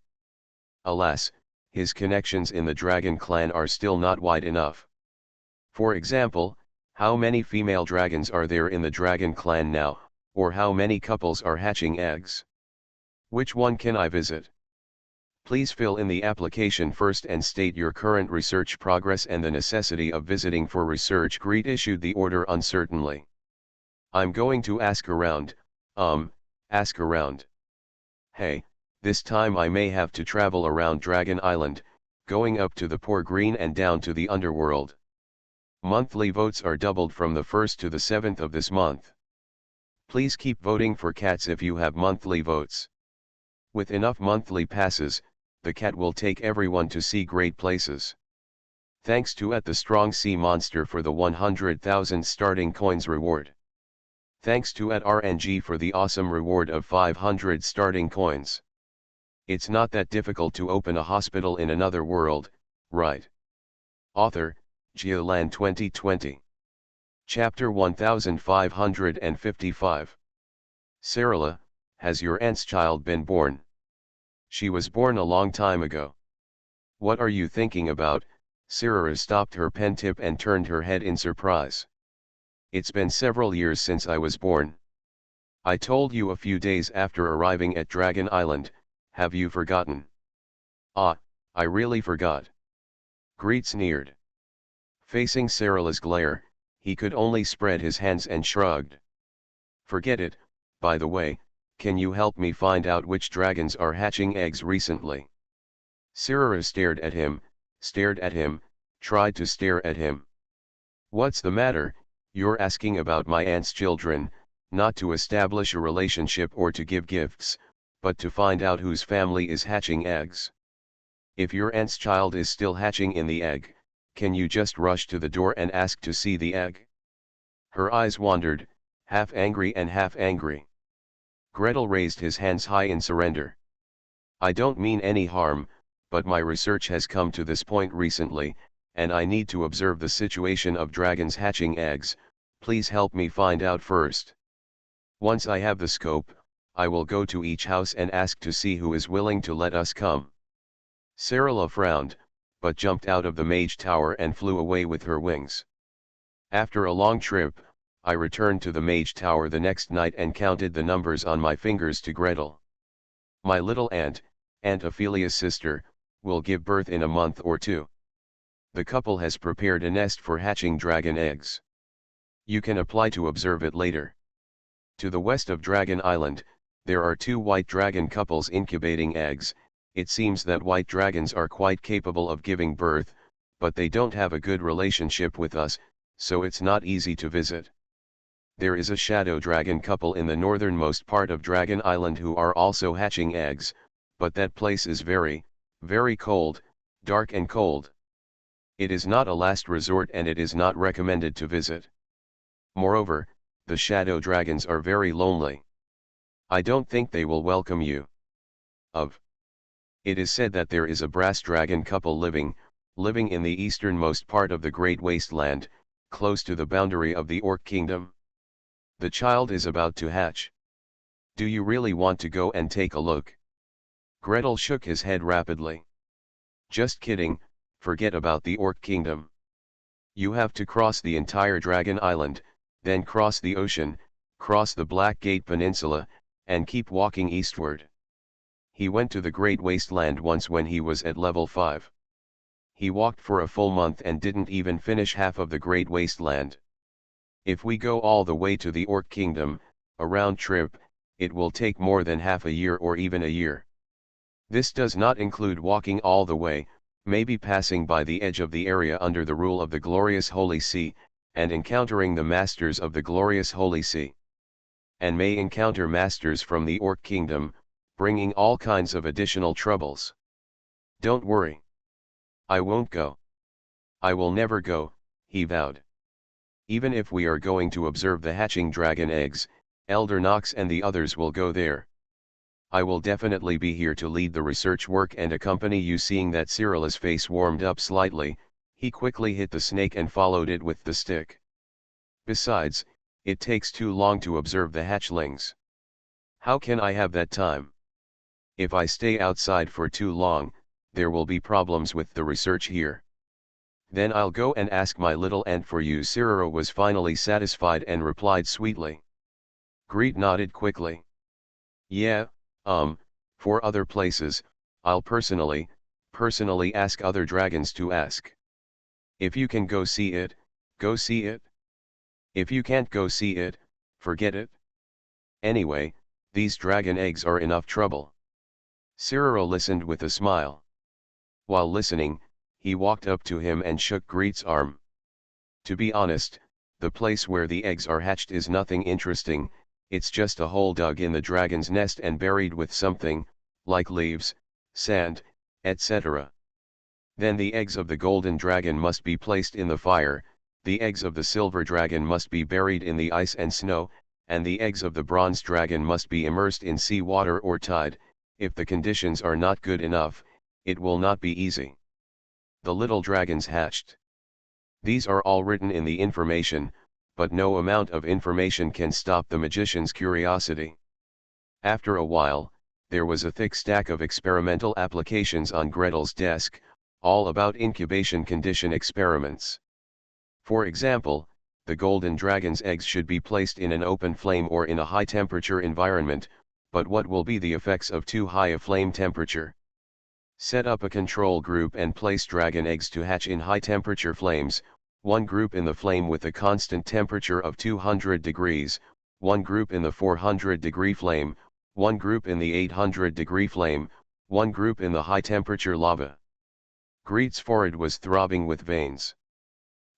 Alas, his connections in the dragon clan are still not wide enough. For example, how many female dragons are there in the dragon clan now, or how many couples are hatching eggs? Which one can I visit? Please fill in the application first and state your current research progress and the necessity of visiting for research. Greet issued the order uncertainly. I'm going to ask around, ask around. Hey, this time I may have to travel around Dragon Island, going up to the Poor Green and down to the underworld. Monthly votes are doubled from the 1st to the 7th of this month. Please keep voting for cats if you have monthly votes. With enough monthly passes, the cat will take everyone to see great places. Thanks to the Strong Sea Monster for the 100,000 starting coins reward. Thanks to RNG for the awesome reward of 500 starting coins. It's not that difficult to open a hospital in another world, right? Author, Geoland 2020. Chapter 1555. Sarala, has your aunt's child been born? She was born a long time ago. What are you thinking about? Sarara stopped her pen tip and turned her head in surprise. It's been several years since I was born. I told you a few days after arriving at Dragon Island, have you forgotten? Ah, I really forgot. Greet sneered. Facing Sarala's glare, he could only spread his hands and shrugged. Forget it. By the way, can you help me find out which dragons are hatching eggs recently? Sarara stared at him, tried to stare at him. What's the matter? You're asking about my aunt's children, not to establish a relationship or to give gifts, but to find out whose family is hatching eggs. If your aunt's child is still hatching in the egg, can you just rush to the door and ask to see the egg? Her eyes wandered, half angry and half angry. Gretel raised his hands high in surrender. I don't mean any harm, but my research has come to this point recently, and I need to observe the situation of dragons hatching eggs. Please help me find out first. Once I have the scope, I will go to each house and ask to see who is willing to let us come. Sarala frowned, but jumped out of the mage tower and flew away with her wings. After a long trip, I returned to the mage tower the next night and counted the numbers on my fingers to Gretel. My little aunt, Aunt Ophelia's sister, will give birth in a month or two. The couple has prepared a nest for hatching dragon eggs. You can apply to observe it later. To the west of Dragon Island, there are two white dragon couples incubating eggs. It seems that white dragons are quite capable of giving birth, but they don't have a good relationship with us, so it's not easy to visit. There is a shadow dragon couple in the northernmost part of Dragon Island who are also hatching eggs, but that place is very, very cold, dark and cold. It is not a last resort and it is not recommended to visit. Moreover, the shadow dragons are very lonely. I don't think they will welcome you. It is said that there is a brass dragon couple living in the easternmost part of the Great Wasteland, close to the boundary of the Orc Kingdom. The child is about to hatch. Do you really want to go and take a look? Gretel shook his head rapidly. Just kidding, forget about the Orc Kingdom. You have to cross the entire Dragon Island, then cross the ocean, cross the Black Gate Peninsula, and keep walking eastward. He went to the Great Wasteland once when he was at level 5. He walked for a full month and didn't even finish half of the Great Wasteland. If we go all the way to the Orc Kingdom, a round trip, it will take more than half a year or even a year. This does not include walking all the way, maybe passing by the edge of the area under the rule of the glorious Holy See, and encountering the masters of the glorious Holy See. And may encounter masters from the Orc Kingdom, bringing all kinds of additional troubles. Don't worry. I won't go. I will never go, he vowed. Even if we are going to observe the hatching dragon eggs, Elder Nox and the others will go there. I will definitely be here to lead the research work and accompany you. Seeing that Cyrilla's face warmed up slightly, he quickly hit the snake and followed it with the stick. Besides, it takes too long to observe the hatchlings. How can I have that time? If I stay outside for too long, there will be problems with the research here. Then I'll go and ask my little aunt for you. Cyrilla was finally satisfied and replied sweetly. Greet nodded quickly. Yeah, for other places, I'll personally ask other dragons to ask. If you can go see it, go see it. If you can't go see it, forget it. Anyway, these dragon eggs are enough trouble. Cyrilla listened with a smile. While listening, he walked up to him and shook Greet's arm. To be honest, the place where the eggs are hatched is nothing interesting, it's just a hole dug in the dragon's nest and buried with something, like leaves, sand, etc. Then the eggs of the golden dragon must be placed in the fire, the eggs of the silver dragon must be buried in the ice and snow, and the eggs of the bronze dragon must be immersed in sea water or tide. If the conditions are not good enough, it will not be easy. The little dragons hatched. These are all written in the information, but no amount of information can stop the magician's curiosity. After a while, there was a thick stack of experimental applications on Gretel's desk, all about incubation condition experiments. For example, the golden dragon's eggs should be placed in an open flame or in a high-temperature environment, but what will be the effects of too high a flame temperature? Set up a control group and place dragon eggs to hatch in high-temperature flames, one group in the flame with a constant temperature of 200 degrees, one group in the 400-degree flame, one group in the 800-degree flame, one group in the high-temperature lava. Greet's forehead was throbbing with veins.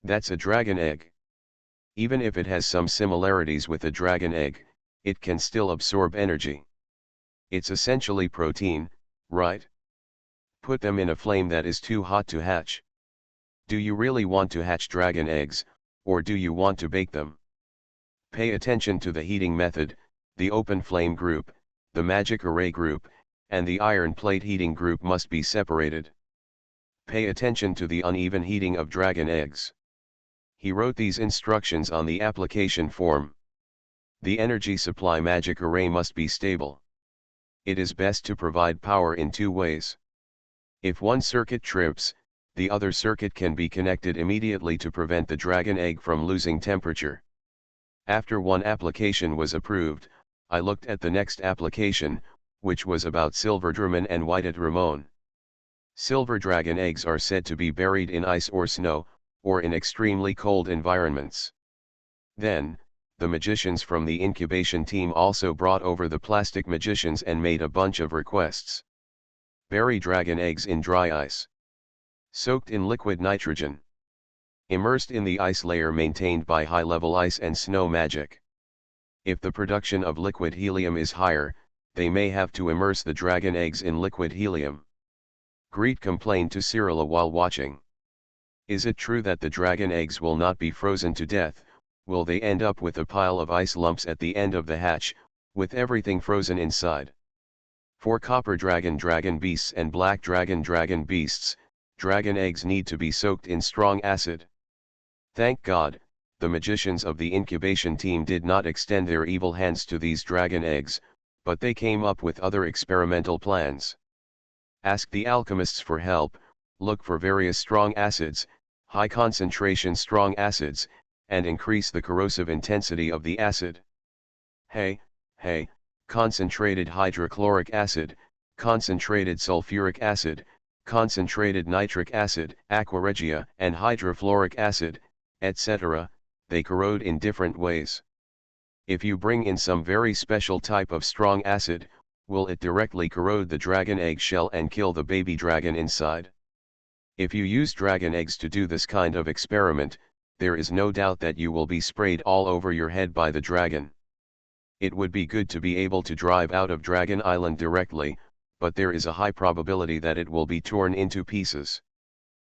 That's a dragon egg. Even if it has some similarities with a dragon egg, it can still absorb energy. It's essentially protein, right? Put them in a flame that is too hot to hatch. Do you really want to hatch dragon eggs, or do you want to bake them? Pay attention to the heating method, the open flame group, the magic array group, and the iron plate heating group must be separated. Pay attention to the uneven heating of dragon eggs. He wrote these instructions on the application form. The energy supply magic array must be stable. It is best to provide power in two ways. If one circuit trips, the other circuit can be connected immediately to prevent the dragon egg from losing temperature. After one application was approved, I looked at the next application, which was about silver dragon and whited ramon. Silver dragon eggs are said to be buried in ice or snow, or in extremely cold environments. Then, the magicians from the incubation team also brought over the plastic magicians and made a bunch of requests. Bury dragon eggs in dry ice. Soaked in liquid nitrogen. Immersed in the ice layer maintained by high-level ice and snow magic. If the production of liquid helium is higher, they may have to immerse the dragon eggs in liquid helium. Greet complained to Cyrilla while watching. Is it true that the dragon eggs will not be frozen to death? Will they end up with a pile of ice lumps at the end of the hatch, with everything frozen inside? For copper dragon beasts and black dragon beasts, dragon eggs need to be soaked in strong acid. Thank God, the magicians of the incubation team did not extend their evil hands to these dragon eggs, but they came up with other experimental plans. Ask the alchemists for help, look for various strong acids, high concentration strong acids, and increase the corrosive intensity of the acid. Hey, concentrated hydrochloric acid, concentrated sulfuric acid, concentrated nitric acid, aqua regia, and hydrofluoric acid, etc., they corrode in different ways. If you bring in some very special type of strong acid, will it directly corrode the dragon egg shell and kill the baby dragon inside? If you use dragon eggs to do this kind of experiment, there is no doubt that you will be sprayed all over your head by the dragon. It would be good to be able to drive out of Dragon Island directly, but there is a high probability that it will be torn into pieces.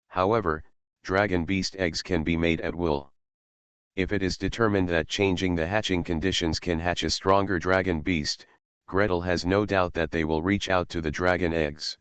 However, dragon beast eggs can be made at will. If it is determined that changing the hatching conditions can hatch a stronger dragon beast, Gretel has no doubt that they will reach out to the dragon eggs.